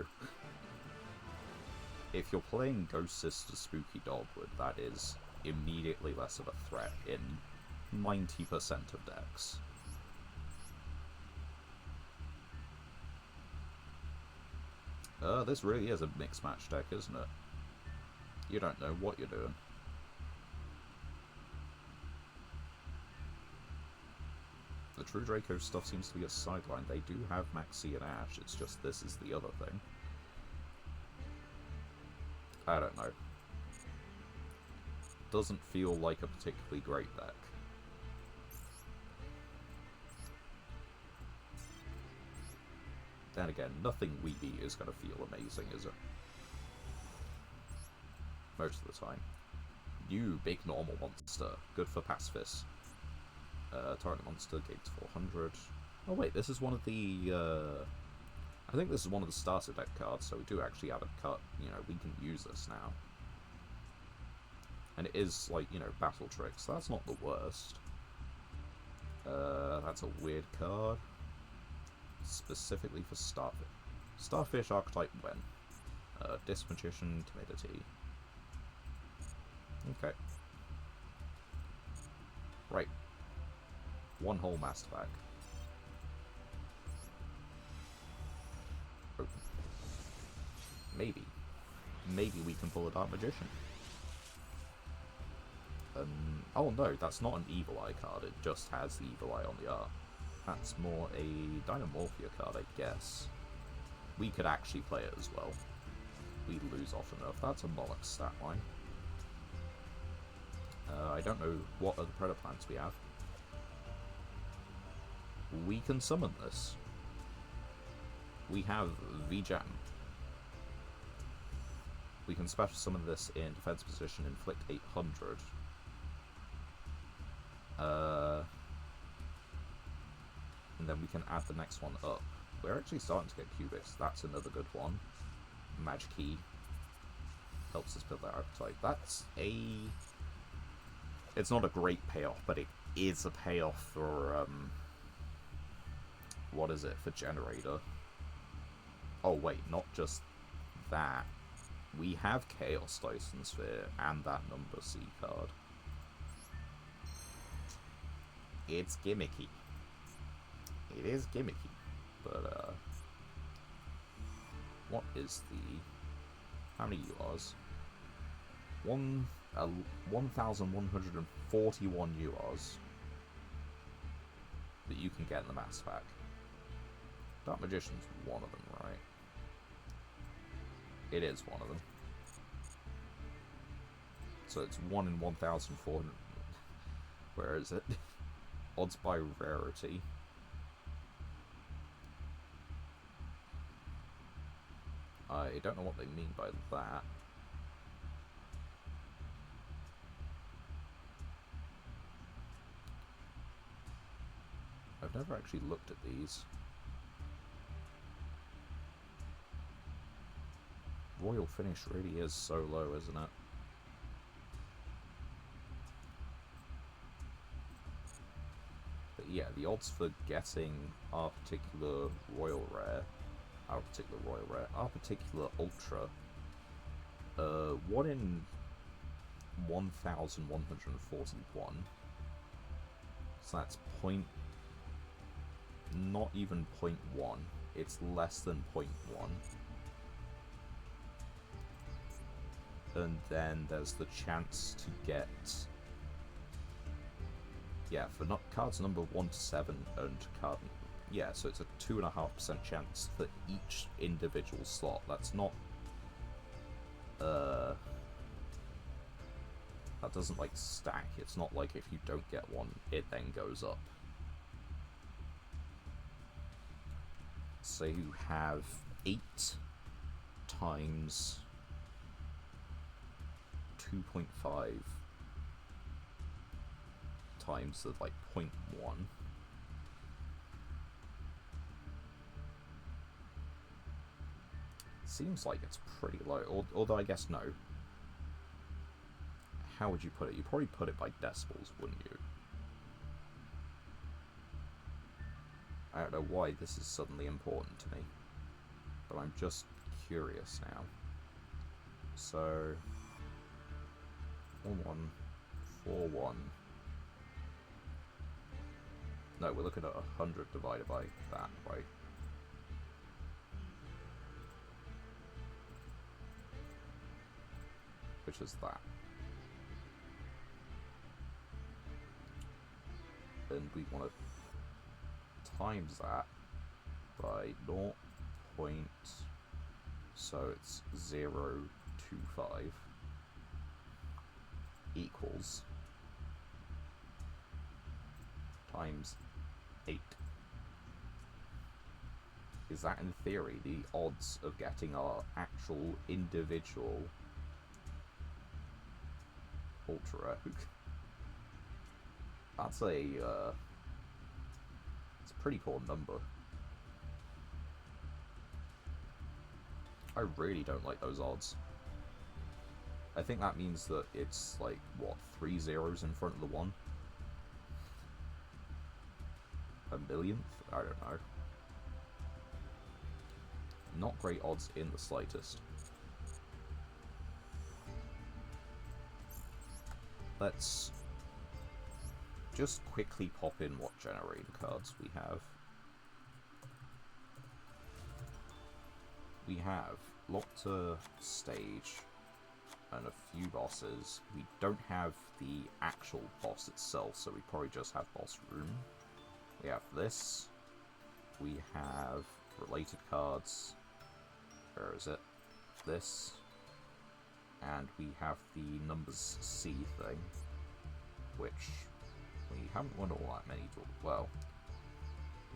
If you're playing Ghost Sister Spooky Dogwood, that is immediately less of a threat in 90% of decks. This really is a mixed match deck, isn't it? You don't know what you're doing. The True Draco stuff seems to be a sideline. They do have Maxi and Ash, it's just this is the other thing. I don't know. Doesn't feel like a particularly great deck. Then again, nothing we beat is going to feel amazing, is it? Most of the time. New big normal monster. Good for pacifist. Target monster gains 400. Oh wait, this is one of the... I think this is one of the starter deck cards, so we do actually have a cut. You know, we can use this now. And it is, like, you know, battle tricks. So that's not the worst. That's a weird card. Specifically for Starfish. Starfish archetype when? Disc Magician, Timidity. Okay. Right. One whole master pack. Open. Maybe. Maybe we can pull a Dark Magician. Oh no, that's not an Evil Eye card, it just has the Evil Eye on the art. That's more a Dynamorphia card, I guess. We could actually play it as well. We lose often enough. That's a Moloch stat line. I don't know what other Predator plants we have. We can summon this. We have V-Jam. We can special summon this in defense position, inflict 800. And then we can add the next one up. We're actually starting to get cubics. That's another good one. Magic Key helps us build that archetype. That's a... It's not a great payoff, but it is a payoff for, what is it? For Generator. Oh wait, not just that. We have Chaos Dyson Sphere and that Number C card. It's gimmicky. It is gimmicky, but what is the... How many URs? 1,141 URs that you can get in the Mass Pack. Dark Magician's one of them, right? It is one of them. So it's 1 in 1,400. Where is it? Odds by rarity. I don't know what they mean by that. I've never actually looked at these. Royal Finish really is so low, isn't it? But yeah, the odds for getting our particular Royal Rare, our particular Ultra, 1 in 1,141. So that's not even 0.1. It's less than 0.1. And then there's the chance to get... Yeah, for cards number 1 to 7 and card... Yeah, so it's a 2.5% chance for each individual slot. That's not... That doesn't, like, stack. It's not like if you don't get one, it then goes up. So you have 8 times 2.5 times the, like, 0.1. Seems like it's pretty low, although I guess no. How would you put it? You'd probably put it by decimals, wouldn't you? I don't know why this is suddenly important to me, but I'm just curious now. So, 1141. No, we're looking at 100 divided by that, right? Which is that. And we want to times that by 0. So it's 0.25 equals times 8. Is that in theory the odds of getting our actual individual Ultra Rogue? That's a it's a pretty poor number. I really don't like those odds. I think that means that it's like, what, 3 zeros in front of the 1? A millionth? I don't know. Not great odds in the slightest. Let's just quickly pop in what generator cards we have. We have locked a stage and a few bosses. We don't have the actual boss itself, so we probably just have boss room. We have this. We have related cards. Where is it? This. And we have the numbers C thing, which we haven't won all that many duels. Well,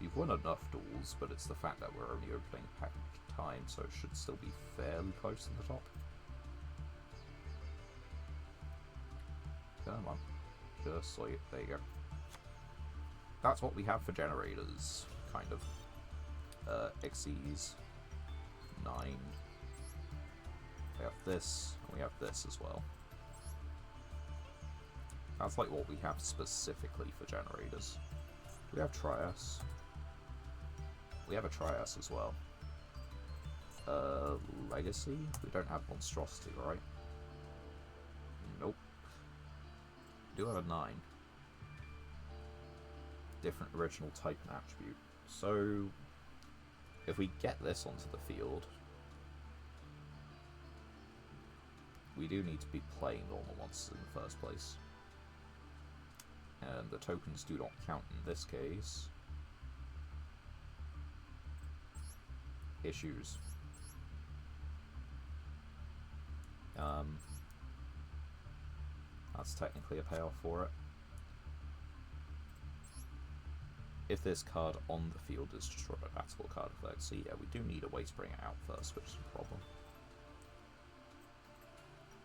we've won enough duels, but it's the fact that we're only opening package time, so it should still be fairly close to the top. Come on. Just like, there you go. That's what we have for generators, kind of. Xyz 9. We have this, and we have this as well. That's like what we have specifically for generators. We have Trias. We have a Trias as well. Legacy? We don't have Monstrosity, right? Nope. We do have a 9. Different original type and attribute. So, if we get this onto the field, we do need to be playing normal monsters in the first place. And the tokens do not count in this case. Issues. That's technically a payoff for it. If this card on the field is destroyed by battleable card effect, so yeah, we do need a way to bring it out first, which is a problem.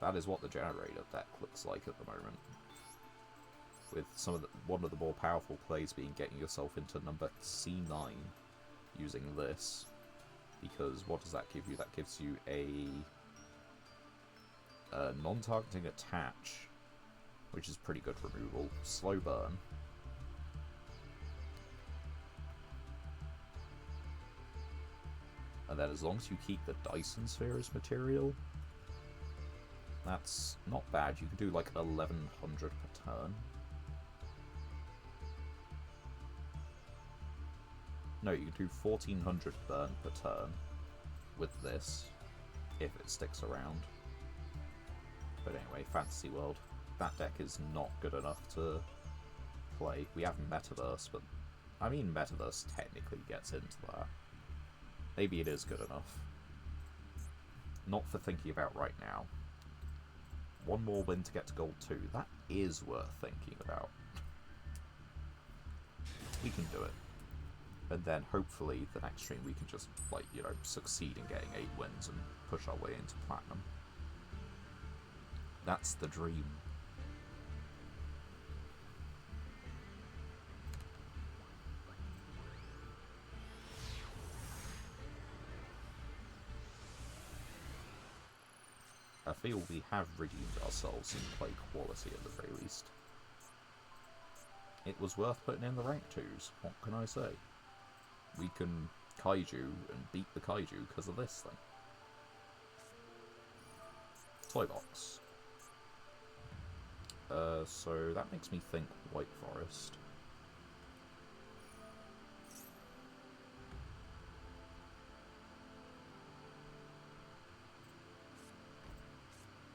That is what the generator deck looks like at the moment. With one of the more powerful plays being getting yourself into number C9 using this. Because what does that give you? That gives you a non-targeting attach, which is pretty good removal. Slow burn. And then as long as you keep the Dyson Sphere as material, that's not bad. You can do like 1100 per turn. No, you can do 1400 burn per turn with this, if it sticks around. But anyway, Fantasy World. That deck is not good enough to play. We have Metaverse, but I mean Metaverse technically gets into that. Maybe it is good enough. Not for thinking about right now. One more win to get to Gold 2. That is worth thinking about. We can do it. And then hopefully the next stream we can just, like, you know, succeed in getting 8 wins and push our way into Platinum. That's the dream. I feel we have redeemed ourselves in play quality at the very least. It was worth putting in the rank 2s, what can I say? We can kaiju and beat the kaiju because of this thing. Toy box. So that makes me think White Forest.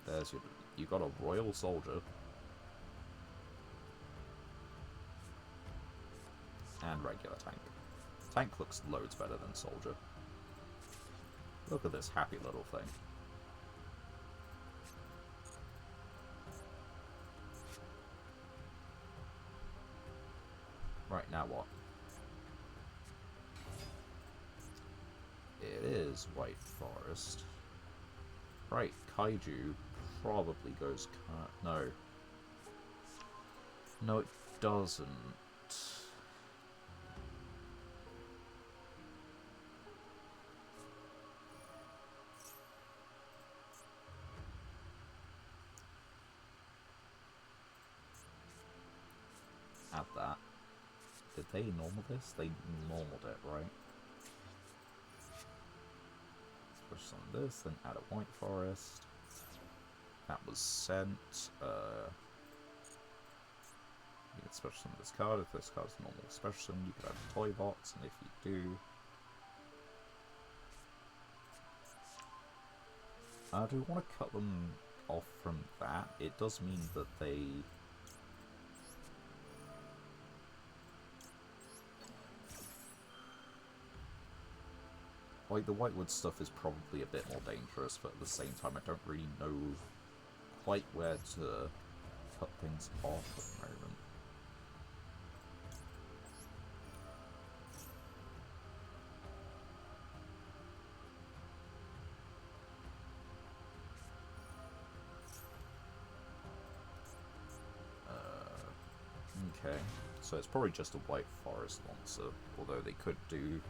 There's you got a Royal Soldier. And regular tank. Tank looks loads better than Soldier. Look at this happy little thing. Right, now what? It is White Forest. Right, Kaiju probably goes... No. No, it doesn't. Add that. Did they normal this? They normaled it, right? Push some of this, then add a White Forest. That was sent. You can special summon this card. If this card's normal special summon, you could add a toy box, and if you do, Do we want to cut them off from that? It does mean that they... Like, the whitewood stuff is probably a bit more dangerous, but at the same time I don't really know quite where to cut things off at the moment. Okay, so it's probably just a white forest monster, although they could do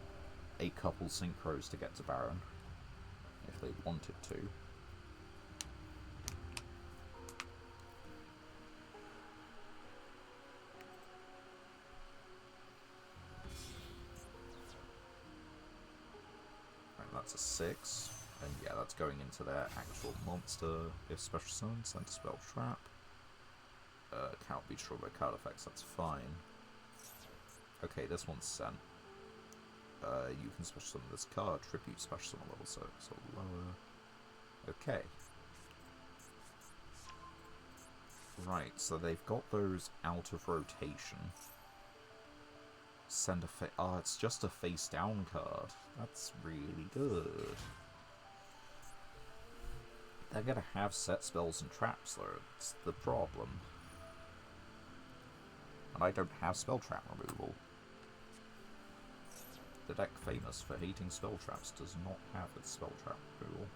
a couple synchros to get to Baron, if they wanted to. Right, that's a 6, and yeah, that's going into their actual monster. If special summon, send a spell trap. Cannot be destroyed by card effects, that's fine. Okay, this one's sent. You can special summon this card, tribute special summon level, so lower. Okay. Right, so they've got those out of rotation. Send a it's just a face down card. That's really good. They're gonna have set spells and traps though, it's the problem. And I don't have spell trap removal. The deck famous for hating spell traps does not have its spell trap removal.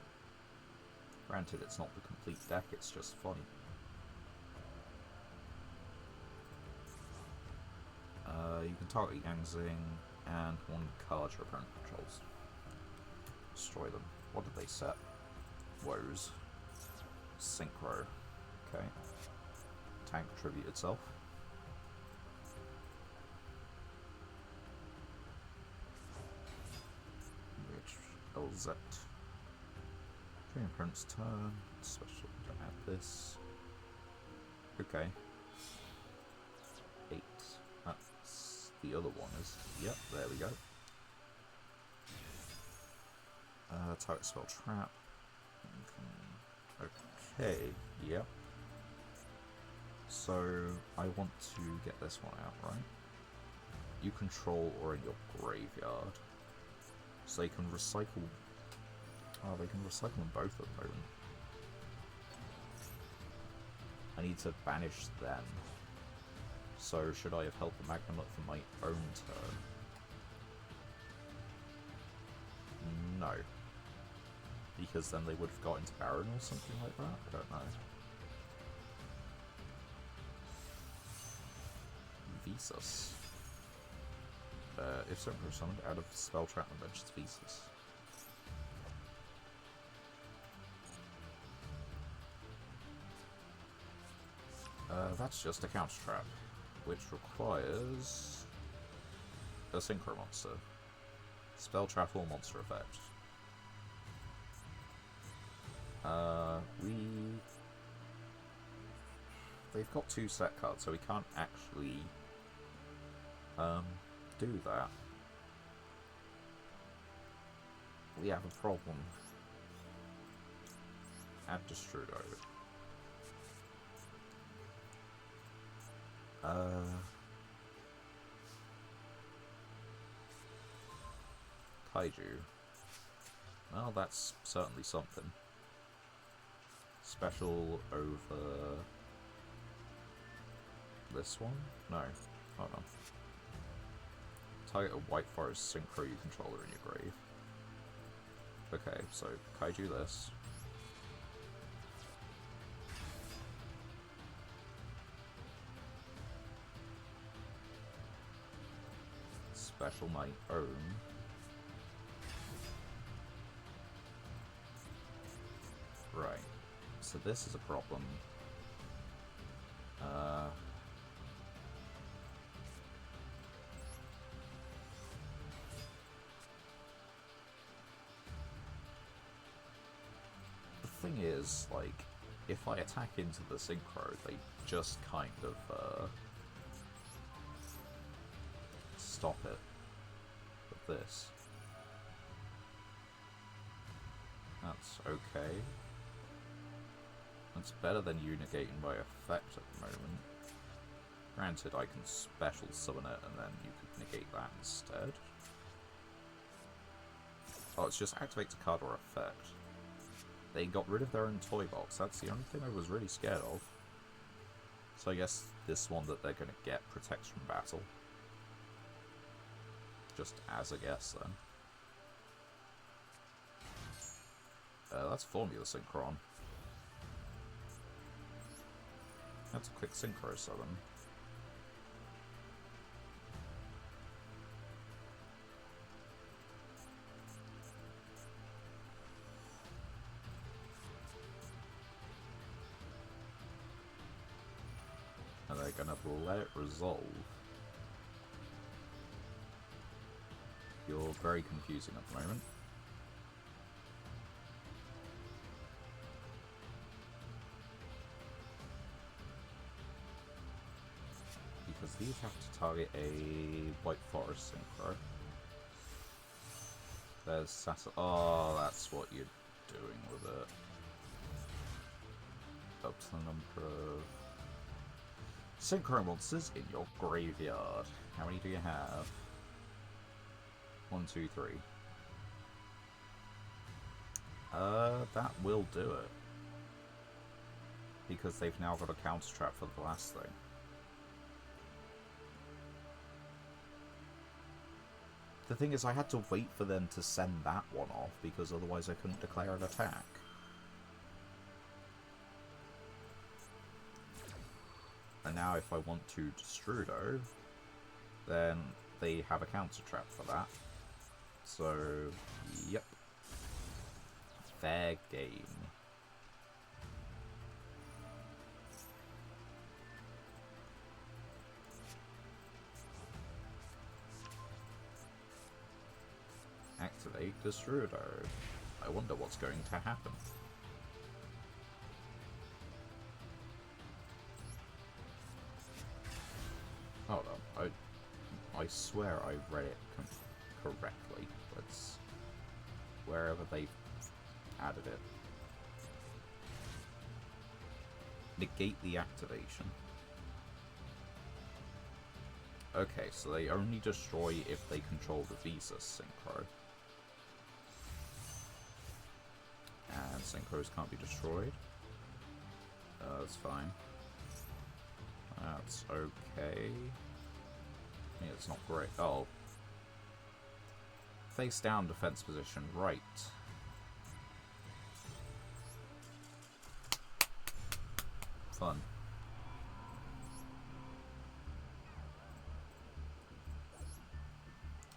Granted, it's not the complete deck, it's just funny. You can target Yangzing and one card your opponent controls. Destroy them. What did they set? Woes. Synchro. Okay. Tank tribute itself. LZ. During opponent's turn, special to add this. Okay. 8. That's the other one, is. Yep, there we go. Target spell trap. Okay, yep. So, I want to get this one out, right? You control or in your graveyard. So they can recycle... Oh, they can recycle them both at the moment. I need to banish them. So should I have held the Magnum up for my own turn? No. Because then they would have got into Baron or something like that? I don't know. Visas. If Synchro summoned out of spell trap and mentions Visas. That's just a counter trap, which requires a Synchro monster. Spell trap or monster effect. They've got 2 set cards, so we can't actually do that. We have a problem. Add Destrudo. Kaiju. Well, that's certainly something. Special over this one? No. Hold on. Target a White Forest Synchro you controller in your grave. Okay, so Kaiju this. Special my own. Right. So this is a problem. The thing is, like, if I attack into the Synchro, they just kind of, stop it with this. That's okay. That's better than Unigating by effect at the moment. Granted, I can special summon it and then you could negate that instead. Oh, it's just activates a card or effect. They got rid of their own toy box. That's the only thing I was really scared of. So I guess this one that they're going to get protects from battle. Just as a guess, then. That's Formula Synchron. That's a quick Synchro summon. And they're gonna let it resolve. You're very confusing at the moment. Because these have to target a White Forest Synchro. There's Saturn. Oh, that's what you're doing with it. Up to the number of Synchro monsters in your graveyard. How many do you have? 1, 2, 3. That will do it. Because they've now got a counter trap for the last thing. The thing is, I had to wait for them to send that one off, because otherwise I couldn't declare an attack. And now if I want to Destrudo, then they have a counter trap for that. So, yep. Fair game. Activate Destrudo. I wonder what's going to happen. Hold on, I swear I read it correctly. Let's... wherever they added it. Negate the activation. Okay, so they only destroy if they control the Visa Synchro. And Synchros can't be destroyed. That's fine. That's okay. Yeah, it's not great. Oh. Face down defense position, right. Fun.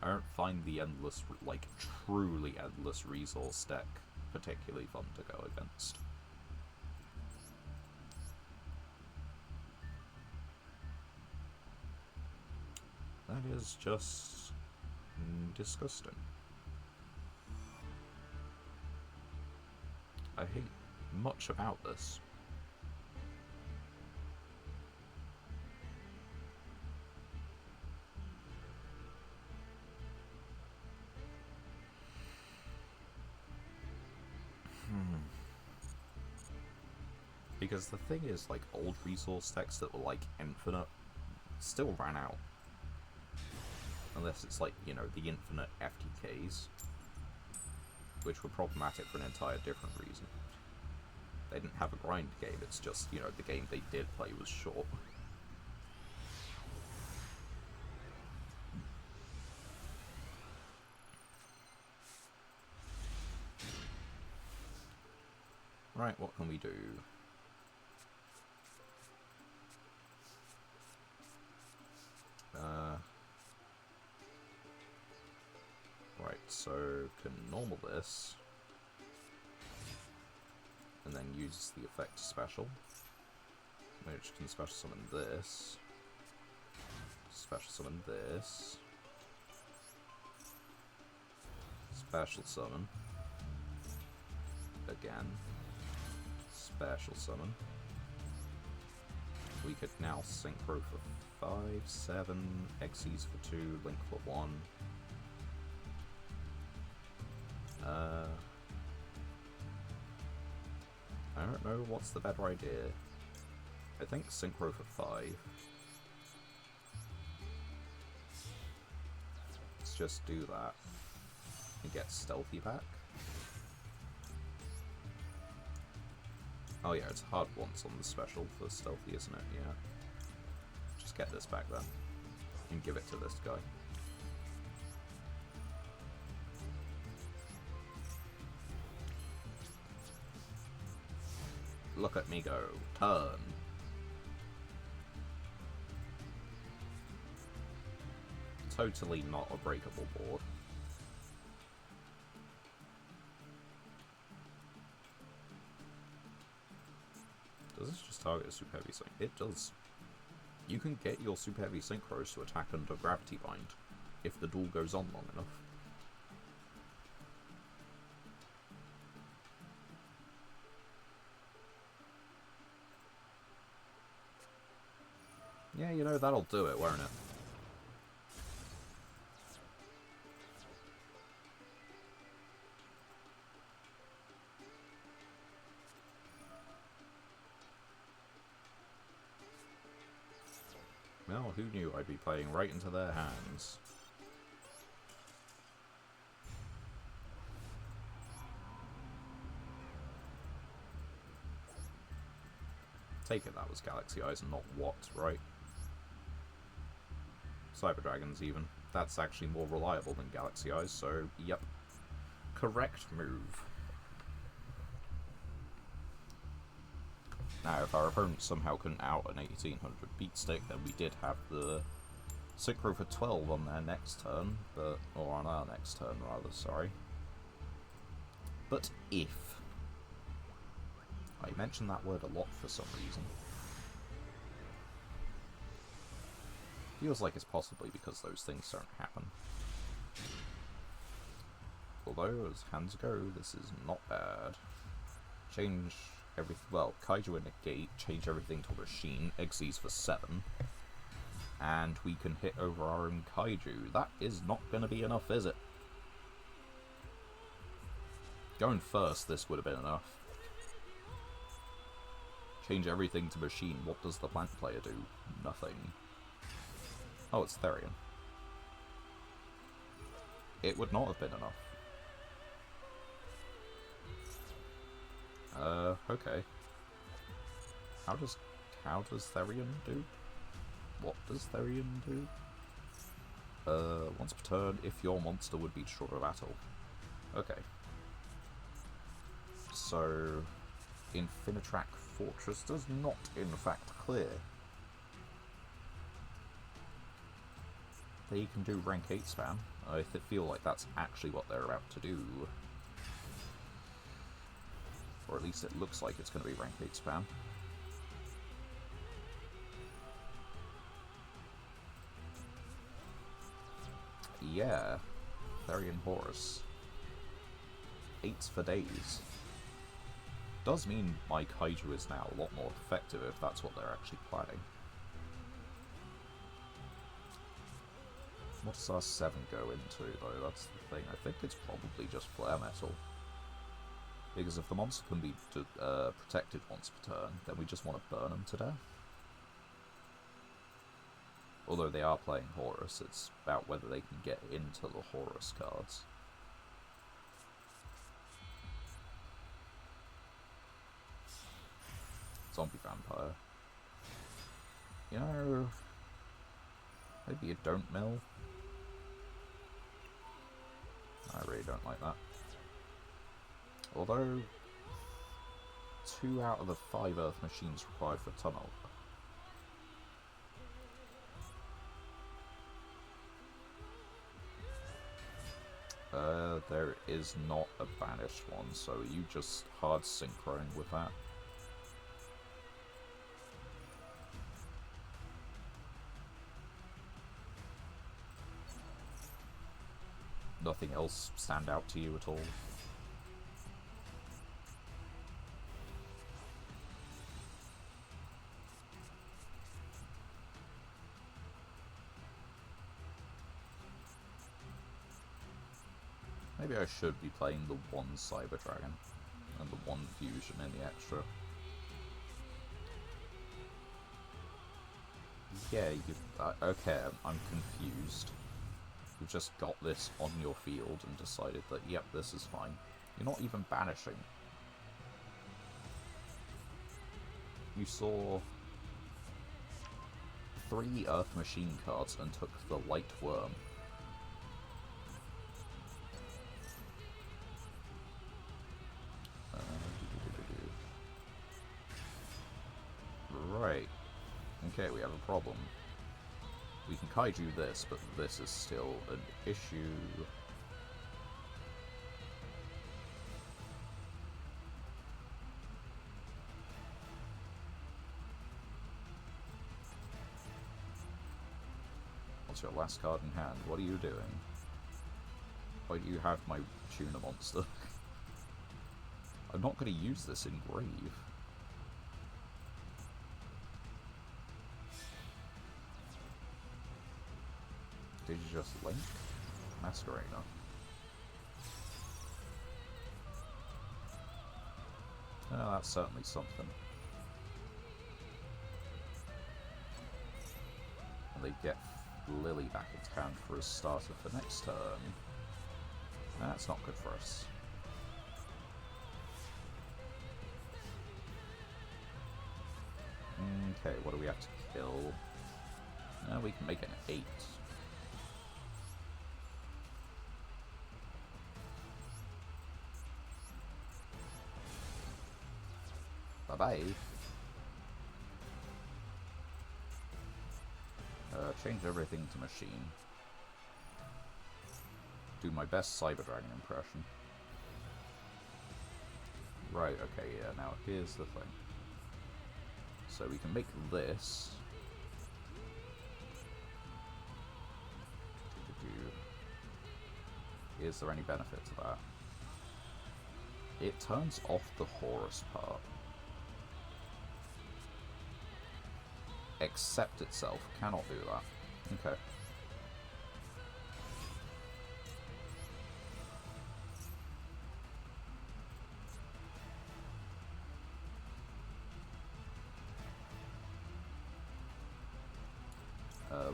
I don't find the endless, like, truly endless resource deck particularly fun to go against. That is just disgusting. I hate much about this. Because the thing is, like, old resource decks that were, like, infinite still ran out. Unless it's, like, you know, the infinite FTKs. Which were problematic for an entire different reason. They didn't have a grind game, it's just, you know, the game they did play was short. Right, what can we do? Right, so can normal this, and then use the effect special, which can special summon this, special summon this, special summon, again, special summon. We could now synchro for 5, 7, Xyz for 2, Link for 1. I don't know what's the better idea. I think Synchro for 5. Let's just do that. And get Stealthy back. Oh yeah, it's hard once on the special for Stealthy, isn't it? Yeah. Just get this back then. And give it to this guy. Look at me go. Turn. Totally not a breakable board. Does this just target a Super Heavy Sync? It does. You can get your Super Heavy Synchros to attack under Gravity Bind if the duel goes on long enough. Yeah, you know, that'll do it, won't it? Well, who knew I'd be playing right into their hands? Take it that was Galaxy Eyes and not what, right? Cyber Dragons, even. That's actually more reliable than Galaxy Eyes, so yep. Correct move. Now, if our opponent somehow couldn't out an 1800 beat stick, then we did have the Synchro for 12 on their next turn, but or on our next turn rather, sorry. But if. I mention that word a lot for some reason. Feels like it's possibly because those things don't happen. Although, as hands go, this is not bad. Change everything. Well, Kaiju and Negate, change everything to Machine, Xyz for 7. And we can hit over our own Kaiju. That is not going to be enough, is it? Going first, this would have been enough. Change everything to Machine. What does the Plant player do? Nothing. Oh, it's Therian. It would not have been enough. Okay. How does Therian do? What does Therian do? Once per turn, if your monster would be destroyed by battle. Okay. So, Infinitrack Fortress does not, in fact, clear. They can do rank 8 spam. I feel like that's actually what they're about to do. Or at least it looks like it's going to be rank 8 spam. Yeah. Therian Horus. 8s for days. Does mean my Kaiju is now a lot more effective if that's what they're actually planning. What does our 7 go into, though? That's the thing. I think it's probably just Flare Metal. Because if the monster can be protected once per turn, then we just want to burn them to death. Although they are playing Horus, it's about whether they can get into the Horus cards. Zombie Vampire. You know, maybe you don't mill. I really don't like that. Although, 2 out of the 5 Earth machines required for Tunnel. There is not a banished one, so you just hard synchrone with that. Nothing else stand out to you at all? Maybe I should be playing the one Cyber Dragon. and the 1 fusion in the extra. Yeah, okay, I'm confused. You've just got this on your field and decided that, yep, this is fine. You're not even banishing. You saw 3 Earth Machine cards and took the Light Worm. Right. Okay, we have a problem. We can kaiju this, but this is still an issue. What's your last card in hand? What are you doing? Why do you have my tuna monster? I'm not going to use this in Grave. Did you just link? Masquerena. Oh, that's certainly something. And they get Lily back in hand for a starter for next turn. That's not good for us. Okay, what do we have to kill? We can make an 8. Bye-bye. Change everything to machine. Do my best Cyber Dragon impression. Right, okay, yeah, now here's the thing. So we can make this. Is there any benefit to that? It turns off the Horus part. Accept itself cannot do that. Okay.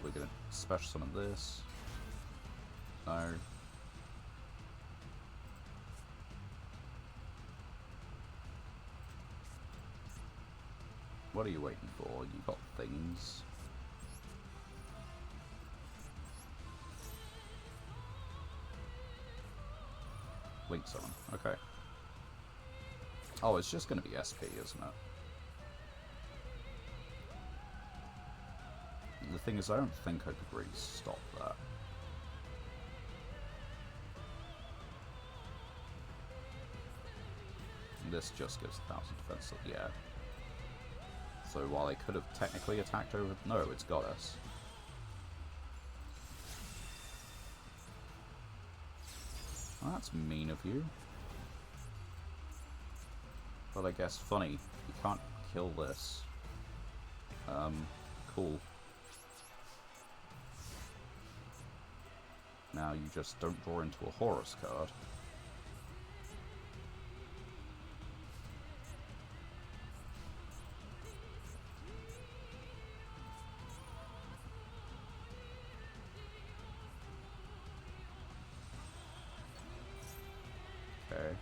We're gonna special summon this. No. What are you waiting for? You got things. Link summon. Okay. Oh, it's just going to be SP, isn't it? The thing is, I don't think I could really stop that. And this just gives 1000 defense, so yeah. So while I could have technically attacked over... No, it's got us. Well, that's mean of you. But I guess funny, you can't kill this. Cool. Now you just don't draw into a Horus card. Okay.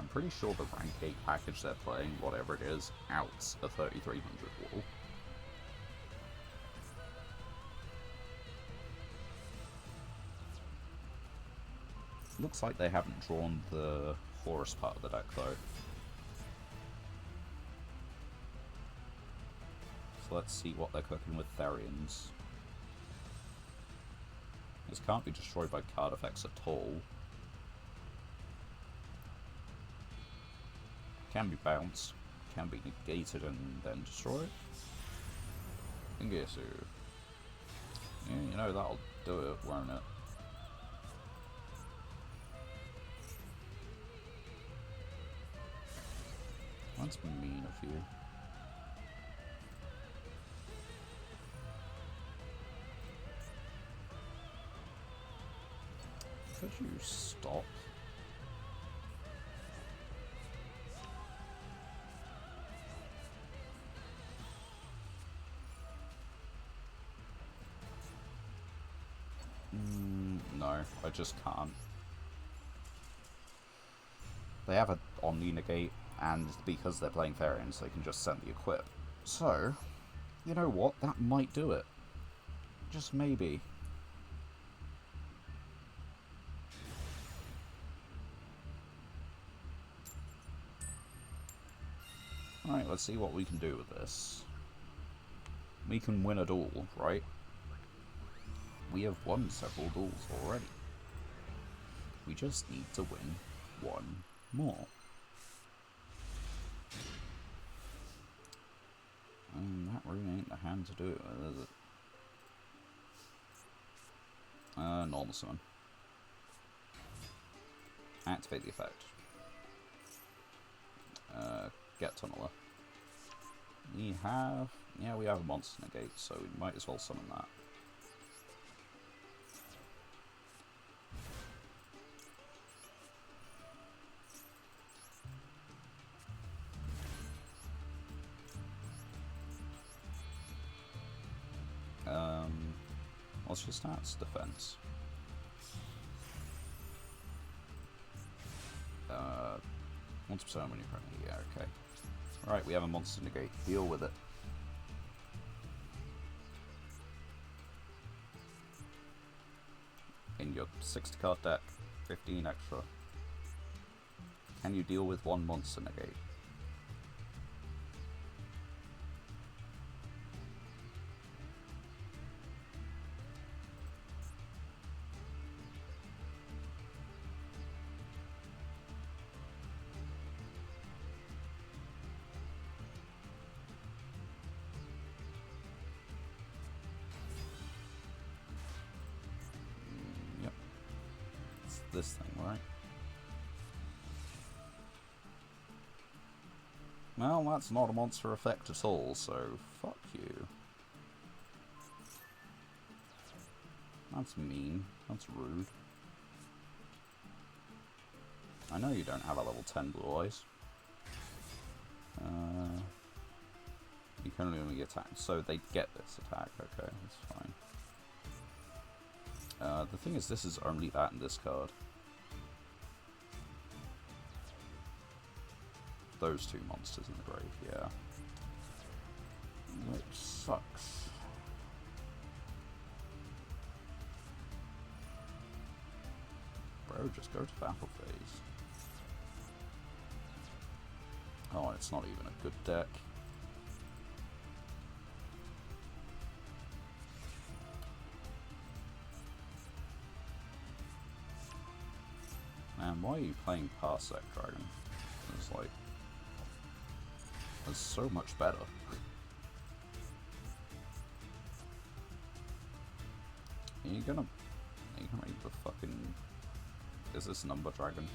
I'm pretty sure the rank 8 package they're playing, whatever it is, outs a 3300 wall. Looks like they haven't drawn the Horus part of the deck, though. So let's see what they're cooking with Therians. This can't be destroyed by card effects at all. Can be bounced, can be negated and then destroyed. Ingesu. Yeah, you know, that'll do it, won't it? That's mean of you. Could you stop? No, I just can't. They have an Omni negate, and because they're playing Variants, they can just send the equip. So, you know what? That might do it. Just maybe. Alright, let's see what we can do with this. We can win a duel, right? We have won several duels already. We just need to win one more. And that really ain't the hand to do it with, is it? Normal summon. Activate the effect. Get Tunneler. We have... yeah, we have a monster negate, so we might as well summon that. What's your stats? Defense. Once per turn when you're pregnant. Yeah, okay. Right, we have a monster negate. Deal with it. In your 60 card deck, 15 extra. Can you deal with one monster negate? Yep. It's this thing, right? Well, that's not a monster effect at all, so fuck you. That's mean. That's rude. I know you don't have a level 10 Blue Eyes. You can only attack, so they get this attack. Okay, that's fine. The thing is, this is only that in this card. Those two monsters in the grave, yeah. Which sucks. Bro, just go to battle phase. Oh, it's not even a good deck. Man, why are you playing Parsec Dragon? It's like... it's so much better. Are you gonna read the fucking... is this Number Dragon?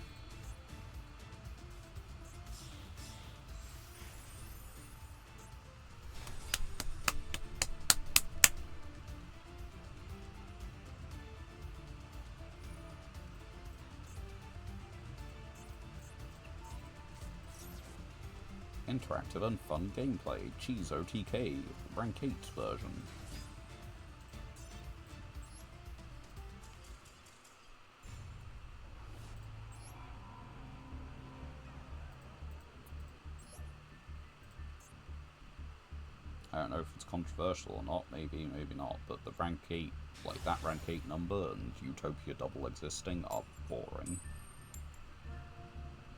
Interactive and fun gameplay. Cheese OTK. Rank 8 version. I don't know if it's controversial or not, maybe, maybe not, but the rank 8, like that rank 8 number and Utopia double existing are boring.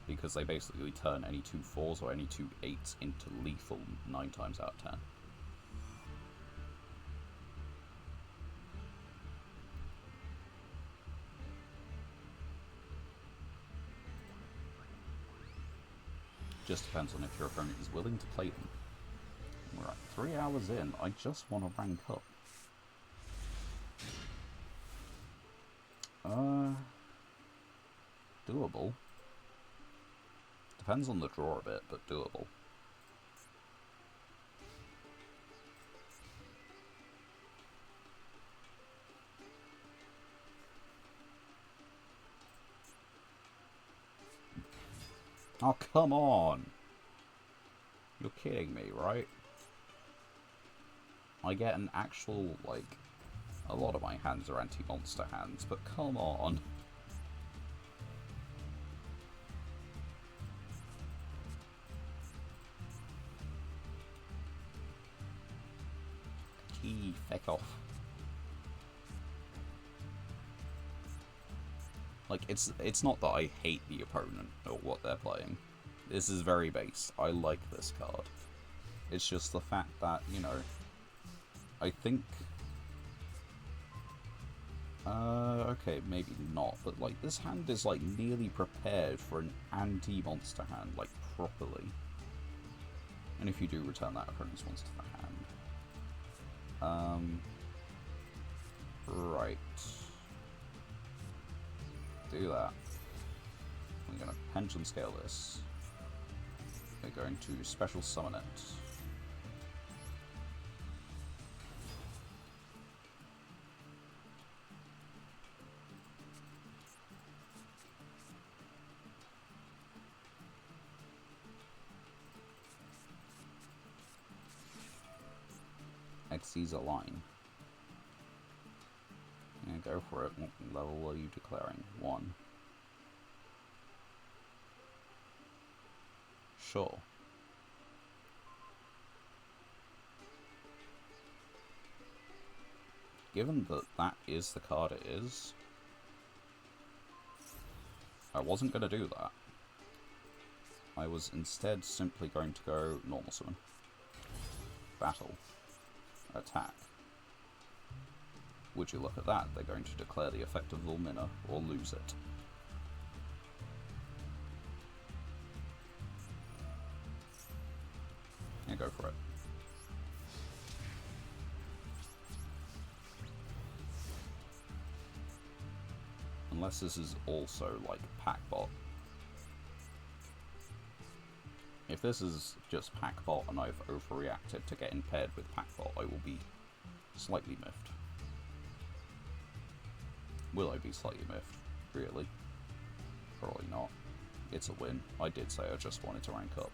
Because they basically turn any two 4s or any two 8s into lethal 9 times out of 10. Just depends on if your opponent is willing to play them. We're at 3 hours in, I just want to rank up. Doable. Depends on the draw a bit, but doable. Oh, come on! You're kidding me, right? I get an actual, like, A lot of my hands are anti-monster hands, but come on. Gee, feck off. Like, it's not that I hate the opponent or what they're playing. This is very base. I like this card. It's just the fact that, you know, I think... okay, maybe not, but, like, this hand is, like, nearly prepared for an anti-monster hand, like, properly. And if you do return that opponent's monster to the hand... right. Do that. We're going to pension scale this. We're going to special summon it. Xyz a line. Yeah, go for it. What level are you declaring? 1. Sure. Given that that is the card it is, I wasn't going to do that. I was instead simply going to go normal summon. Battle. Attack. Would you look at that? They're going to declare the effect of Volmina or lose it. Yeah, go for it. Unless this is also like Packbot. If this is just Packbot and I've overreacted to getting paired with Packbot, I will be slightly miffed. Will I be slightly miffed? Really? Probably not. It's a win. I did say I just wanted to rank up.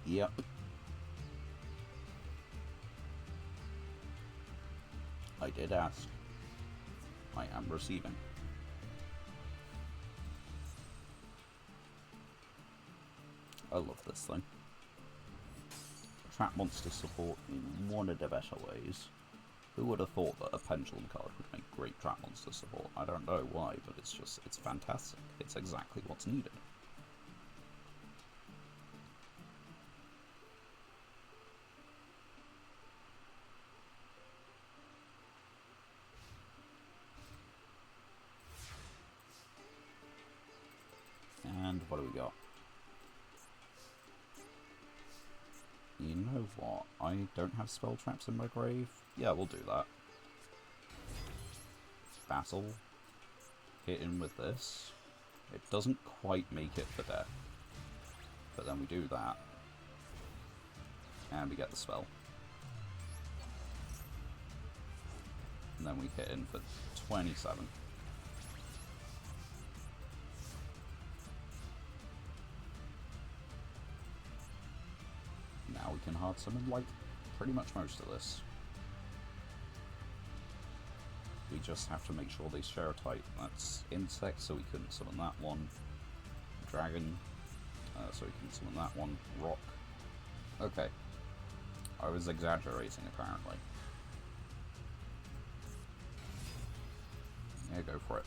Yep. I did ask. I am receiving. I love this thing. Trap monster support in one of the better ways. Who would have thought that a pendulum card would make great trap monster support? I don't know why, but it's fantastic. It's exactly what's needed. And what do we got? You know what? I don't have spell traps in my grave. Yeah, we'll do that. Battle. Hit in with this. It doesn't quite make it for death. But then we do that. And we get the spell. And then we hit in for 27. Now we can hard summon, like, pretty much most of this. We just have to make sure they share a type. That's insect, so we couldn't summon that one. Dragon, so we can summon that one. Rock. Okay. I was exaggerating, apparently. Yeah, go for it.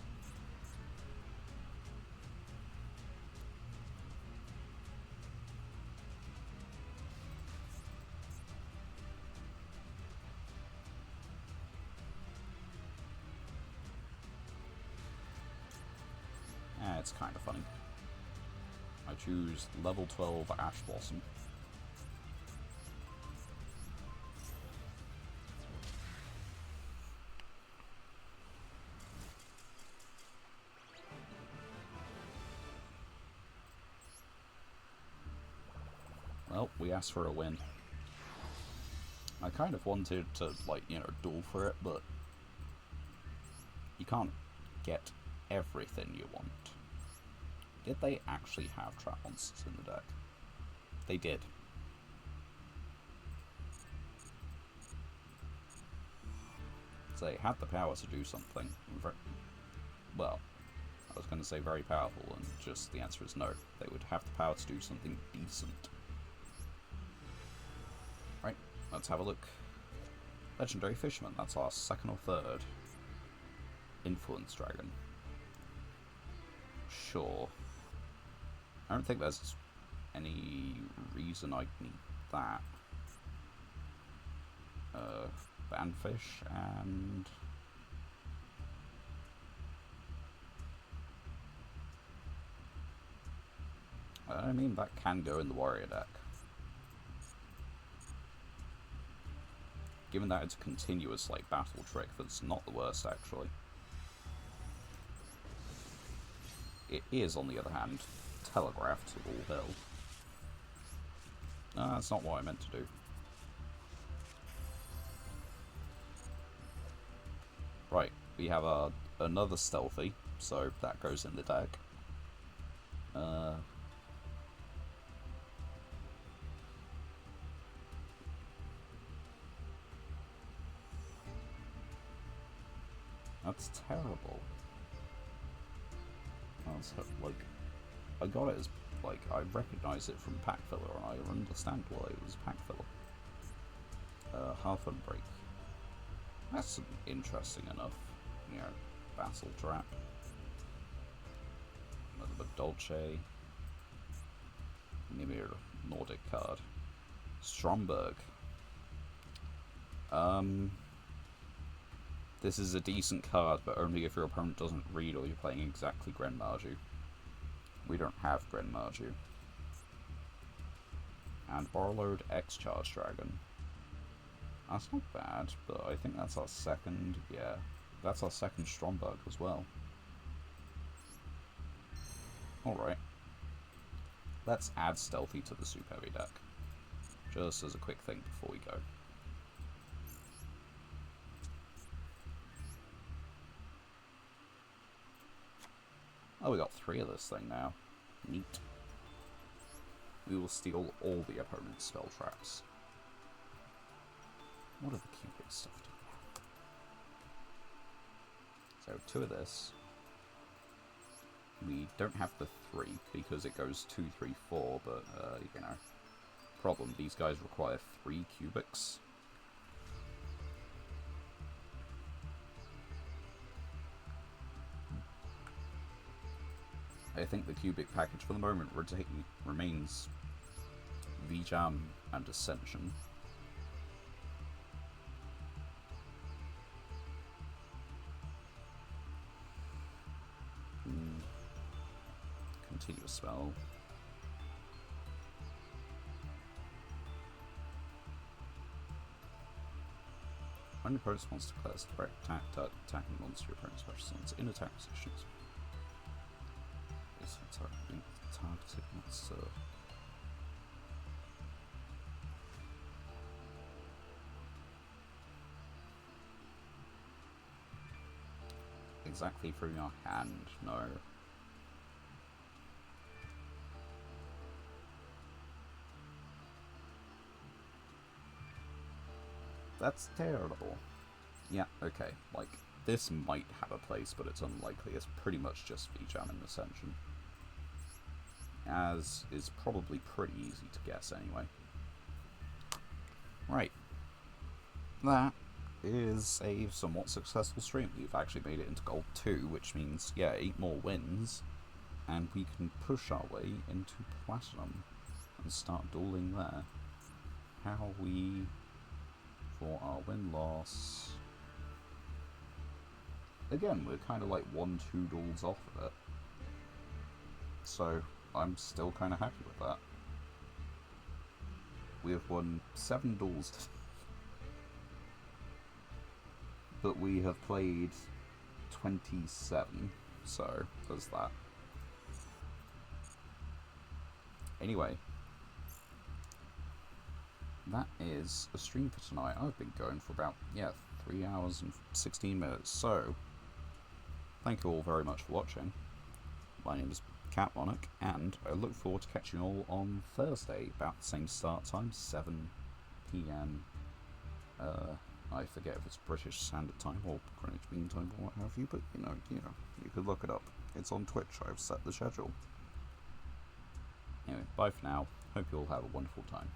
It's kind of funny. I choose level 12 Ash Blossom. Well, we asked for a win. I kind of wanted to, like, you know, duel for it, but you can't get everything you want. Did they actually have trap monsters in the deck? They did. So they had the power to do something. Well, I was going to say very powerful, and just the answer is no. They would have the power to do something decent. Right, let's have a look. Legendary Fisherman, that's our second or third. Influence Dragon. Sure. I don't think there's any reason I'd need that. Banfish and... I mean, that can go in the warrior deck. Given that it's a continuous, like, battle trick, that's not the worst, actually. It is, on the other hand, telegraphed to all hell. No, that's not what I meant to do. Right, we have another stealthy, so that goes in the deck. That's terrible. That's, like, I got it as, like, I recognize it from pack filler, and I understand why it was pack filler. Half Unbreak. That's interesting enough, you know, Battle Trap. Another Dolce. Mimir Nordic card. Stromberg. This is a decent card, but only if your opponent doesn't read or you're playing exactly Gren Marju. We don't have Gren Marju. And Borrowload X Charge Dragon. That's not bad, but I think that's our second, yeah, that's our second Stromberg as well. Alright. Let's add Stealthy to the Soup Heavy deck. Just as a quick thing before we go. Oh, we got 3 of this thing now. Neat. We will steal all the opponent's spell traps. What are the cubic stuff do we have? So 2 of this. We don't have the 3 because it goes 2, 3, 4, but you know. Problem, these guys require 3 cubics. I think the cubic package for the moment remains Vjam and Ascension. Continuous spell. When your opponent's monster declares direct attack, attacking monster, your opponent's special summons in attack positions. It's targeted monster. Exactly from your hand, no. That's terrible. Yeah, okay, like, this might have a place, but it's unlikely. It's pretty much just Vjam and Ascension. As is probably pretty easy to guess anyway. Right. That is a somewhat successful stream. We've actually made it into Gold 2, which means, yeah, 8 more wins, and we can push our way into Platinum and start dueling there. How we... for our win-loss... Again, we're kind of like 1-2 duels off of it. So, I'm still kind of happy with that. We have won 7 duels, but we have played 27, so there's that. Anyway, that is a stream for tonight. I've been going for about, 3 hours and 16 minutes, so thank you all very much for watching. My name is Cat Monarch, and I look forward to catching you all on Thursday, about the same start time, 7 p.m. I forget if it's British Standard Time or Greenwich Mean Time or what have you, but you could look it up. It's on Twitch. I've set the schedule. Anyway, bye for now. Hope you all have a wonderful time.